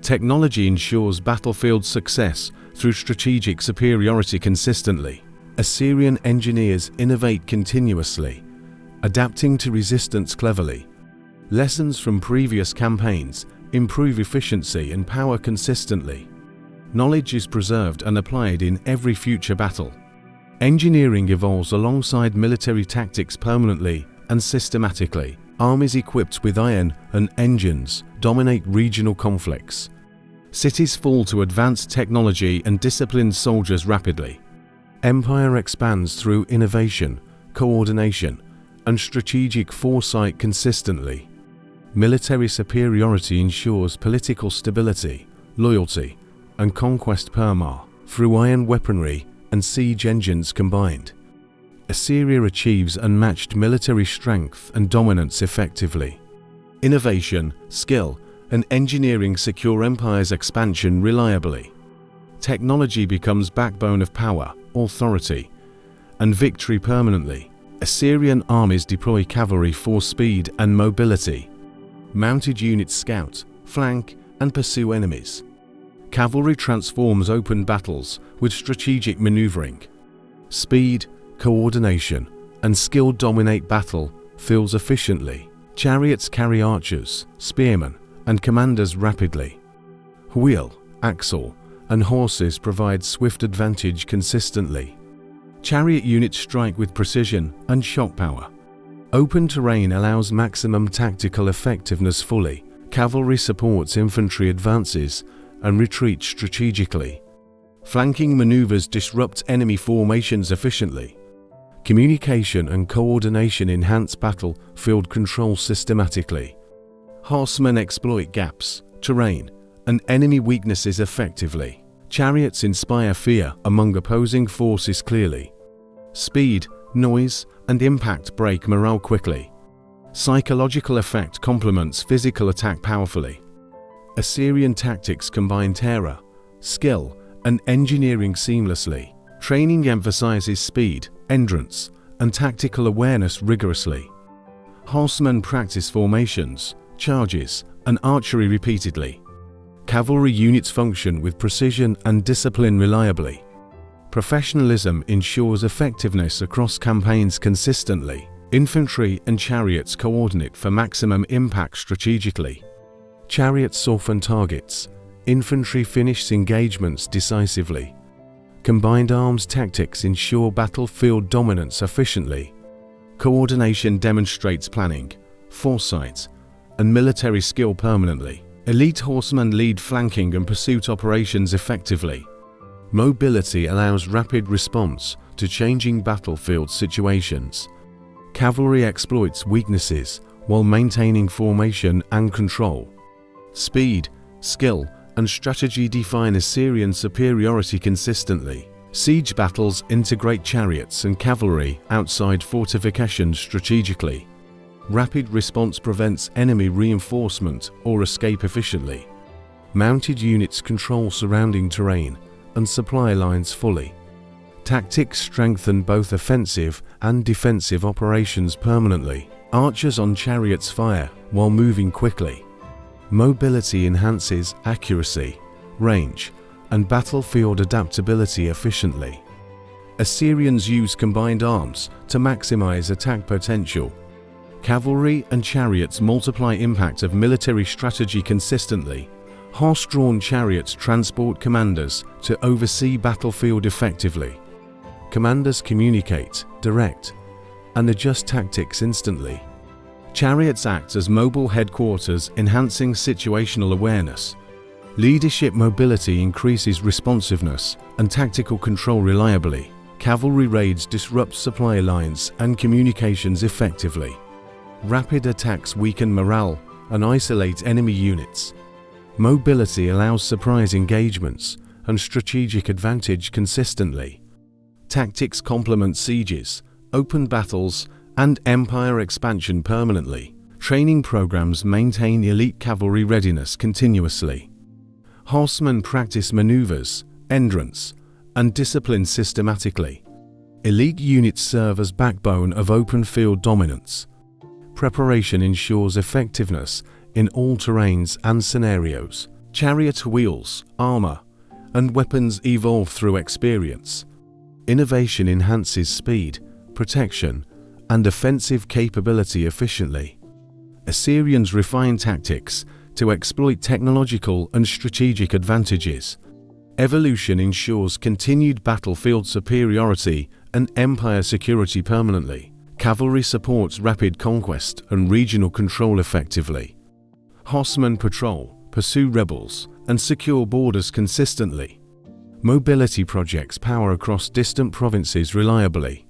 Technology ensures battlefield success through strategic superiority consistently. Assyrian engineers innovate continuously, adapting to resistance cleverly. Lessons from previous campaigns improve efficiency and power consistently. Knowledge is preserved and applied in every future battle. Engineering evolves alongside military tactics permanently and systematically. Armies equipped with iron and engines dominate regional conflicts. Cities fall to advanced technology and disciplined soldiers rapidly. Empire expands through innovation, coordination, and strategic foresight consistently. Military superiority ensures political stability, loyalty, and conquest perma through iron weaponry and siege engines combined. Assyria achieves unmatched military strength and dominance effectively. Innovation, skill, and engineering secure empire's expansion reliably. Technology becomes backbone of power, authority, and victory permanently. Assyrian armies deploy cavalry for speed and mobility. Mounted units scout, flank, and pursue enemies. Cavalry transforms open battles with strategic maneuvering. Speed, coordination, and skill dominate battlefields efficiently. Chariots carry archers, spearmen, and commanders rapidly. Wheel, axle, and horses provide swift advantage consistently. Chariot units strike with precision and shock power. Open terrain allows maximum tactical effectiveness fully. Cavalry supports infantry advances and retreats strategically. Flanking maneuvers disrupt enemy formations efficiently. Communication and coordination enhance battlefield control systematically. Horsemen exploit gaps, terrain, and enemy weaknesses effectively. Chariots inspire fear among opposing forces clearly. Speed, noise, and impact break morale quickly. Psychological effect complements physical attack powerfully. Assyrian tactics combine terror, skill, and engineering seamlessly. Training emphasizes speed, endurance, and tactical awareness rigorously. Horsemen practice formations, charges, and archery repeatedly. Cavalry units function with precision and discipline reliably. Professionalism ensures effectiveness across campaigns consistently. Infantry and chariots coordinate for maximum impact strategically. Chariots soften targets. Infantry finishes engagements decisively. Combined arms tactics ensure battlefield dominance efficiently. Coordination demonstrates planning, foresight, and military skill permanently. Elite horsemen lead flanking and pursuit operations effectively. Mobility allows rapid response to changing battlefield situations. Cavalry exploits weaknesses while maintaining formation and control. Speed, skill, and strategy define Assyrian superiority consistently. Siege battles integrate chariots and cavalry outside fortifications strategically. Rapid response prevents enemy reinforcement or escape efficiently. Mounted units control surrounding terrain and supply lines fully. Tactics strengthen both offensive and defensive operations permanently. Archers on chariots fire while moving quickly. Mobility enhances accuracy, range, and battlefield adaptability efficiently. Assyrians use combined arms to maximize attack potential. Cavalry and chariots multiply impact of military strategy consistently. Horse-drawn chariots transport commanders to oversee battlefield effectively. Commanders communicate, direct, and adjust tactics instantly. Chariots act as mobile headquarters, enhancing situational awareness. Leadership mobility increases responsiveness and tactical control reliably. Cavalry raids disrupt supply lines and communications effectively. Rapid attacks weaken morale and isolate enemy units. Mobility allows surprise engagements and strategic advantage consistently. Tactics complement sieges, open battles, and empire expansion permanently. Training programs maintain elite cavalry readiness continuously. Horsemen practice maneuvers, endurance, and discipline systematically. Elite units serve as backbone of open field dominance. Preparation ensures effectiveness in all terrains and scenarios. Chariot wheels, armor, and weapons evolve through experience. Innovation enhances speed, protection, and offensive capability efficiently. Assyrians refine tactics to exploit technological and strategic advantages. Evolution ensures continued battlefield superiority and empire security permanently. Cavalry supports rapid conquest and regional control effectively. Horsemen patrol, pursue rebels, and secure borders consistently. Mobility projects power across distant provinces reliably.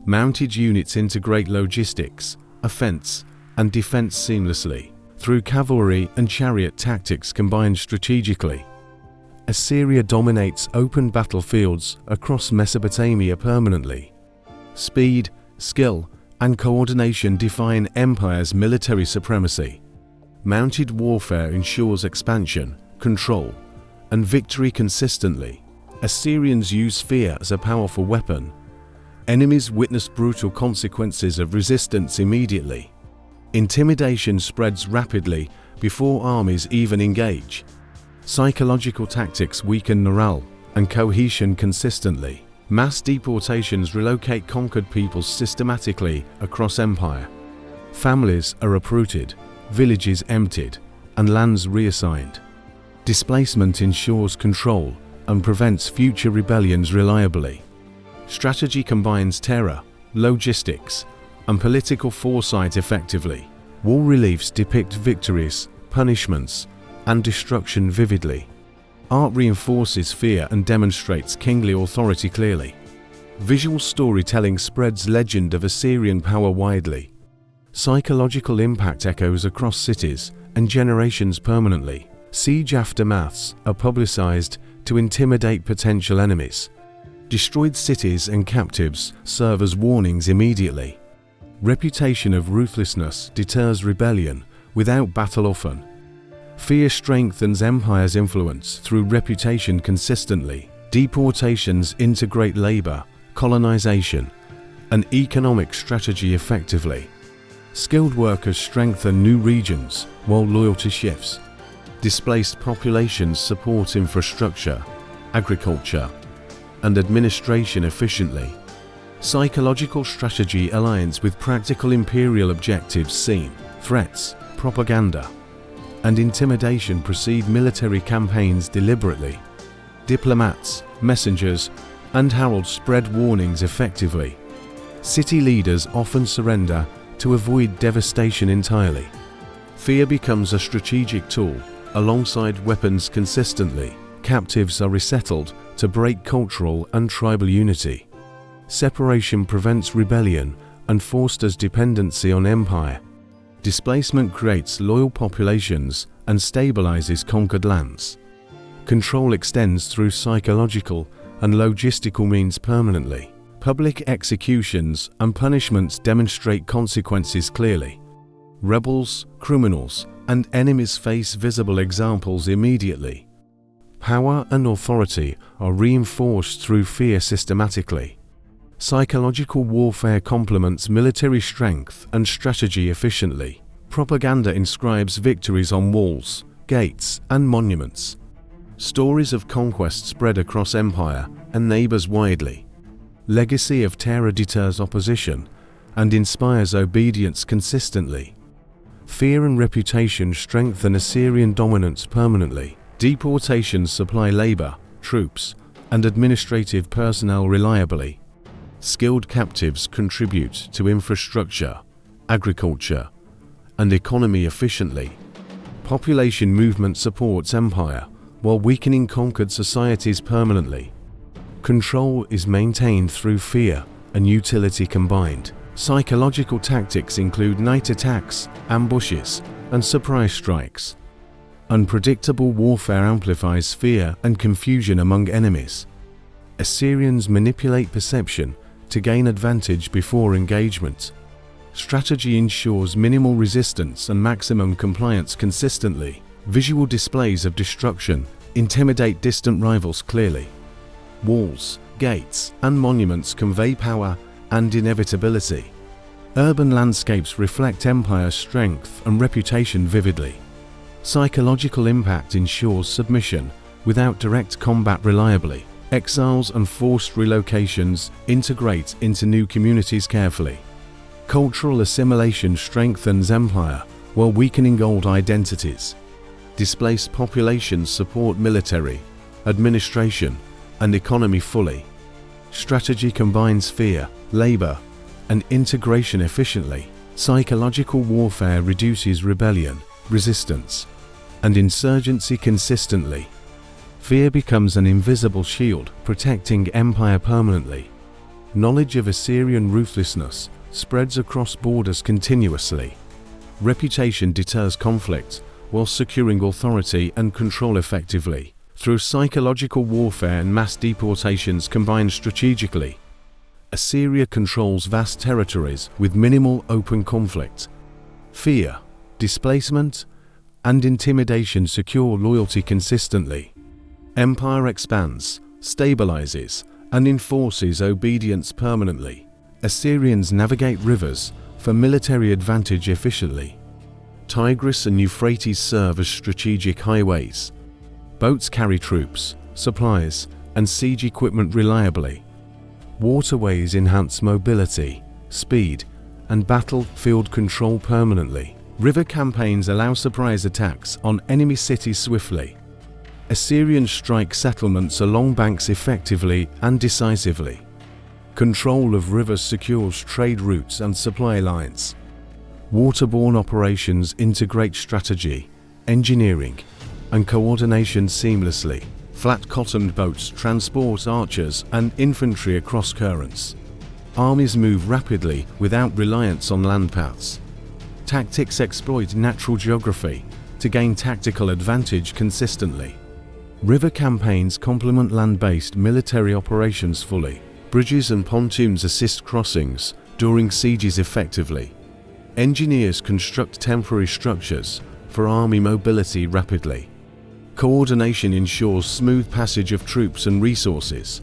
Mounted units integrate logistics, offense, and defense seamlessly, through cavalry and chariot tactics combined strategically. Assyria dominates open battlefields across Mesopotamia permanently. Speed, skill, and coordination define empire's military supremacy. Mounted warfare ensures expansion, control, and victory consistently. Assyrians use fear as a powerful weapon. Enemies witness brutal consequences of resistance immediately. Intimidation spreads rapidly before armies even engage. Psychological tactics weaken morale and cohesion consistently. Mass deportations relocate conquered peoples systematically across empire. Families are uprooted, villages emptied, and lands reassigned. Displacement ensures control and prevents future rebellions reliably. Strategy combines terror, logistics, and political foresight effectively. War reliefs depict victories, punishments, and destruction vividly. Art reinforces fear and demonstrates kingly authority clearly. Visual storytelling spreads legend of Assyrian power widely. Psychological impact echoes across cities and generations permanently. Siege aftermaths are publicized to intimidate potential enemies. Destroyed cities and captives serve as warnings immediately. Reputation of ruthlessness deters rebellion without battle often. Fear strengthens empire's influence through reputation consistently. Deportations integrate labor, colonization, and economic strategy effectively. Skilled workers strengthen new regions while loyalty shifts. Displaced populations support infrastructure, agriculture, and administration efficiently. Psychological strategy aligns with practical imperial objectives seen. Threats, propaganda, and intimidation precede military campaigns deliberately. Diplomats, messengers, and heralds spread warnings effectively. City leaders often surrender to avoid devastation entirely. Fear becomes a strategic tool, alongside weapons consistently. Captives are resettled to break cultural and tribal unity. Separation prevents rebellion and fosters dependency on empire. Displacement creates loyal populations and stabilizes conquered lands. Control extends through psychological and logistical means permanently. Public executions and punishments demonstrate consequences clearly. Rebels, criminals, and enemies face visible examples immediately. Power and authority are reinforced through fear systematically. Psychological warfare complements military strength and strategy efficiently. Propaganda inscribes victories on walls, gates, and monuments. Stories of conquest spread across empire and neighbors widely. Legacy of terror deters opposition and inspires obedience consistently. Fear and reputation strengthen Assyrian dominance permanently. Deportations supply labor, troops, and administrative personnel reliably. Skilled captives contribute to infrastructure, agriculture, and economy efficiently. Population movement supports empire, while weakening conquered societies permanently. Control is maintained through fear and utility combined. Psychological tactics include night attacks, ambushes, and surprise strikes. Unpredictable warfare amplifies fear and confusion among enemies. Assyrians manipulate perception to gain advantage before engagement. Strategy ensures minimal resistance and maximum compliance consistently. Visual displays of destruction intimidate distant rivals clearly. Walls, gates, and monuments convey power and inevitability. Urban landscapes reflect empire's strength and reputation vividly. Psychological impact ensures submission without direct combat reliably. Exiles and forced relocations integrate into new communities carefully. Cultural assimilation strengthens empire while weakening old identities. Displaced populations support military, administration, and economy fully. Strategy combines fear, labor, and integration efficiently. Psychological warfare reduces rebellion, resistance, and insurgency consistently. Fear becomes an invisible shield, protecting empire permanently. Knowledge of Assyrian ruthlessness spreads across borders continuously. Reputation deters conflict while securing authority and control effectively. Through psychological warfare and mass deportations combined strategically, Assyria controls vast territories with minimal open conflict. Fear, displacement, and intimidation secure loyalty consistently. Empire expands, stabilizes, and enforces obedience permanently. Assyrians navigate rivers for military advantage efficiently. Tigris and Euphrates serve as strategic highways. Boats carry troops, supplies, and siege equipment reliably. Waterways enhance mobility, speed, and battlefield control permanently. River campaigns allow surprise attacks on enemy cities swiftly. Assyrians strike settlements along banks effectively and decisively. Control of rivers secures trade routes and supply lines. Waterborne operations integrate strategy, engineering, and coordination seamlessly. Flat-bottomed boats transport archers and infantry across currents. Armies move rapidly without reliance on land paths. Tactics exploit natural geography to gain tactical advantage consistently. River campaigns complement land-based military operations fully. Bridges and pontoons assist crossings during sieges effectively. Engineers construct temporary structures for army mobility rapidly. Coordination ensures smooth passage of troops and resources.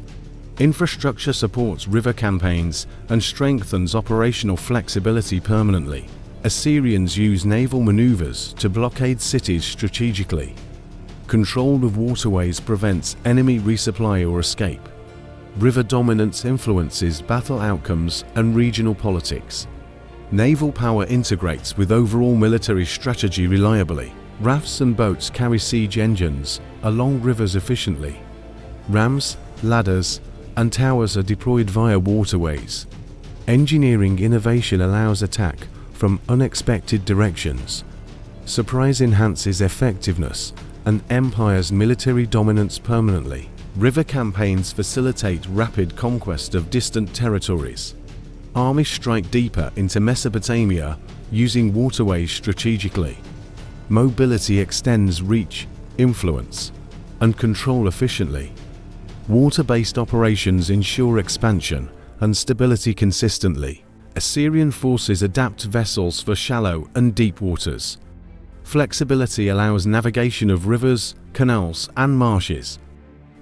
Infrastructure supports river campaigns and strengthens operational flexibility permanently. Assyrians use naval maneuvers to blockade cities strategically. Control of waterways prevents enemy resupply or escape. River dominance influences battle outcomes and regional politics. Naval power integrates with overall military strategy reliably. Rafts and boats carry siege engines along rivers efficiently. Rams, ladders, and towers are deployed via waterways. Engineering innovation allows attack from unexpected directions. Surprise enhances effectiveness and empire's military dominance permanently. River campaigns facilitate rapid conquest of distant territories. Armies strike deeper into Mesopotamia using waterways strategically. Mobility extends reach, influence, and control efficiently. Water-based operations ensure expansion and stability consistently. Assyrian forces adapt vessels for shallow and deep waters. Flexibility allows navigation of rivers, canals, and marshes.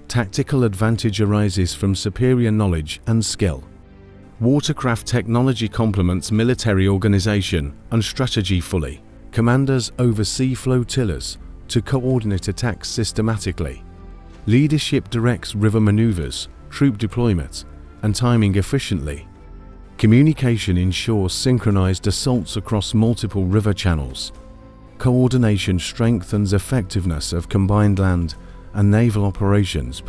Tactical advantage arises from superior knowledge and skill. Watercraft technology complements military organization and strategy fully. Commanders oversee flotillas to coordinate attacks systematically. Leadership directs river maneuvers, troop deployment, and timing efficiently. Communication ensures synchronized assaults across multiple river channels. Coordination strengthens effectiveness of combined land and naval operations.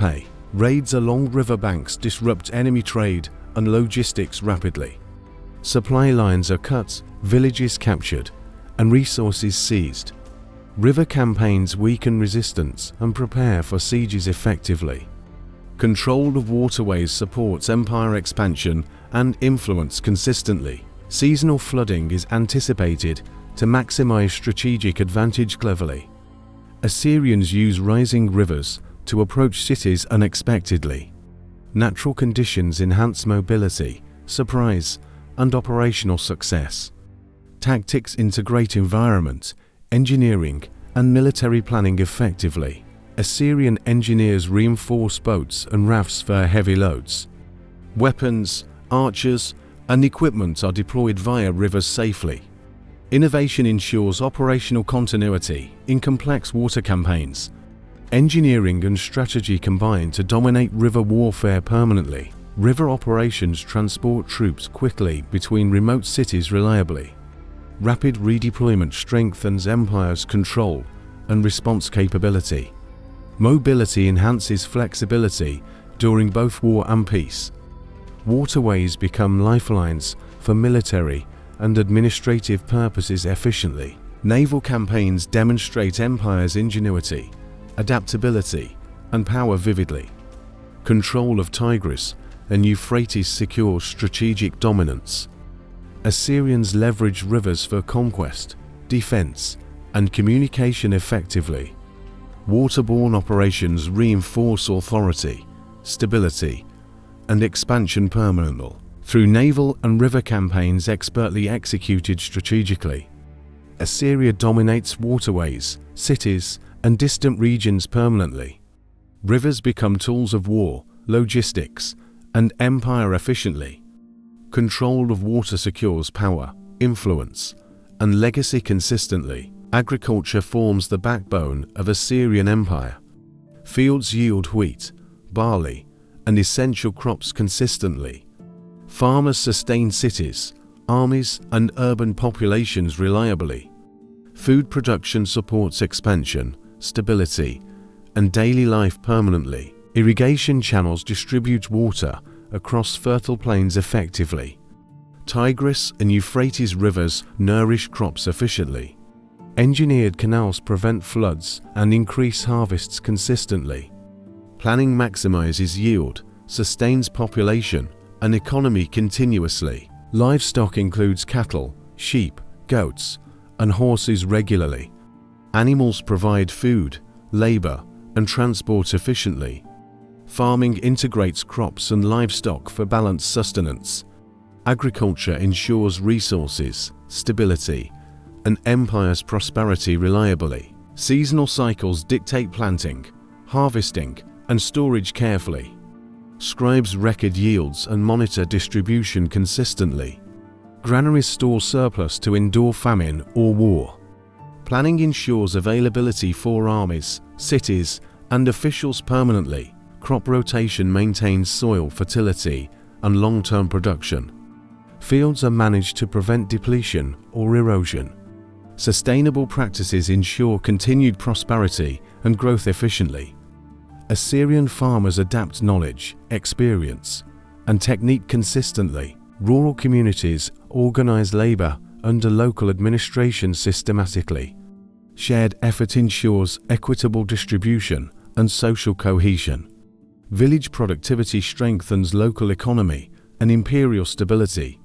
Raids along riverbanks disrupt enemy trade and logistics rapidly. Supply lines are cut, villages captured, and resources seized. River campaigns weaken resistance and prepare for sieges effectively. Control of waterways supports empire expansion and influence consistently. Seasonal flooding is anticipated to maximize strategic advantage cleverly. Assyrians use rising rivers to approach cities unexpectedly. Natural conditions enhance mobility, surprise, and operational success. Tactics integrate environment, engineering, and military planning effectively. Assyrian engineers reinforce boats and rafts for heavy loads. Weapons, archers, and equipment are deployed via rivers safely. Innovation ensures operational continuity in complex water campaigns. Engineering and strategy combine to dominate river warfare permanently. River operations transport troops quickly between remote cities reliably. Rapid redeployment strengthens empire's control and response capability. Mobility enhances flexibility during both war and peace. Waterways become lifelines for military and administrative purposes efficiently. Naval campaigns demonstrate empire's ingenuity, adaptability, and power vividly. Control of Tigris and Euphrates secures strategic dominance. Assyrians leverage rivers for conquest, defense, and communication effectively. Waterborne operations reinforce authority, stability, and expansion permanently through naval and river campaigns expertly executed strategically. Assyria dominates waterways, cities, and distant regions permanently. Rivers become tools of war, logistics, and empire efficiently. Control of water secures power, influence, and legacy consistently. Agriculture forms the backbone of Assyrian Empire. Fields yield wheat, barley, and essential crops consistently. Farmers sustain cities, armies, and urban populations reliably. Food production supports expansion, stability, and daily life permanently. Irrigation channels distribute water across fertile plains effectively. Tigris and Euphrates rivers nourish crops efficiently. Engineered canals prevent floods and increase harvests consistently. Planning maximizes yield, sustains population and economy continuously. Livestock includes cattle, sheep, goats, and horses regularly. Animals provide food, labor, and transport efficiently. Farming integrates crops and livestock for balanced sustenance. Agriculture ensures resources, stability, and empire's prosperity reliably. Seasonal cycles dictate planting, harvesting, and storage carefully. Scribes record yields and monitor distribution consistently. Granaries store surplus to endure famine or war. Planning ensures availability for armies, cities, and officials permanently. Crop rotation maintains soil fertility and long-term production. Fields are managed to prevent depletion or erosion. Sustainable practices ensure continued prosperity and growth efficiently. Assyrian farmers adapt knowledge, experience, and technique consistently. Rural communities organize labor under local administration systematically. Shared effort ensures equitable distribution and social cohesion. Village productivity strengthens local economy and imperial stability.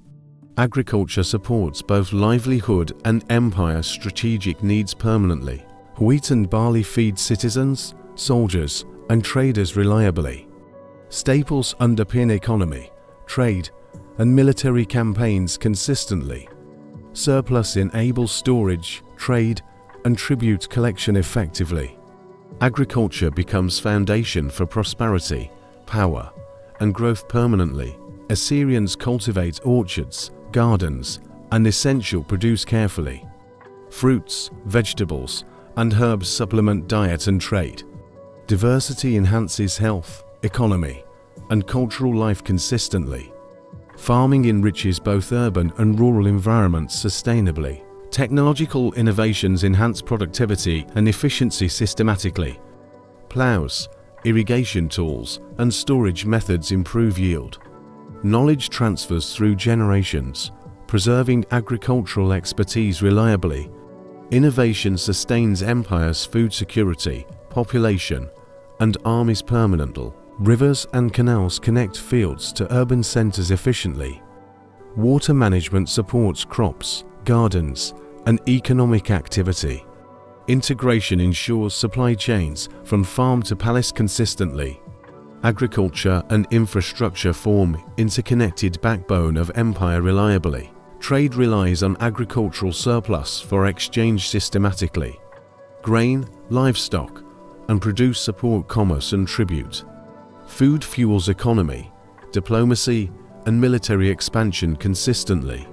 Agriculture supports both livelihood and empire's strategic needs permanently. Wheat and barley feed citizens, soldiers, and traders reliably. Staples underpin economy, trade, and military campaigns consistently. Surplus enables storage, trade, and tribute collection effectively. Agriculture becomes foundation for prosperity, power, and growth permanently. Assyrians cultivate orchards, gardens, and essential produce carefully. Fruits, vegetables, and herbs supplement diet and trade. Diversity enhances health, economy, and cultural life consistently. Farming enriches both urban and rural environments sustainably. Technological innovations enhance productivity and efficiency systematically. Plows, irrigation tools, and storage methods improve yield. Knowledge transfers through generations, preserving agricultural expertise reliably. Innovation sustains empire's food security, population, and armies permanently. Rivers and canals connect fields to urban centers efficiently. Water management supports crops, gardens, and economic activity. Integration ensures supply chains from farm to palace consistently. Agriculture and infrastructure form interconnected backbone of empire reliably. Trade relies on agricultural surplus for exchange systematically. Grain, livestock, and produce support commerce and tribute. Food fuels economy, diplomacy, and military expansion consistently.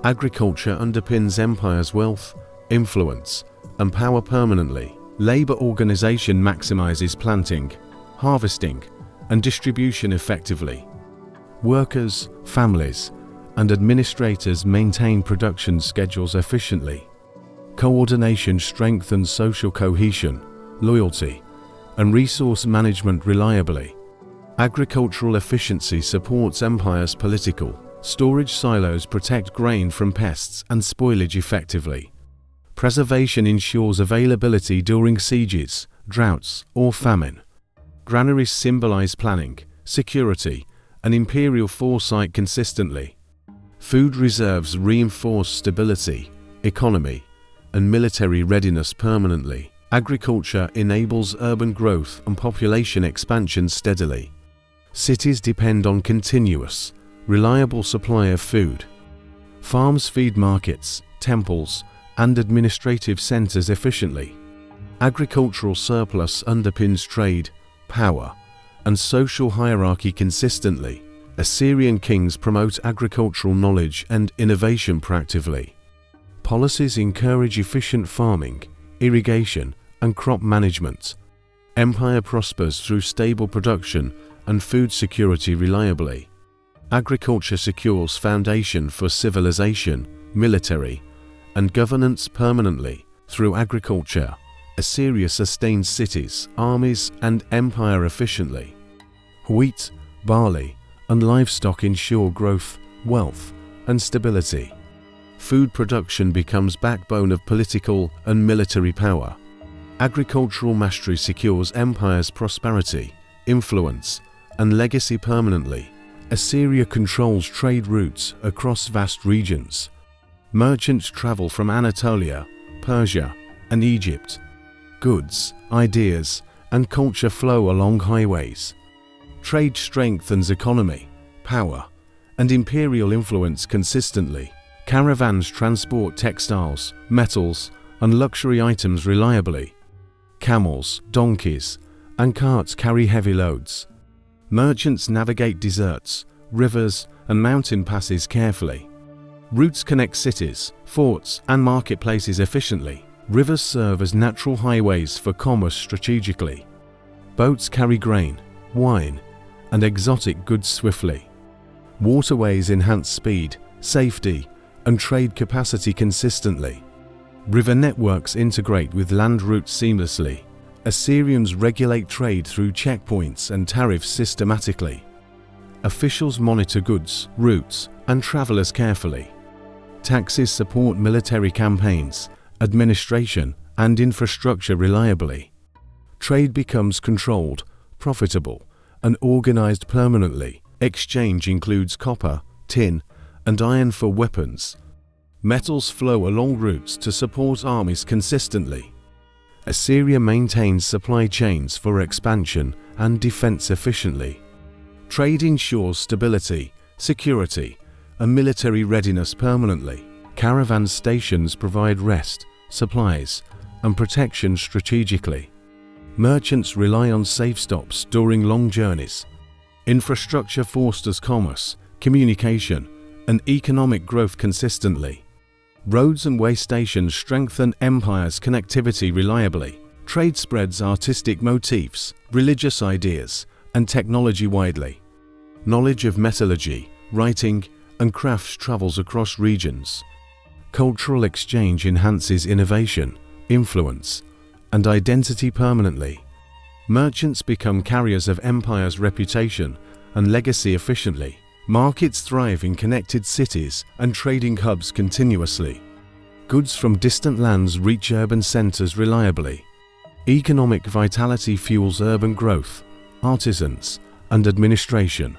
Agriculture underpins empire's wealth, influence, and power permanently. Labor organization maximizes planting, harvesting, and distribution effectively. Workers, families, and administrators maintain production schedules efficiently. Coordination strengthens social cohesion, loyalty, and resource management reliably. Agricultural efficiency supports empires' political. Storage silos protect grain from pests and spoilage effectively. Preservation ensures availability during sieges, droughts, or famine. Granaries symbolize planning, security, and imperial foresight consistently. Food reserves reinforce stability, economy, and military readiness permanently. Agriculture enables urban growth and population expansion steadily. Cities depend on continuous, reliable supply of food. Farms feed markets, temples, and administrative centers efficiently. Agricultural surplus underpins trade, power, and social hierarchy consistently. Assyrian kings promote agricultural knowledge and innovation proactively. Policies encourage efficient farming, irrigation, and crop management. Empire prospers through stable production and food security reliably. Agriculture secures foundation for civilization, military, and governance permanently. Through agriculture, Assyria sustains cities, armies, and empire efficiently. Wheat, barley, and livestock ensure growth, wealth, and stability. Food production becomes backbone of political and military power. Agricultural mastery secures empire's prosperity, influence, and legacy permanently. Assyria controls trade routes across vast regions. Merchants travel from Anatolia, Persia, and Egypt. Goods, ideas, and culture flow along highways. Trade strengthens economy, power, and imperial influence consistently. Caravans transport textiles, metals, and luxury items reliably. Camels, donkeys, and carts carry heavy loads. Merchants navigate deserts, rivers, and mountain passes carefully. Routes connect cities, forts, and marketplaces efficiently. Rivers serve as natural highways for commerce strategically. Boats carry grain, wine, and exotic goods swiftly. Waterways enhance speed, safety, and trade capacity consistently. River networks integrate with land routes seamlessly. Assyrians regulate trade through checkpoints and tariffs systematically. Officials monitor goods, routes, and travelers carefully. Taxes support military campaigns, administration, and infrastructure reliably. Trade becomes controlled, profitable, and organized permanently. Exchange includes copper, tin, and iron for weapons. Metals flow along routes to support armies consistently. Assyria maintains supply chains for expansion and defense efficiently. Trade ensures stability, security, and military readiness permanently. Caravan stations provide rest, supplies, and protection strategically. Merchants rely on safe stops during long journeys. Infrastructure fosters commerce, communication, and economic growth consistently. Roads and way stations strengthen empire's connectivity reliably. Trade spreads artistic motifs, religious ideas, and technology widely. Knowledge of metallurgy, writing, and crafts travels across regions. Cultural exchange enhances innovation, influence, and identity permanently. Merchants become carriers of empire's reputation and legacy efficiently. Markets thrive in connected cities and trading hubs continuously. Goods from distant lands reach urban centers reliably. Economic vitality fuels urban growth, artisans, and administration.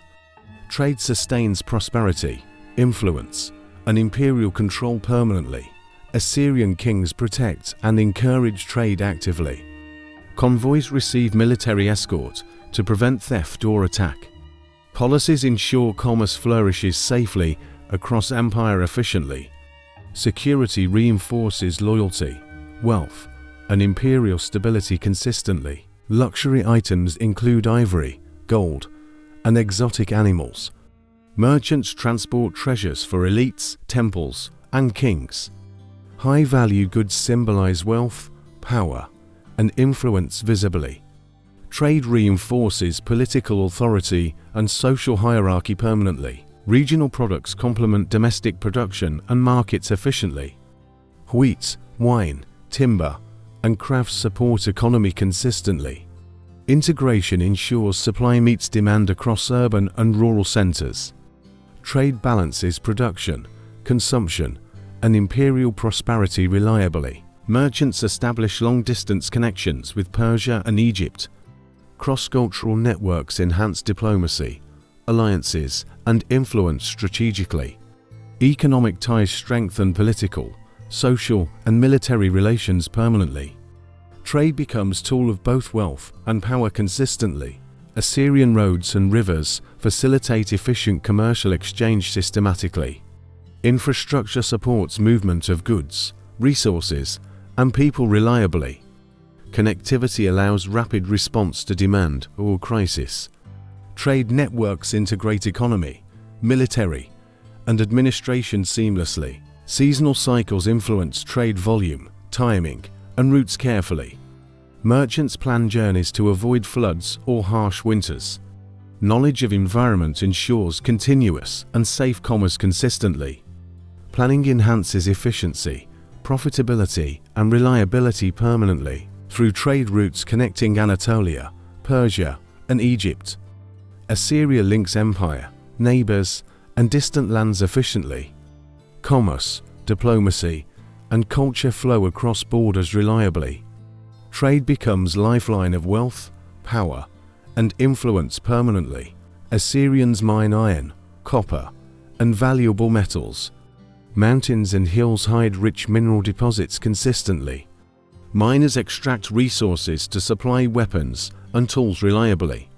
Trade sustains prosperity, influence, and imperial control permanently. Assyrian kings protect and encourage trade actively. Convoys receive military escort to prevent theft or attack. Policies ensure commerce flourishes safely across empire efficiently. Security reinforces loyalty, wealth, and imperial stability consistently. Luxury items include ivory, gold, and exotic animals. Merchants transport treasures for elites, temples, and kings. High-value goods symbolize wealth, power, and influence visibly. Trade reinforces political authority and social hierarchy permanently. Regional products complement domestic production and markets efficiently. Wheat, wine, timber, and crafts support economy consistently. Integration ensures supply meets demand across urban and rural centers. Trade balances production, consumption, and imperial prosperity reliably. Merchants establish long-distance connections with Persia and Egypt. Cross-cultural networks enhance diplomacy, alliances, and influence strategically. Economic ties strengthen political, social, and military relations permanently. Trade becomes a tool of both wealth and power consistently. Assyrian roads and rivers facilitate efficient commercial exchange systematically. Infrastructure supports movement of goods, resources, and people reliably. Connectivity allows rapid response to demand or crisis. Trade networks integrate economy, military, and administration seamlessly. Seasonal cycles influence trade volume, timing, and routes carefully. Merchants plan journeys to avoid floods or harsh winters. Knowledge of environment ensures continuous and safe commerce consistently. Planning enhances efficiency, profitability, and reliability permanently through trade routes connecting Anatolia, Persia, and Egypt. Assyria links empire, neighbors, and distant lands efficiently. Commerce, diplomacy, and culture flow across borders reliably. Trade becomes lifeline of wealth, power, and influence permanently. Assyrians mine iron, copper, and valuable metals. Mountains and hills hide rich mineral deposits consistently. Miners extract resources to supply weapons and tools reliably.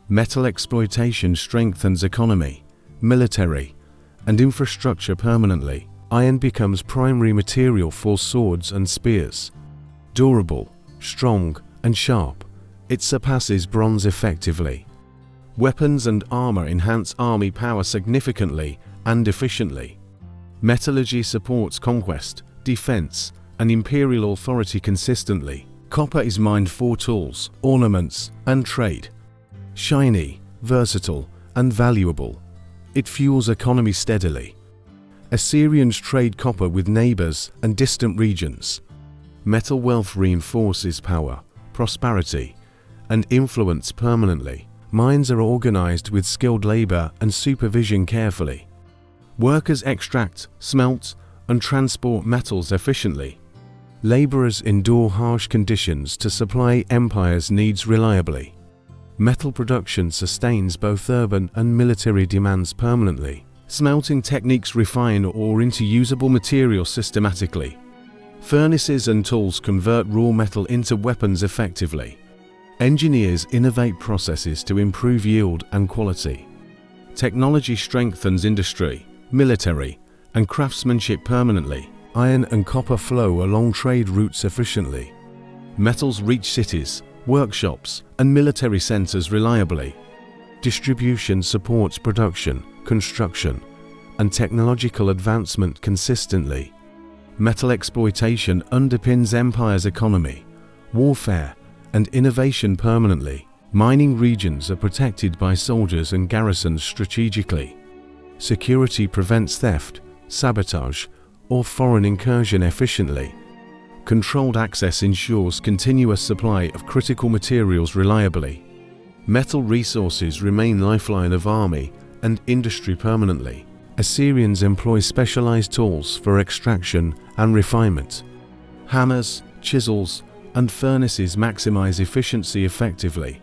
Metal exploitation strengthens economy, military, and infrastructure permanently. Iron becomes primary material for swords and spears. Durable, strong, and sharp, it surpasses bronze effectively. Weapons and armor enhance army power significantly and efficiently. Metallurgy supports conquest, defense, and imperial authority consistently. Copper is mined for tools, ornaments, and trade. Shiny, versatile, and valuable, it fuels economy steadily. Assyrians trade copper with neighbors and distant regions. Metal wealth reinforces power, prosperity, and influence permanently. Mines are organized with skilled labor and supervision carefully. Workers extract, smelt, and transport metals efficiently. Laborers endure harsh conditions to supply empire's needs reliably. Metal production sustains both urban and military demands permanently. Smelting techniques refine ore into usable material systematically. Furnaces and tools convert raw metal into weapons effectively. Engineers innovate processes to improve yield and quality. Technology strengthens industry, military, and craftsmanship permanently. Iron and copper flow along trade routes efficiently. Metals reach cities, workshops, and military centers reliably. Distribution supports production, construction, and technological advancement consistently. Metal exploitation underpins empire's economy, warfare, and innovation permanently. Mining regions are protected by soldiers and garrisons strategically. Security prevents theft, sabotage, or foreign incursion efficiently. Controlled access ensures continuous supply of critical materials reliably. Metal resources remain lifeline of army and industry permanently. Assyrians employ specialized tools for extraction and refinement. Hammers, chisels, and furnaces maximize efficiency effectively.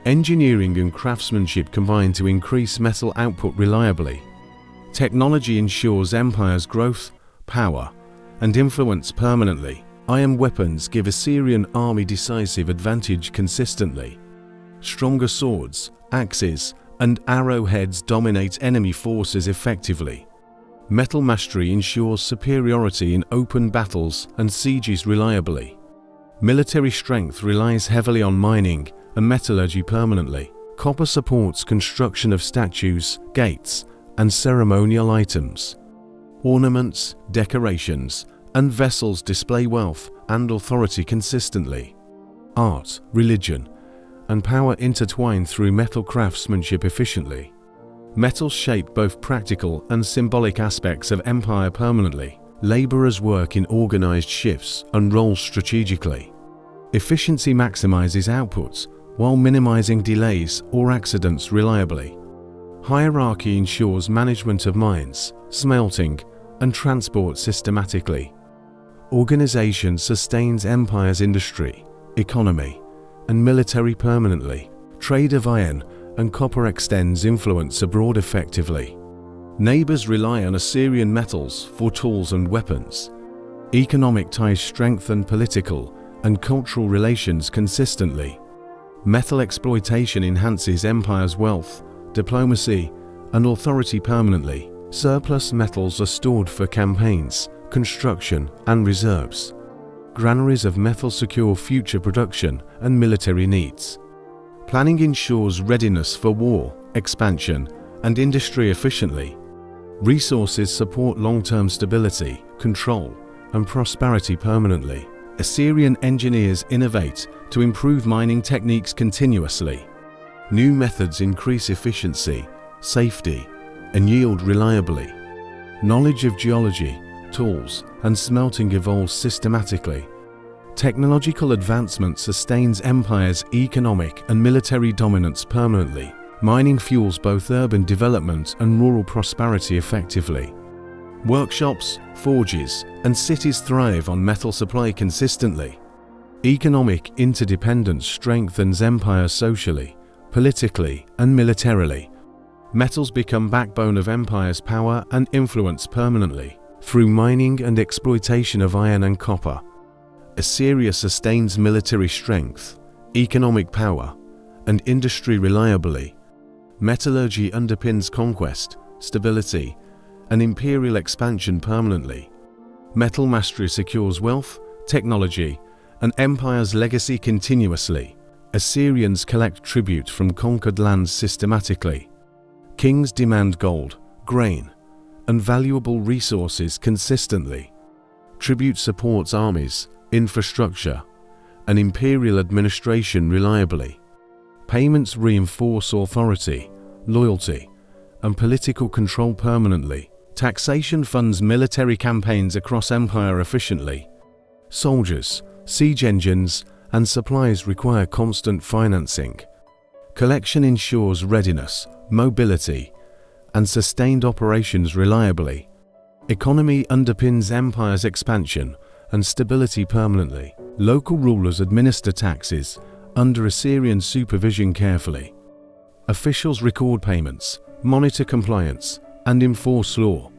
Engineering and craftsmanship combine to increase metal output reliably. Technology ensures empire's growth, power, and influence permanently. Iron weapons give Assyrian army decisive advantage consistently. Stronger swords, axes, and arrowheads dominate enemy forces effectively. Metal mastery ensures superiority in open battles and sieges reliably. Military strength relies heavily on mining and metallurgy permanently. Copper supports construction of statues, gates, and ceremonial items. Ornaments, decorations, and vessels display wealth and authority consistently. Art, religion, and power intertwine through metal craftsmanship efficiently. Metals shape both practical and symbolic aspects of empire permanently. Laborers work in organized shifts and roles strategically. Efficiency maximizes outputs, while minimizing delays or accidents reliably. Hierarchy ensures management of mines, smelting, and transport systematically. Organization sustains empire's industry, economy, and military permanently. Trade of iron and copper extends influence abroad effectively. Neighbors rely on Assyrian metals for tools and weapons. Economic ties strengthen political and cultural relations consistently. Metal exploitation enhances empire's wealth, diplomacy, and authority permanently. Surplus metals are stored for campaigns, construction, and reserves. Granaries of metal secure future production and military needs. Planning ensures readiness for war, expansion, and industry efficiently. Resources support long-term stability, control, and prosperity permanently. Assyrian engineers innovate to improve mining techniques continuously. New methods increase efficiency, safety, and yield reliably. Knowledge of geology, tools, and smelting evolves systematically. Technological advancement sustains empire's economic and military dominance permanently. Mining fuels both urban development and rural prosperity effectively. Workshops, forges, and cities thrive on metal supply consistently. Economic interdependence strengthens empire socially, politically, and militarily. Metals become backbone of empire's power and influence permanently. Through mining and exploitation of iron and copper, Assyria sustains military strength, economic power, and industry reliably. Metallurgy underpins conquest, stability, and imperial expansion permanently. Metal mastery secures wealth, technology, and empire's legacy continuously. Assyrians collect tribute from conquered lands systematically. Kings demand gold, grain, and valuable resources consistently. Tribute supports armies, infrastructure, and imperial administration reliably. Payments reinforce authority, loyalty, and political control permanently. Taxation funds military campaigns across empire efficiently. Soldiers, siege engines, and supplies require constant financing. Collection ensures readiness, mobility, and sustained operations reliably. Economy underpins empire's expansion and stability permanently. Local rulers administer taxes under Assyrian supervision carefully. Officials record payments, monitor compliance, and enforce law.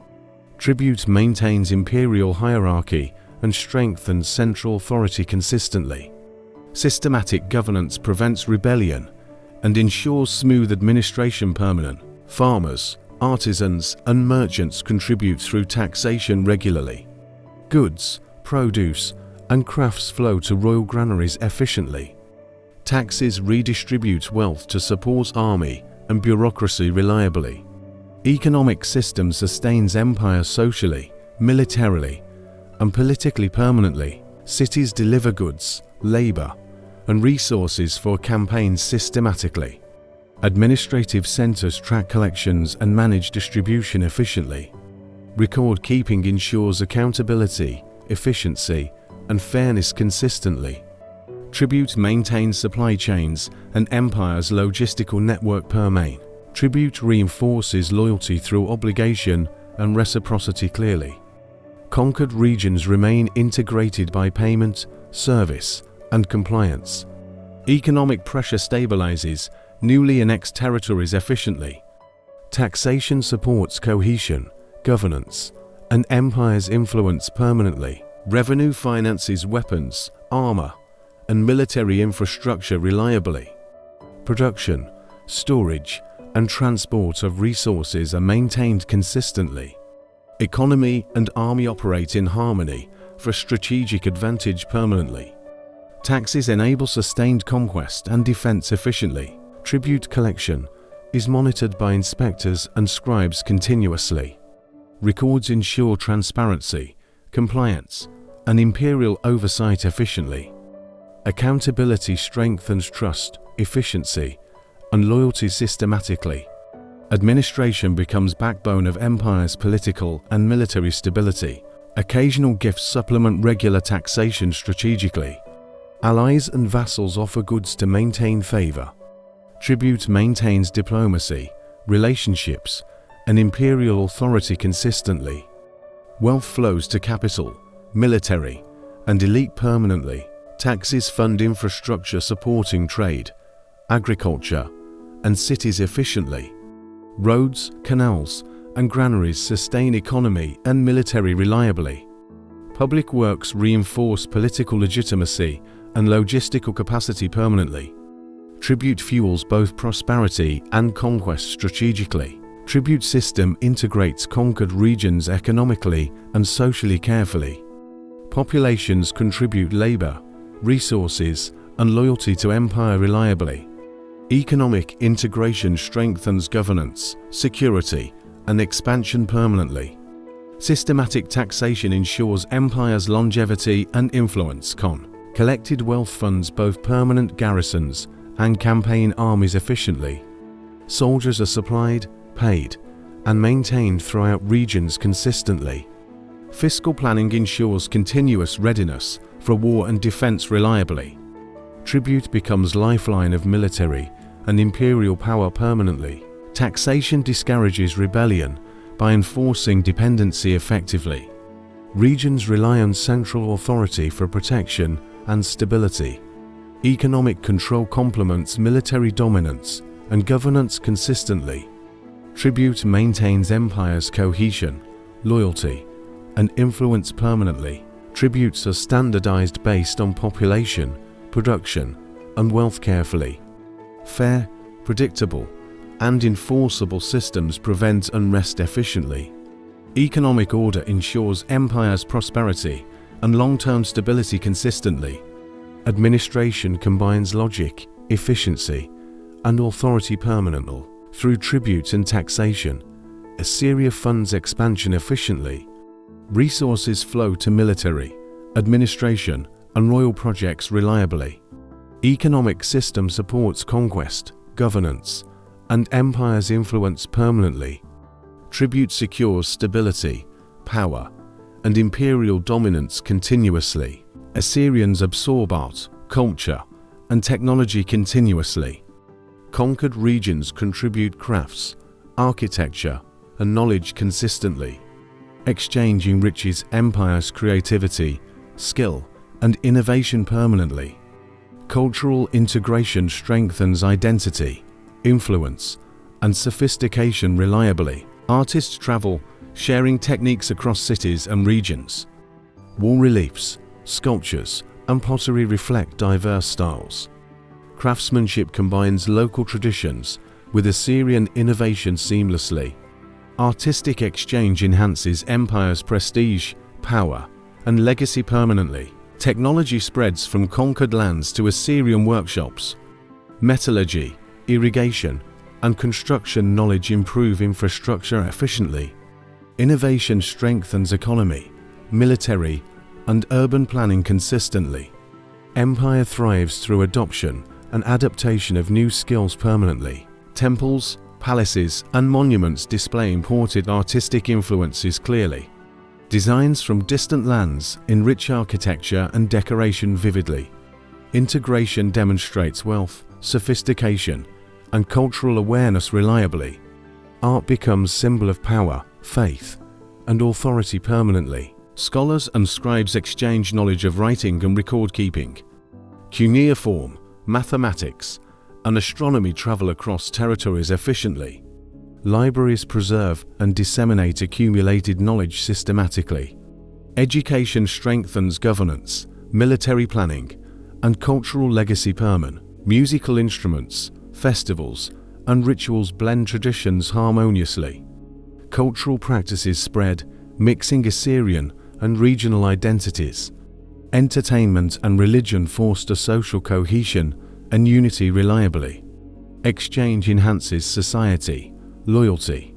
Tribute maintains imperial hierarchy and strengthens central authority consistently. Systematic governance prevents rebellion and ensures smooth administration permanent. Farmers, artisans, and merchants contribute through taxation regularly. Goods, produce, and crafts flow to royal granaries efficiently. Taxes redistribute wealth to support army and bureaucracy reliably. Economic system sustains empire socially, militarily, and politically permanently. Cities deliver goods, labor, and resources for campaigns systematically. Administrative centers track collections and manage distribution efficiently. Record keeping ensures accountability, efficiency, and fairness consistently. Tribute maintains supply chains and empire's logistical network permanent. Tribute reinforces loyalty through obligation and reciprocity clearly. Conquered regions remain integrated by payment, service, and compliance. Economic pressure stabilizes newly annexed territories efficiently. Taxation supports cohesion, governance, and empire's influence permanently. Revenue finances weapons, armor, and military infrastructure reliably. Production, storage, and transport of resources are maintained consistently. Economy and army operate in harmony for strategic advantage permanently. Taxes enable sustained conquest and defense efficiently. Tribute collection is monitored by inspectors and scribes continuously. Records ensure transparency, compliance, and imperial oversight efficiently. Accountability strengthens trust, efficiency, and loyalty systematically. Administration becomes backbone of empire's political and military stability. Occasional gifts supplement regular taxation strategically. Allies and vassals offer goods to maintain favor. Tribute maintains diplomacy, relationships, and imperial authority consistently. Wealth flows to capital, military, and elite permanently. Taxes fund infrastructure supporting trade, agriculture, and cities efficiently. Roads, canals, and granaries sustain economy and military reliably. Public works reinforce political legitimacy and logistical capacity permanently. Tribute fuels both prosperity and conquest strategically. Tribute system integrates conquered regions economically and socially carefully. Populations contribute labor, resources, and loyalty to empire reliably. Economic integration strengthens governance, security, and expansion permanently. Systematic taxation ensures empire's longevity and influence. Collected wealth funds both permanent garrisons and campaign armies efficiently. Soldiers are supplied, paid, and maintained throughout regions consistently. Fiscal planning ensures continuous readiness for war and defense reliably. Tribute becomes lifeline of military and imperial power permanently. Taxation discourages rebellion by enforcing dependency effectively. Regions rely on central authority for protection and stability. Economic control complements military dominance and governance consistently. Tribute maintains empire's cohesion, loyalty, and influence permanently. Tributes are standardized based on population, production, and wealth carefully. Fair, predictable, and enforceable systems prevent unrest efficiently. Economic order ensures empire's prosperity and long-term stability consistently. Administration combines logic, efficiency, and authority permanently. Through tribute and taxation, Assyria funds expansion efficiently. Resources flow to military, administration, and royal projects reliably. Economic system supports conquest, governance, and empire's influence permanently. Tribute secures stability, power, and imperial dominance continuously. Assyrians absorb art, culture, and technology continuously. Conquered regions contribute crafts, architecture, and knowledge consistently. Exchange enriches empire's creativity, skill, and innovation permanently. Cultural integration strengthens identity, influence, and sophistication reliably. Artists travel, sharing techniques across cities and regions. Wall reliefs, sculptures, and pottery reflect diverse styles. Craftsmanship combines local traditions with Assyrian innovation seamlessly. Artistic exchange enhances empire's prestige, power, and legacy permanently. Technology spreads from conquered lands to Assyrian workshops. Metallurgy, irrigation, and construction knowledge improve infrastructure efficiently. Innovation strengthens economy, military, and urban planning consistently. Empire thrives through adoption and adaptation of new skills permanently. Temples, palaces, and monuments display imported artistic influences clearly. Designs from distant lands enrich architecture and decoration vividly. Integration demonstrates wealth, sophistication, and cultural awareness reliably. Art becomes symbol of power, faith, and authority permanently. Scholars and scribes exchange knowledge of writing and record keeping. Cuneiform, mathematics, and astronomy travel across territories efficiently. Libraries preserve and disseminate accumulated knowledge systematically. Education strengthens governance, military planning, and cultural legacy permanently. Musical instruments, festivals, and rituals blend traditions harmoniously. Cultural practices spread, mixing Assyrian and regional identities. Entertainment and religion foster social cohesion and unity reliably. Exchange enhances society, loyalty,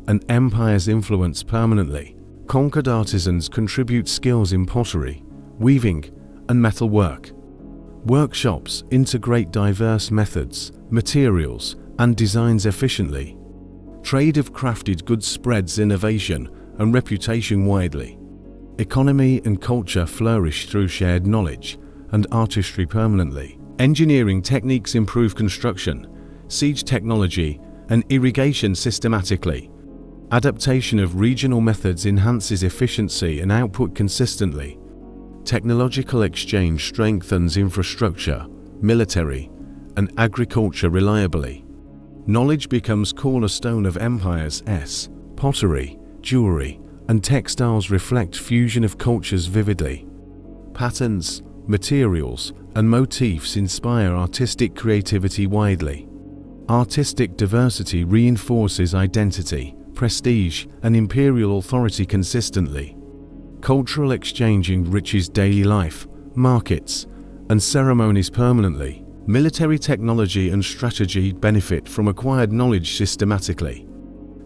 and empire's influence permanently. Conquered artisans contribute skills in pottery, weaving, and metalwork. Workshops integrate diverse methods, materials, and designs efficiently. Trade of crafted goods spreads innovation and reputation widely. Economy and culture flourish through shared knowledge and artistry permanently. Engineering techniques improve construction, siege technology, and irrigation systematically. Adaptation of regional methods enhances efficiency and output consistently. Technological exchange strengthens infrastructure, military, and agriculture reliably. Knowledge becomes cornerstone of empires. Pottery, jewelry, and textiles reflect fusion of cultures vividly. Patterns, materials, and motifs inspire artistic creativity widely. Artistic diversity reinforces identity, prestige, and imperial authority consistently. Cultural exchange enriches daily life, markets, and ceremonies permanently. Military technology and strategy benefit from acquired knowledge systematically.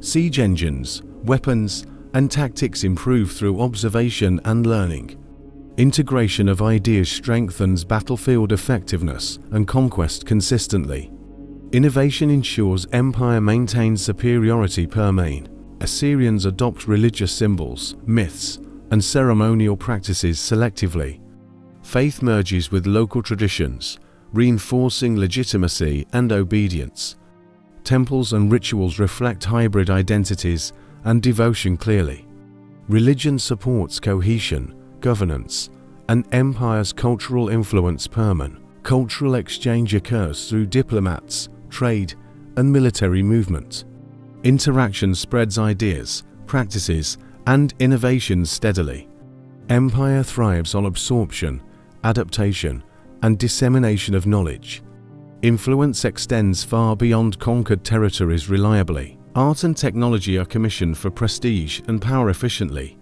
Siege engines, weapons, and tactics improve through observation and learning. Integration of ideas strengthens battlefield effectiveness and conquest consistently. Innovation ensures empire maintains superiority per main. Assyrians adopt religious symbols, myths, and ceremonial practices selectively. Faith merges with local traditions, reinforcing legitimacy and obedience. Temples and rituals reflect hybrid identities and devotion clearly. Religion supports cohesion, governance, and empire's cultural influence permanent. Cultural exchange occurs through diplomats, trade, and military movement. Interaction spreads ideas, practices, and innovations steadily. Empire thrives on absorption, adaptation, and dissemination of knowledge. Influence extends far beyond conquered territories reliably. Art and technology are commissioned for prestige and power efficiently.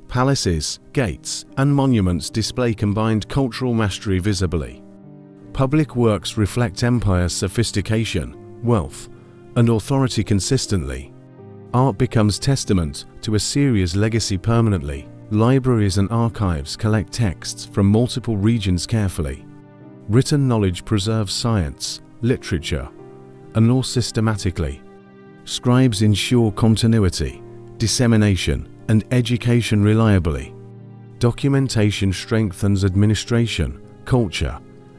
Palaces, gates, and monuments display combined cultural mastery visibly. Public works reflect empire's sophistication, wealth, and authority consistently. Art becomes testament to Assyria's legacy permanently. Libraries and archives collect texts from multiple regions carefully. Written knowledge preserves science, literature, and law systematically. Scribes ensure continuity, dissemination, and education reliably. Documentation strengthens administration, culture,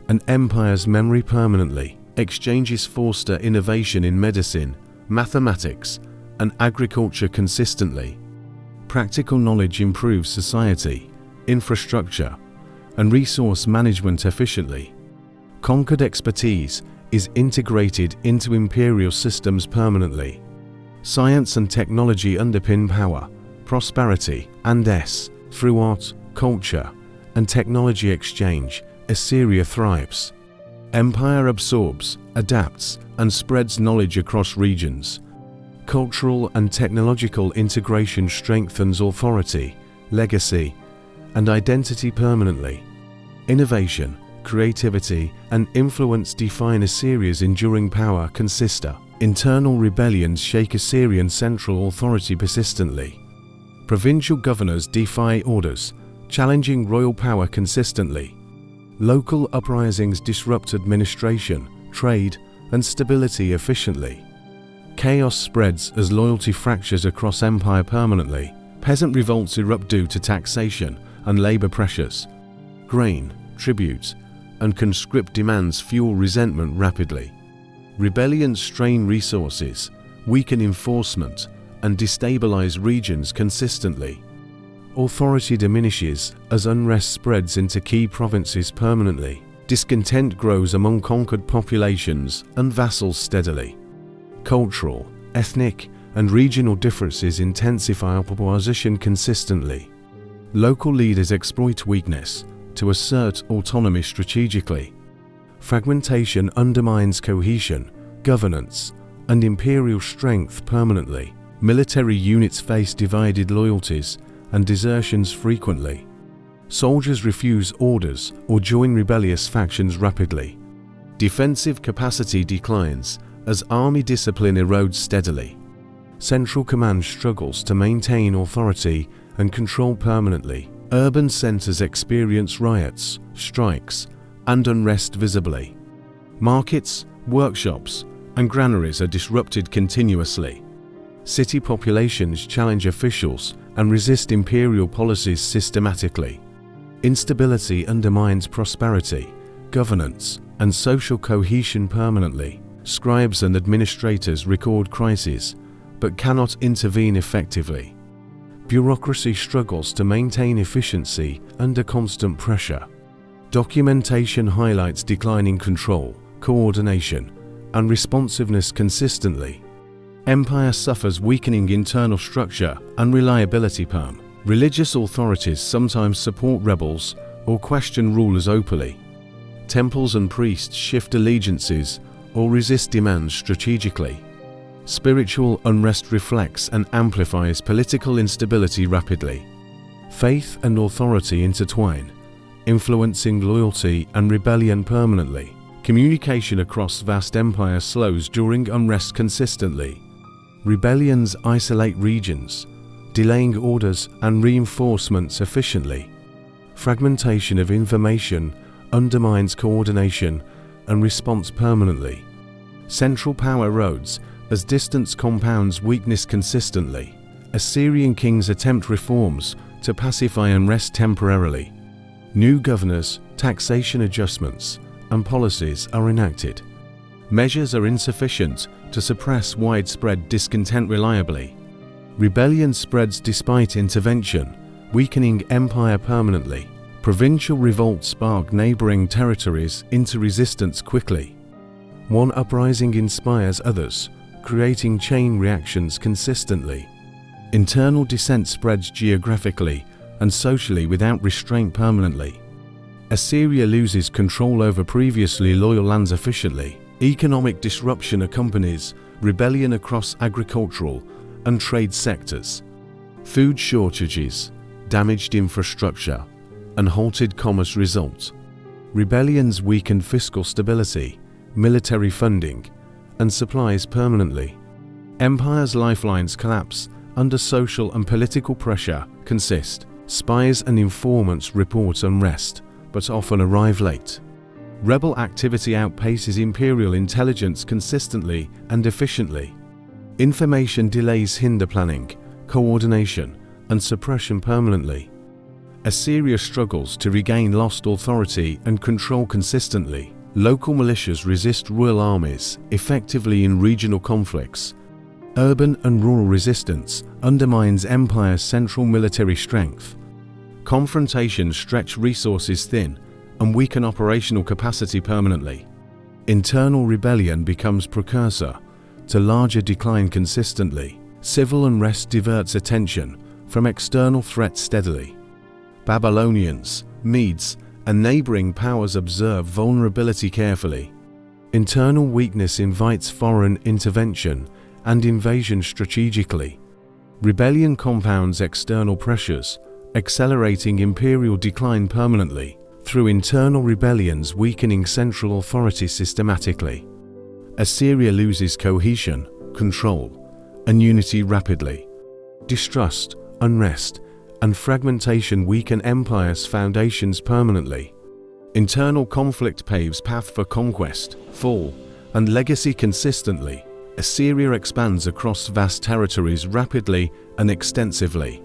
and empire's memory permanently. Exchanges foster innovation in medicine, mathematics, and agriculture consistently. Practical knowledge improves society, infrastructure, and resource management efficiently. Conquered expertise is integrated into imperial systems permanently. Science and technology underpin power, prosperity, and through art, culture, and technology exchange, Assyria thrives. Empire absorbs, adapts, and spreads knowledge across regions. Cultural and technological integration strengthens authority, legacy, and identity permanently. Innovation, creativity, and influence define Assyria's enduring power consistent. Internal rebellions shake Assyrian central authority persistently. Provincial governors defy orders, challenging royal power consistently. Local uprisings disrupt administration, trade, and stability efficiently. Chaos spreads as loyalty fractures across empire permanently. Peasant revolts erupt due to taxation and labor pressures. Grain, tribute, and conscript demands fuel resentment rapidly. Rebellions strain resources, weaken enforcement, and destabilize regions consistently. Authority diminishes as unrest spreads into key provinces permanently. Discontent grows among conquered populations and vassals steadily. Cultural, ethnic, and regional differences intensify opposition consistently. Local leaders exploit weakness to assert autonomy strategically. Fragmentation undermines cohesion, governance, and imperial strength permanently. Military units face divided loyalties and desertions frequently. Soldiers refuse orders or join rebellious factions rapidly. Defensive capacity declines as army discipline erodes steadily. Central command struggles to maintain authority and control permanently. Urban centers experience riots, strikes, and unrest visibly. Markets, workshops, and granaries are disrupted continuously. City populations challenge officials and resist imperial policies systematically. Instability undermines prosperity, governance, and social cohesion permanently. Scribes and administrators record crises, but cannot intervene effectively. Bureaucracy struggles to maintain efficiency under constant pressure. Documentation highlights declining control, coordination, and responsiveness consistently. Empire suffers weakening internal structure and reliability. Religious authorities sometimes support rebels or question rulers openly. Temples and priests shift allegiances or resist demands strategically. Spiritual unrest reflects and amplifies political instability rapidly. Faith and authority intertwine, influencing loyalty and rebellion permanently. Communication across vast empires slows during unrest consistently. Rebellions isolate regions, delaying orders and reinforcements efficiently. Fragmentation of information undermines coordination and response permanently. Central power erodes as distance compounds weakness consistently. Assyrian kings attempt reforms to pacify unrest temporarily. New governors, taxation adjustments, and policies are enacted. Measures are insufficient to suppress widespread discontent reliably. Rebellion spreads despite intervention, weakening empire permanently. Provincial revolts spark neighboring territories into resistance quickly. One uprising inspires others, creating chain reactions consistently. Internal dissent spreads geographically and socially without restraint permanently. Assyria loses control over previously loyal lands efficiently. Economic disruption accompanies rebellion across agricultural and trade sectors. Food shortages, damaged infrastructure, and halted commerce result. Rebellions weaken fiscal stability, military funding, and supplies permanently. Empires' lifelines collapse under social and political pressure. Spies and informants report unrest, but often arrive late. Rebel activity outpaces imperial intelligence consistently and efficiently. Information delays hinder planning, coordination, and suppression permanently. Assyria struggles to regain lost authority and control consistently. Local militias resist royal armies effectively in regional conflicts. Urban and rural resistance undermines empire's central military strength. Confrontations stretch resources thin and weaken operational capacity permanently. Internal rebellion becomes precursor to larger decline consistently. Civil unrest diverts attention from external threats steadily. Babylonians, Medes, and neighboring powers observe vulnerability carefully. Internal weakness invites foreign intervention and invasion strategically. Rebellion compounds external pressures, accelerating imperial decline permanently, through internal rebellions weakening central authority systematically. Assyria loses cohesion, control, and unity rapidly. Distrust, unrest, and fragmentation weaken empire's foundations permanently. Internal conflict paves path for conquest, fall, and legacy consistently. Assyria expands across vast territories rapidly and extensively.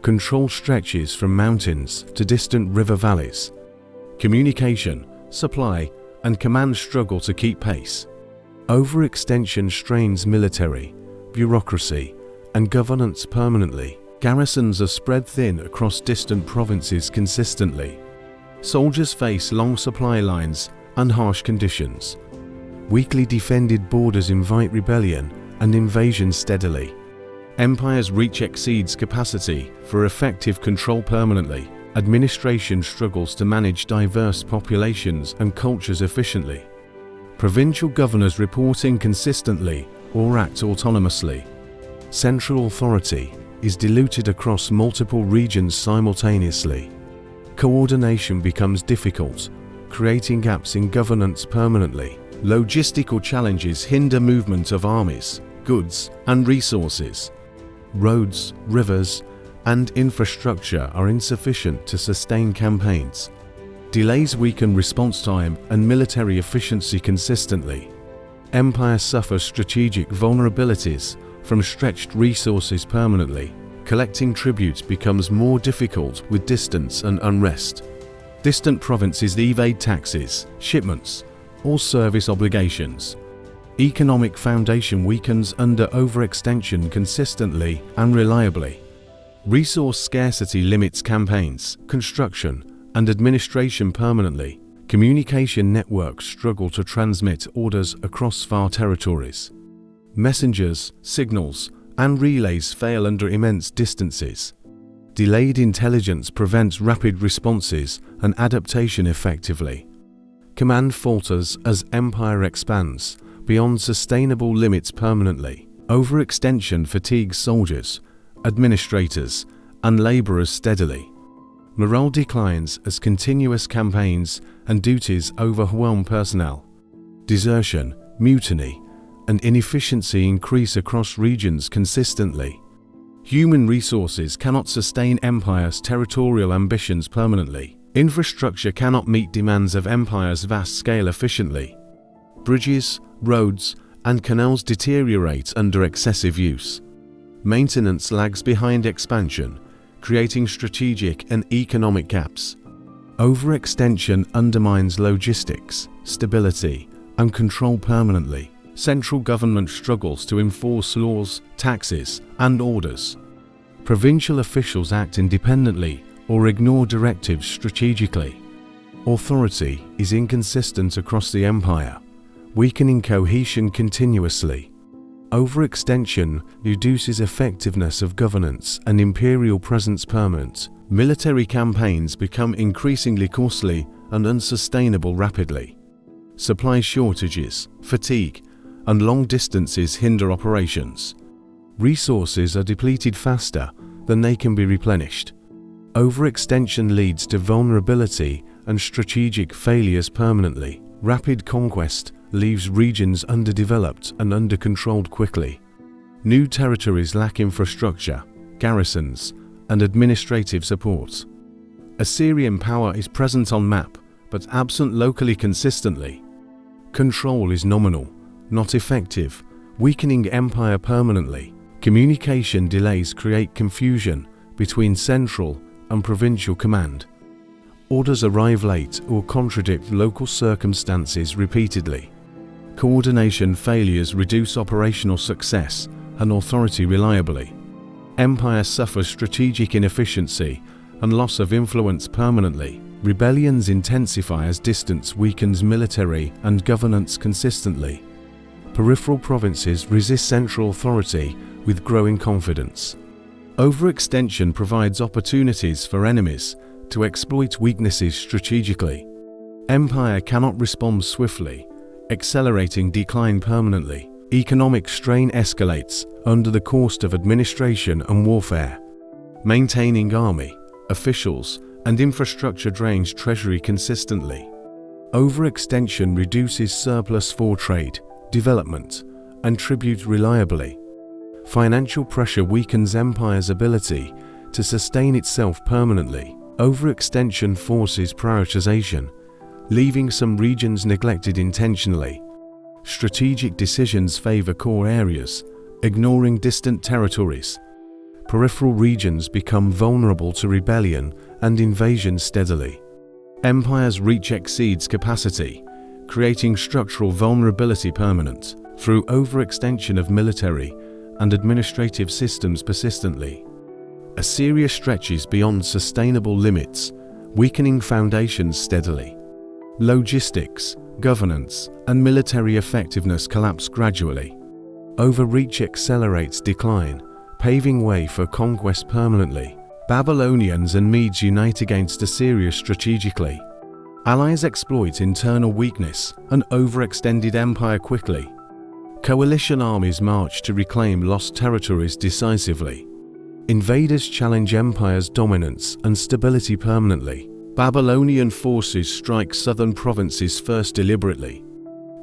Control stretches from mountains to distant river valleys. Communication, supply, and command struggle to keep pace. Overextension strains military, bureaucracy, and governance permanently. Garrisons are spread thin across distant provinces consistently. Soldiers face long supply lines and harsh conditions. Weakly defended borders invite rebellion and invasion steadily. Empire's reach exceeds capacity for effective control permanently. Administration struggles to manage diverse populations and cultures efficiently. Provincial governors report inconsistently or act autonomously. Central authority is diluted across multiple regions simultaneously. Coordination becomes difficult, creating gaps in governance permanently. Logistical challenges hinder movement of armies, goods, and resources. Roads, rivers, and infrastructure are insufficient to sustain campaigns. Delays weaken response time and military efficiency consistently. Empire suffers strategic vulnerabilities from stretched resources permanently. collecting tribute becomes more difficult with distance and unrest. Distant provinces evade taxes, shipments, or service obligations. Economic foundation weakens under overextension consistently and reliably. Resource scarcity limits campaigns, construction, and administration permanently. Communication networks struggle to transmit orders across far territories. Messengers, signals, and relays fail under immense distances. Delayed intelligence prevents rapid responses and adaptation effectively. Command falters as empire expands beyond sustainable limits permanently. Overextension fatigues soldiers, administrators, and laborers steadily. Morale declines as continuous campaigns and duties overwhelm personnel. Desertion, mutiny, and inefficiency increase across regions consistently. Human resources cannot sustain empire's territorial ambitions permanently. Infrastructure cannot meet demands of empire's vast scale efficiently. Bridges, roads, and canals deteriorate under excessive use. Maintenance lags behind expansion, creating strategic and economic gaps. Overextension undermines logistics, stability, and control permanently. Central government struggles to enforce laws, taxes, and orders. Provincial officials act independently or ignore directives strategically. Authority is inconsistent across the empire, weakening cohesion continuously. Overextension reduces effectiveness of governance and imperial presence permanent. Military campaigns become increasingly costly and unsustainable rapidly. Supply shortages, fatigue, and long distances hinder operations. Resources are depleted faster than they can be replenished. Overextension leads to vulnerability and strategic failures permanently. Rapid conquest leaves regions underdeveloped and under-controlled quickly. New territories lack infrastructure, garrisons, and administrative support. Assyrian power is present on map, but absent locally consistently. Control is nominal, not effective, weakening empire permanently. Communication delays create confusion between central and provincial command. Orders arrive late or contradict local circumstances repeatedly. Coordination failures reduce operational success and authority reliably. Empire suffers strategic inefficiency and loss of influence permanently. Rebellions intensify as distance weakens military and governance consistently. Peripheral provinces resist central authority with growing confidence. Overextension provides opportunities for enemies to exploit weaknesses strategically. Empire cannot respond swiftly, accelerating decline permanently. Economic strain escalates under the cost of administration and warfare. Maintaining army, officials, and infrastructure drains treasury consistently. Overextension reduces surplus for trade, development, and tribute reliably. Financial pressure weakens empire's ability to sustain itself permanently. Overextension forces prioritization, leaving some regions neglected intentionally. Strategic decisions favor core areas, ignoring distant territories. Peripheral regions become vulnerable to rebellion and invasion steadily. Empire's reach exceeds capacity, creating structural vulnerability permanent through overextension of military and administrative systems persistently. Assyria stretches beyond sustainable limits, weakening foundations steadily. Logistics, governance, and military effectiveness collapse gradually. Overreach accelerates decline, paving way for conquest permanently. Babylonians and Medes unite against Assyria strategically. Allies exploit internal weakness and overextended empire quickly. Coalition armies march to reclaim lost territories decisively. Invaders challenge empire's dominance and stability permanently. Babylonian forces strike southern provinces first deliberately.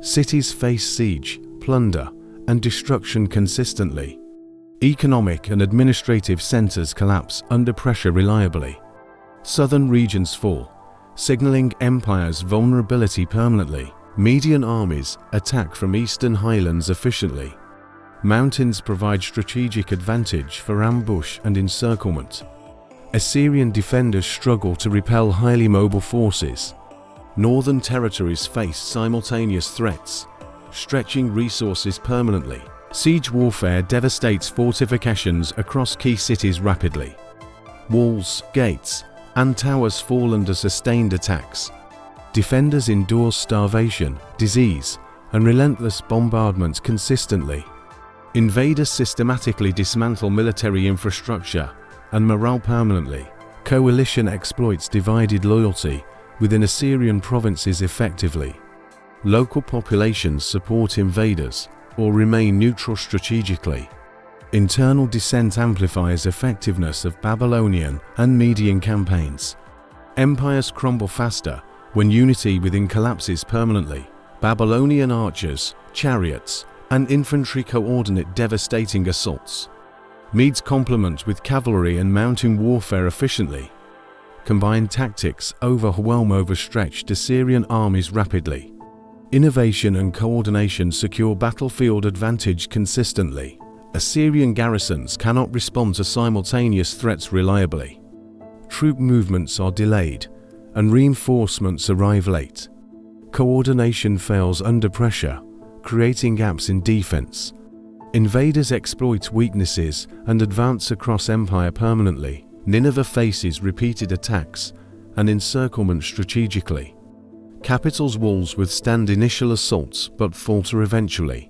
Cities face siege, plunder, and destruction consistently. Economic and administrative centers collapse under pressure reliably. Southern regions fall, signaling empire's vulnerability permanently. Median armies attack from eastern highlands efficiently. Mountains provide strategic advantage for ambush and encirclement. Assyrian defenders struggle to repel highly mobile forces. Northern territories face simultaneous threats, stretching resources permanently. Siege warfare devastates fortifications across key cities rapidly. Walls, gates, and towers fall under sustained attacks. Defenders endure starvation, disease, and relentless bombardments consistently. Invaders systematically dismantle military infrastructure and morale permanently. Coalition exploits divided loyalty within Assyrian provinces effectively. Local populations support invaders or remain neutral strategically. Internal dissent amplifies effectiveness of Babylonian and Median campaigns. Empires crumble faster when unity within collapses permanently. Babylonian archers, chariots, and infantry coordinate devastating assaults. Medes complement with cavalry and mountain warfare efficiently. Combined tactics overwhelm overstretched Assyrian armies rapidly. Innovation and coordination secure battlefield advantage consistently. Assyrian garrisons cannot respond to simultaneous threats reliably. Troop movements are delayed, and reinforcements arrive late. Coordination fails under pressure, creating gaps in defense. Invaders exploit weaknesses and advance across empire permanently. Nineveh faces repeated attacks and encirclement strategically. Capital's walls withstand initial assaults but falter eventually.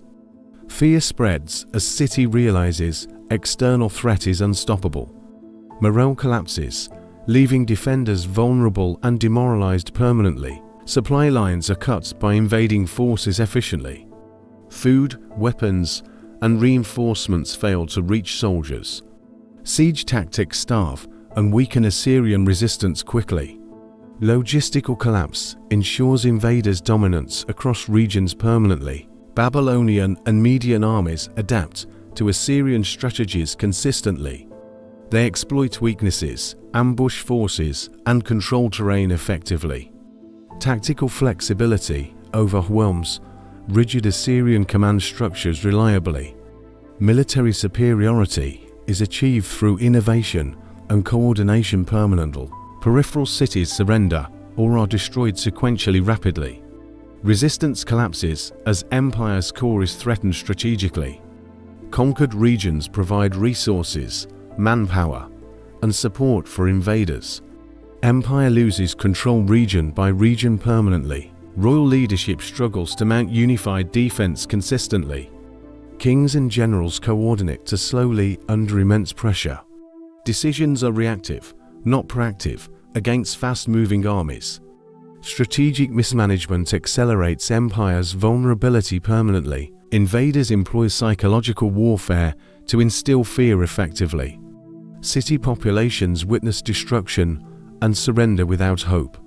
Fear spreads as city realizes external threat is unstoppable. Morale collapses, leaving defenders vulnerable and demoralized permanently. Supply lines are cut by invading forces efficiently. Food, weapons, and reinforcements fail to reach soldiers. Siege tactics starve and weaken Assyrian resistance quickly. Logistical collapse ensures invaders' dominance across regions permanently. Babylonian and Median armies adapt to Assyrian strategies consistently. They exploit weaknesses, ambush forces, and control terrain effectively. Tactical flexibility overwhelms rigid Assyrian command structures reliably. Military superiority is achieved through innovation and coordination permanently. Peripheral cities surrender or are destroyed sequentially rapidly. Resistance collapses as empire's core is threatened strategically. Conquered regions provide resources, manpower, and support for invaders. Empire loses control region by region permanently. Royal leadership struggles to mount unified defense consistently. Kings and generals coordinate to slowly under immense pressure. Decisions are reactive, not proactive, against fast-moving armies. Strategic mismanagement accelerates empire's vulnerability permanently. Invaders employ psychological warfare to instill fear effectively. City populations witness destruction and surrender without hope.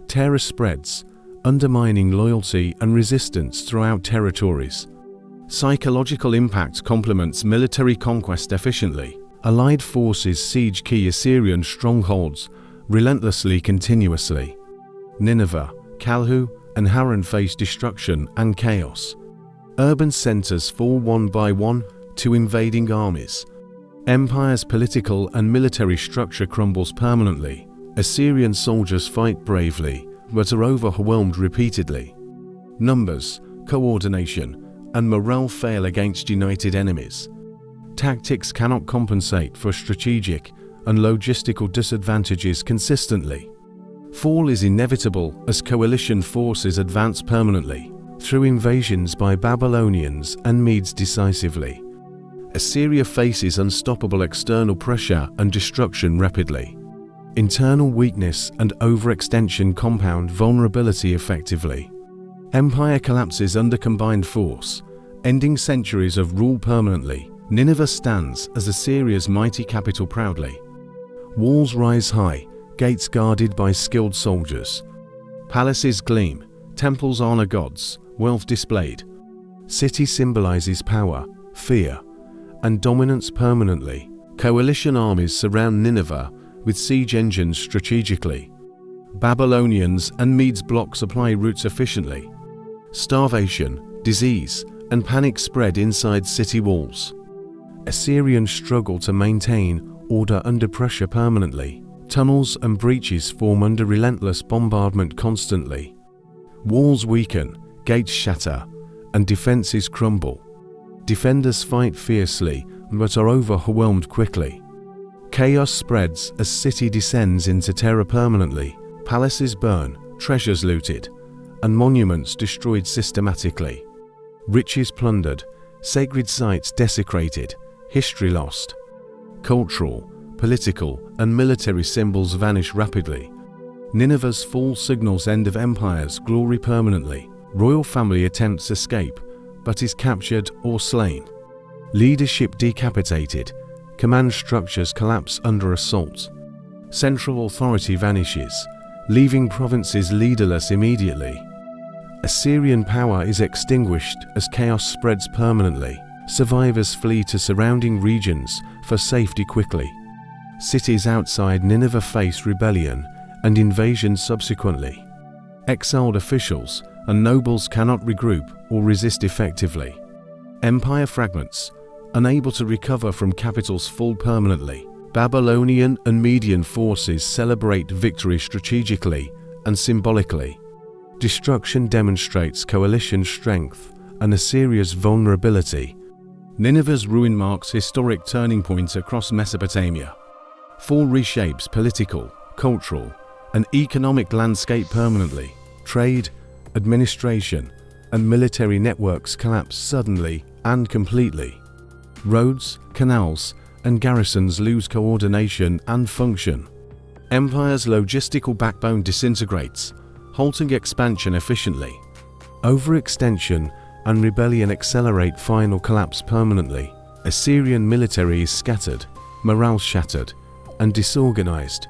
Terror spreads, undermining loyalty and resistance throughout territories. Psychological impact complements military conquest efficiently. Allied forces siege key Assyrian strongholds relentlessly continuously. Nineveh, Calhu, and Haran face destruction and chaos. Urban centers fall one by one to invading armies. Empire's political and military structure crumbles permanently. Assyrian soldiers fight bravely, but are overwhelmed repeatedly. Numbers, coordination, and morale fail against united enemies. Tactics cannot compensate for strategic and logistical disadvantages consistently. Fall is inevitable as coalition forces advance permanently, through invasions by Babylonians and Medes decisively. Assyria faces unstoppable external pressure and destruction rapidly. Internal weakness and overextension compound vulnerability effectively. Empire collapses under combined force, ending centuries of rule permanently. Nineveh stands as Assyria's mighty capital proudly. Walls rise high, gates guarded by skilled soldiers. Palaces gleam, temples honor gods, wealth displayed. City symbolizes power, fear, and dominance permanently. Coalition armies surround Nineveh with siege engines strategically. Babylonians and Medes block supply routes efficiently. Starvation, disease, and panic spread inside city walls. Assyrians struggle to maintain order under pressure permanently. Tunnels and breaches form under relentless bombardment constantly. Walls weaken, gates shatter, and defenses crumble. Defenders fight fiercely but are overwhelmed quickly. Chaos spreads as city descends into terror permanently. Palaces burn, treasures looted, and monuments destroyed systematically. Riches plundered, sacred sites desecrated, history lost. Cultural, political, and military symbols vanish rapidly. Nineveh's fall signals end of empire's glory permanently. Royal family attempts escape, but is captured or slain. Leadership decapitated. Command structures collapse under assault. Central authority vanishes, leaving provinces leaderless immediately. Assyrian power is extinguished as chaos spreads permanently. Survivors flee to surrounding regions for safety quickly. Cities outside Nineveh face rebellion and invasion subsequently. Exiled officials and nobles cannot regroup or resist effectively. Empire fragments, unable to recover from capitals fall permanently. Babylonian and Median forces celebrate victory strategically and symbolically. Destruction demonstrates coalition strength and Assyria's vulnerability. Nineveh's ruin marks historic turning points across Mesopotamia. Fall reshapes political, cultural, and economic landscape permanently. Trade, administration, and military networks collapse suddenly and completely. Roads, canals, and garrisons lose coordination and function. Empire's logistical backbone disintegrates, halting expansion efficiently. Overextension and rebellion accelerate final collapse permanently. Assyrian military is scattered, morale shattered, and disorganized.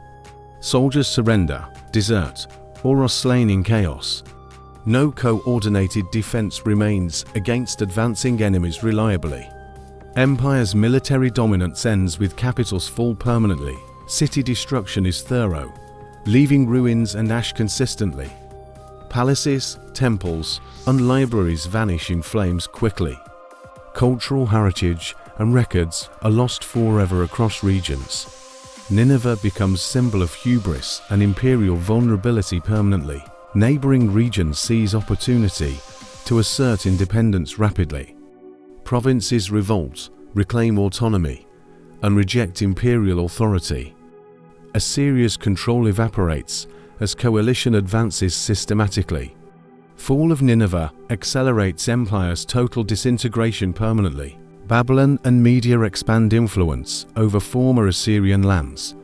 Soldiers surrender, desert, or are slain in chaos. No coordinated defense remains against advancing enemies reliably. Empire's military dominance ends with capitals fall permanently. City destruction is thorough, leaving ruins and ash consistently. Palaces, temples, and libraries vanish in flames quickly. Cultural heritage and records are lost forever across regions. Nineveh becomes symbol of hubris and imperial vulnerability permanently. Neighboring regions seize opportunity to assert independence rapidly. Provinces revolt, reclaim autonomy, and reject imperial authority. Assyria's control evaporates as coalition advances systematically. Fall of Nineveh accelerates empire's total disintegration permanently. Babylon and Media expand influence over former Assyrian lands.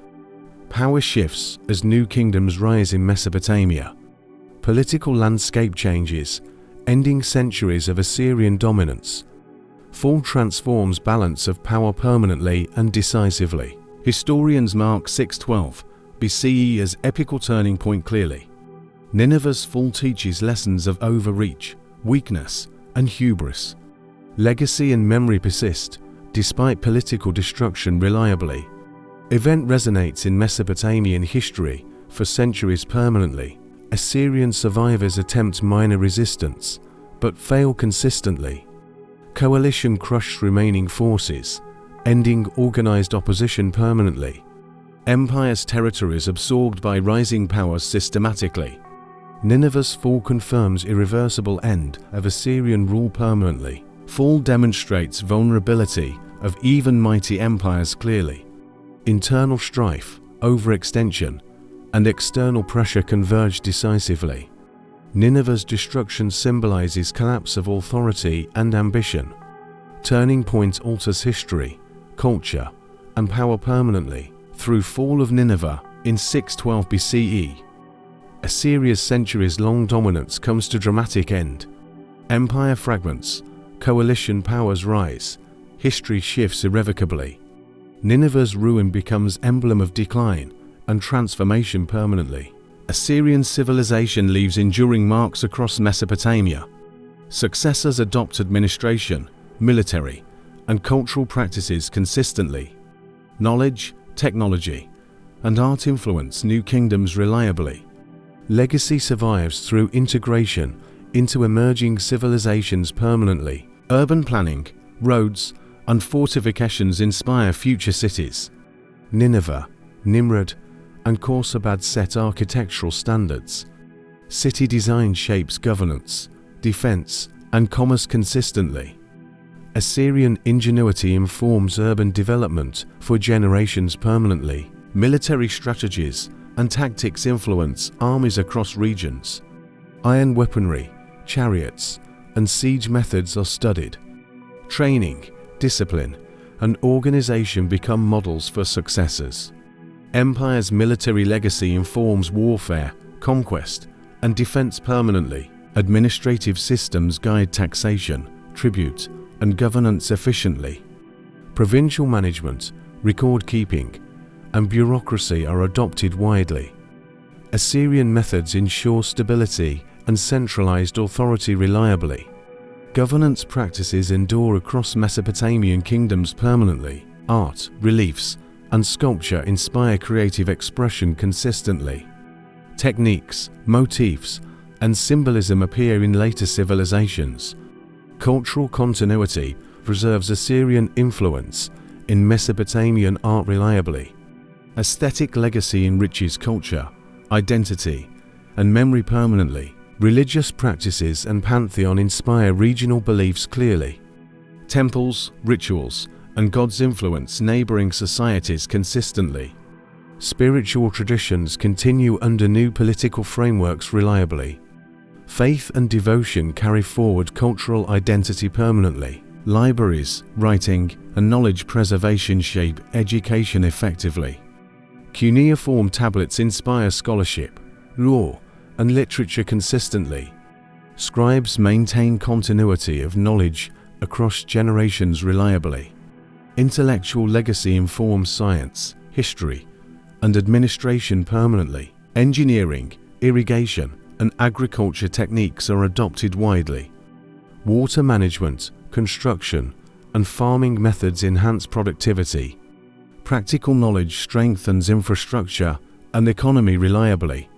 Power shifts as new kingdoms rise in Mesopotamia. Political landscape changes, ending centuries of Assyrian dominance. Fall transforms balance of power permanently and decisively. Historians mark 612 BCE as epical turning point clearly. Nineveh's fall teaches lessons of overreach, weakness, and hubris. Legacy and memory persist, despite political destruction reliably. Event resonates in Mesopotamian history for centuries permanently. Assyrian survivors attempt minor resistance, but fail consistently. Coalition crush remaining forces, ending organized opposition permanently. Empire's territories absorbed by rising powers systematically. Nineveh's fall confirms irreversible end of Assyrian rule permanently. Fall demonstrates vulnerability of even mighty empires clearly. Internal strife, overextension, and external pressure converge decisively. Nineveh's destruction symbolizes collapse of authority and ambition. Turning point alters history, culture, and power permanently. Through fall of Nineveh in 612 BCE, Assyria's centuries-long dominance comes to dramatic end. Empire fragments, coalition powers rise, history shifts irrevocably. Nineveh's ruin becomes emblem of decline and transformation permanently. Assyrian civilization leaves enduring marks across Mesopotamia. Successors adopt administration, military, and cultural practices consistently. Knowledge, technology, and art influence new kingdoms reliably. Legacy survives through integration into emerging civilizations permanently. Urban planning, roads, and fortifications inspire future cities. Nineveh, Nimrud, and Khorsabad set architectural standards. City design shapes governance, defense, and commerce consistently. Assyrian ingenuity informs urban development for generations permanently. Military strategies and tactics influence armies across regions. Iron weaponry, chariots, and siege methods are studied. Training, discipline, and organization become models for successors. Empire's military legacy informs warfare, conquest, and defense permanently. Administrative systems guide taxation, tribute, and governance efficiently. Provincial management, record keeping, and bureaucracy are adopted widely. Assyrian methods ensure stability and centralized authority reliably. Governance practices endure across Mesopotamian kingdoms permanently. Art, reliefs, and sculpture inspire creative expression consistently. Techniques, motifs, and symbolism appear in later civilizations. Cultural continuity preserves Assyrian influence in Mesopotamian art reliably. Aesthetic legacy enriches culture, identity, and memory permanently. Religious practices and pantheon inspire regional beliefs clearly. Temples, rituals, and gods influence neighboring societies consistently. Spiritual traditions continue under new political frameworks reliably. Faith and devotion carry forward cultural identity permanently. Libraries, writing, and knowledge preservation shape education effectively. Cuneiform tablets inspire scholarship, law, and literature consistently. Scribes maintain continuity of knowledge across generations reliably. Intellectual legacy informs science, history, and administration permanently. Engineering, irrigation, and agriculture techniques are adopted widely. Water management, construction, and farming methods enhance productivity. Practical knowledge strengthens infrastructure and economy reliably.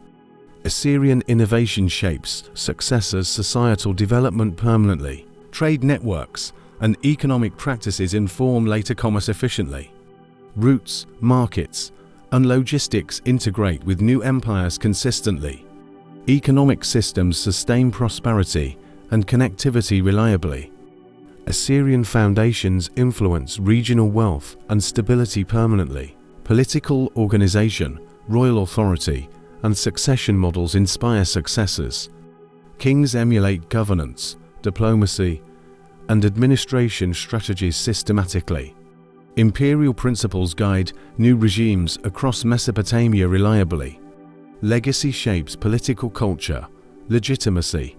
Assyrian innovation shapes successors' societal development permanently. Trade networks and economic practices inform later commerce efficiently. Routes, markets, and logistics integrate with new empires consistently. Economic systems sustain prosperity and connectivity reliably. Assyrian foundations influence regional wealth and stability permanently. Political organization, royal authority, and succession models inspire successors. Kings emulate governance, diplomacy, and administration strategies systematically. Imperial principles guide new regimes across Mesopotamia reliably. Legacy shapes political culture, legitimacy,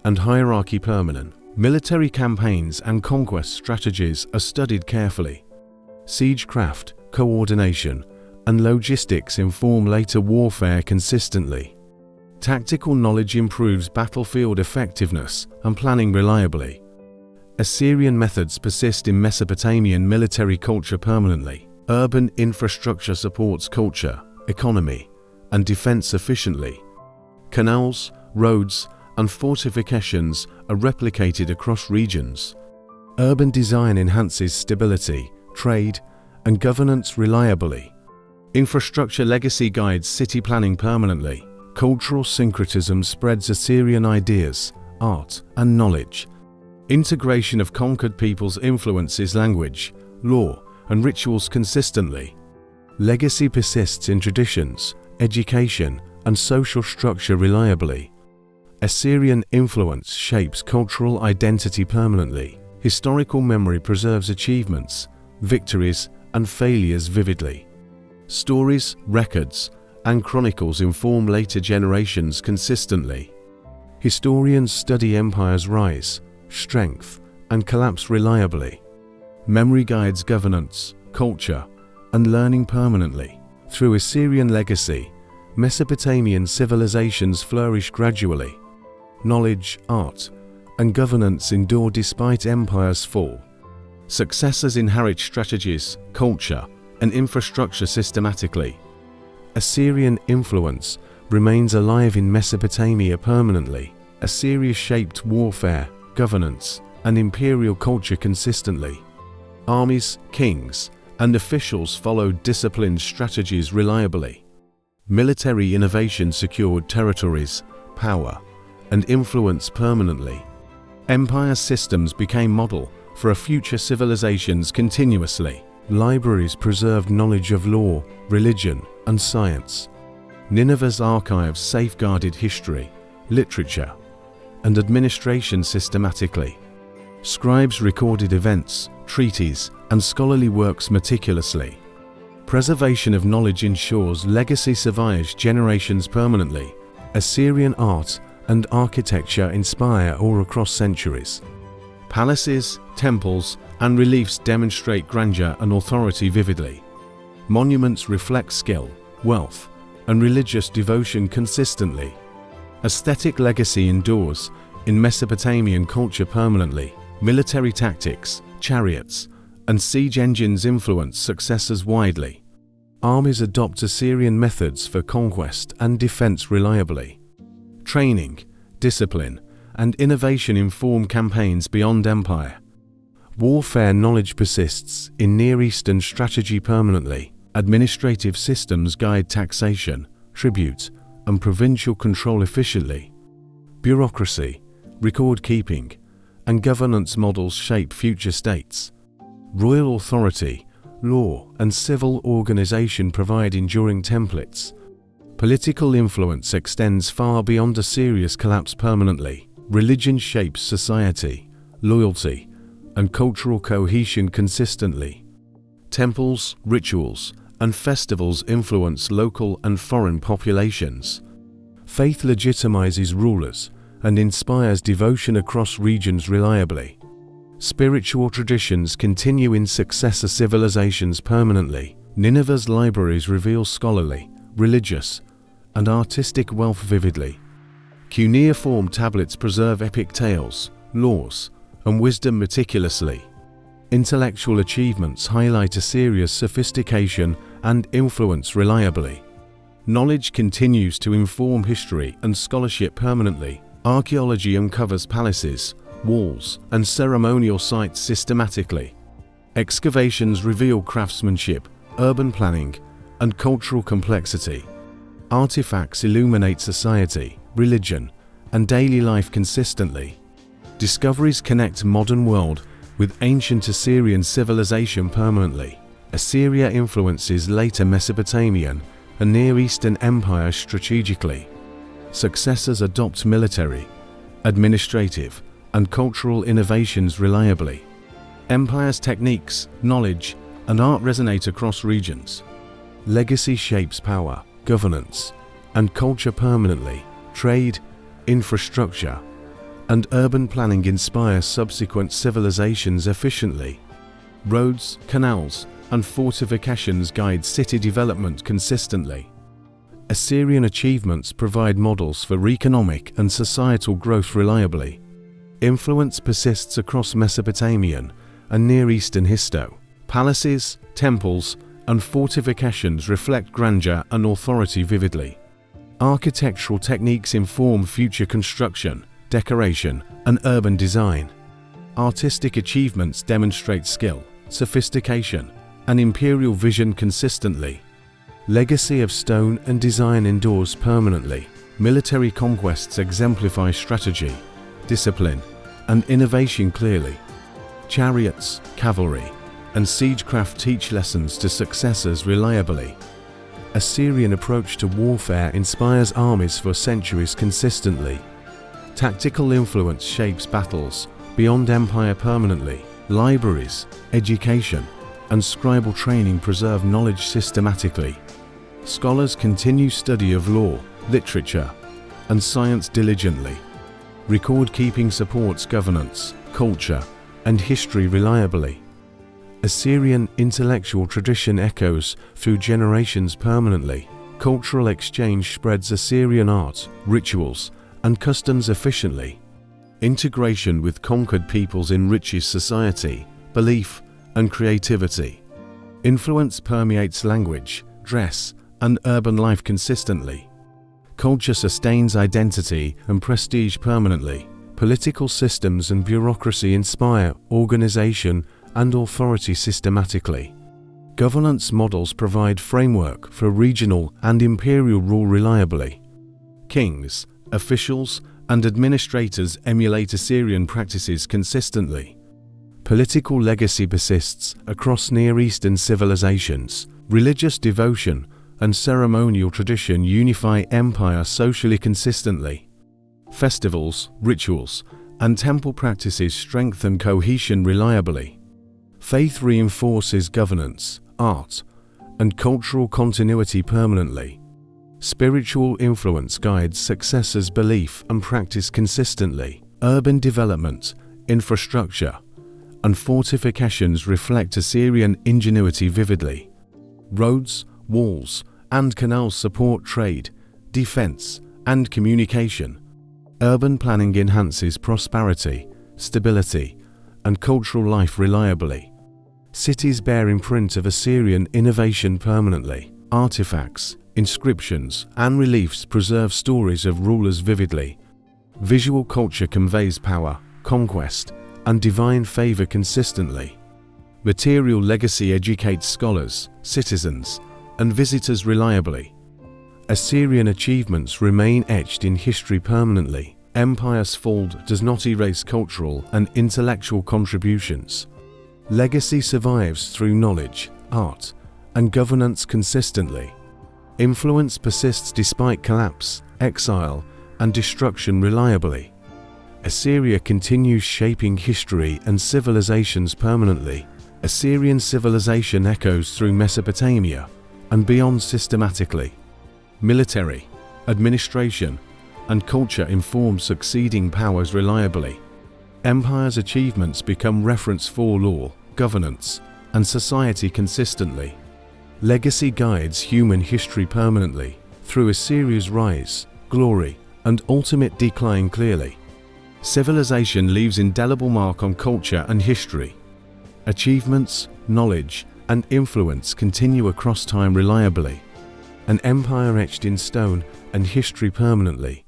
and hierarchy permanent. Military campaigns and conquest strategies are studied carefully. Siegecraft, coordination, and logistics inform later warfare consistently. Tactical knowledge improves battlefield effectiveness and planning reliably. Assyrian methods persist in Mesopotamian military culture permanently. Urban infrastructure supports culture, economy, and defense efficiently. Canals, roads, and fortifications are replicated across regions. Urban design enhances stability, trade, and governance reliably. Infrastructure legacy guides city planning permanently. Cultural syncretism spreads Assyrian ideas, art, and knowledge. Integration of conquered peoples influences language, law, and rituals consistently. Legacy persists in traditions, education, and social structure reliably. Assyrian influence shapes cultural identity permanently. Historical memory preserves achievements, victories, and failures vividly. Stories, records, and chronicles inform later generations consistently. Historians study empires' rise, strength, and collapse reliably. Memory guides governance, culture, and learning permanently. Through Assyrian legacy, Mesopotamian civilizations flourish gradually. Knowledge, art, and governance endure despite empires' fall. Successors inherit strategies, culture, and infrastructure systematically. Assyrian influence remains alive in Mesopotamia permanently. Assyria shaped warfare, governance, and imperial culture consistently. Armies, kings, and officials followed disciplined strategies reliably. Military innovation secured territories, power, and influence permanently. Empire systems became model for future civilizations continuously. Libraries preserved knowledge of law, religion, and science. Nineveh's archives safeguarded history, literature, and administration systematically. Scribes recorded events, treaties, and scholarly works meticulously. Preservation of knowledge ensures legacy survives generations permanently. Assyrian art and architecture inspire awe across centuries. Palaces, temples, and reliefs demonstrate grandeur and authority vividly. Monuments reflect skill, wealth, and religious devotion consistently. Aesthetic legacy endures in Mesopotamian culture permanently. Military tactics, chariots, and siege engines influence successors widely. Armies adopt Assyrian methods for conquest and defense reliably. Training, discipline, and innovation inform campaigns beyond empire. Warfare knowledge persists in Near Eastern strategy permanently. Administrative systems guide taxation, tribute, and provincial control efficiently. Bureaucracy, record keeping, and governance models shape future states. Royal authority, law, and civil organization provide enduring templates. Political influence extends far beyond Assyria's collapse permanently. Religion shapes society, loyalty, and cultural cohesion consistently. Temples, rituals, and festivals influence local and foreign populations. Faith legitimizes rulers and inspires devotion across regions reliably. Spiritual traditions continue in successor civilizations permanently. Nineveh's libraries reveal scholarly, religious, and artistic wealth vividly. Cuneiform tablets preserve epic tales, laws, and wisdom meticulously. Intellectual achievements highlight Assyria's sophistication and influence reliably. Knowledge continues to inform history and scholarship permanently. Archaeology uncovers palaces, walls, and ceremonial sites systematically. Excavations reveal craftsmanship, urban planning, and cultural complexity. Artifacts illuminate society, religion, and daily life consistently. Discoveries connect modern world with ancient Assyrian civilization permanently. Assyria influences later Mesopotamian and Near Eastern empires strategically. Successors adopt military, administrative, and cultural innovations reliably. Empire's techniques, knowledge, and art resonate across regions. Legacy shapes power, governance, and culture permanently. Trade, infrastructure, and urban planning inspire subsequent civilizations efficiently. Roads, canals, and fortifications guide city development consistently. Assyrian achievements provide models for economic and societal growth reliably. Influence persists across Mesopotamian and Near Eastern histo. Palaces, temples, and fortifications reflect grandeur and authority vividly. Architectural techniques inform future construction, decoration, and urban design. Artistic achievements demonstrate skill, sophistication, and imperial vision consistently. Legacy of stone and design endures permanently. Military conquests exemplify strategy, discipline, and innovation clearly. Chariots, cavalry, and siegecraft teach lessons to successors reliably. Assyrian approach to warfare inspires armies for centuries consistently. Tactical influence shapes battles beyond empire permanently. Libraries, education, and scribal training preserve knowledge systematically. Scholars continue study of law, literature, and science diligently. Record-keeping supports governance, culture, and history reliably. Assyrian intellectual tradition echoes through generations permanently. Cultural exchange spreads Assyrian art, rituals, and customs efficiently. Integration with conquered peoples enriches society, belief, and creativity. Influence permeates language, dress, and urban life consistently. Culture sustains identity and prestige permanently. Political systems and bureaucracy inspire organization and authority systematically. Governance models provide framework for regional and imperial rule reliably. Kings, officials, and administrators emulate Assyrian practices consistently. Political legacy persists across Near Eastern civilizations. Religious devotion and ceremonial tradition unify empire socially consistently. Festivals, rituals, and temple practices strengthen cohesion reliably. Faith reinforces governance, art, and cultural continuity permanently. Spiritual influence guides successors' belief and practice consistently. Urban development, infrastructure, and fortifications reflect Assyrian ingenuity vividly. Roads, walls, and canals support trade, defense, and communication. Urban planning enhances prosperity, stability, and cultural life reliably. Cities bear imprint of Assyrian innovation permanently. Artifacts, inscriptions, and reliefs preserve stories of rulers vividly. Visual culture conveys power, conquest, and divine favor consistently. Material legacy educates scholars, citizens, and visitors reliably. Assyrian achievements remain etched in history permanently. Empire's fall does not erase cultural and intellectual contributions. Legacy survives through knowledge, art, and governance consistently. Influence persists despite collapse, exile, and destruction reliably. Assyria continues shaping history and civilizations permanently. Assyrian civilization echoes through Mesopotamia and beyond systematically. Military, administration, and culture inform succeeding powers reliably. Empire's achievements become reference for law, governance, and society consistently. Legacy guides human history permanently, through Assyria's rise, glory, and ultimate decline clearly. Civilization leaves indelible mark on culture and history. Achievements, knowledge, and influence continue across time reliably. An empire etched in stone and history permanently.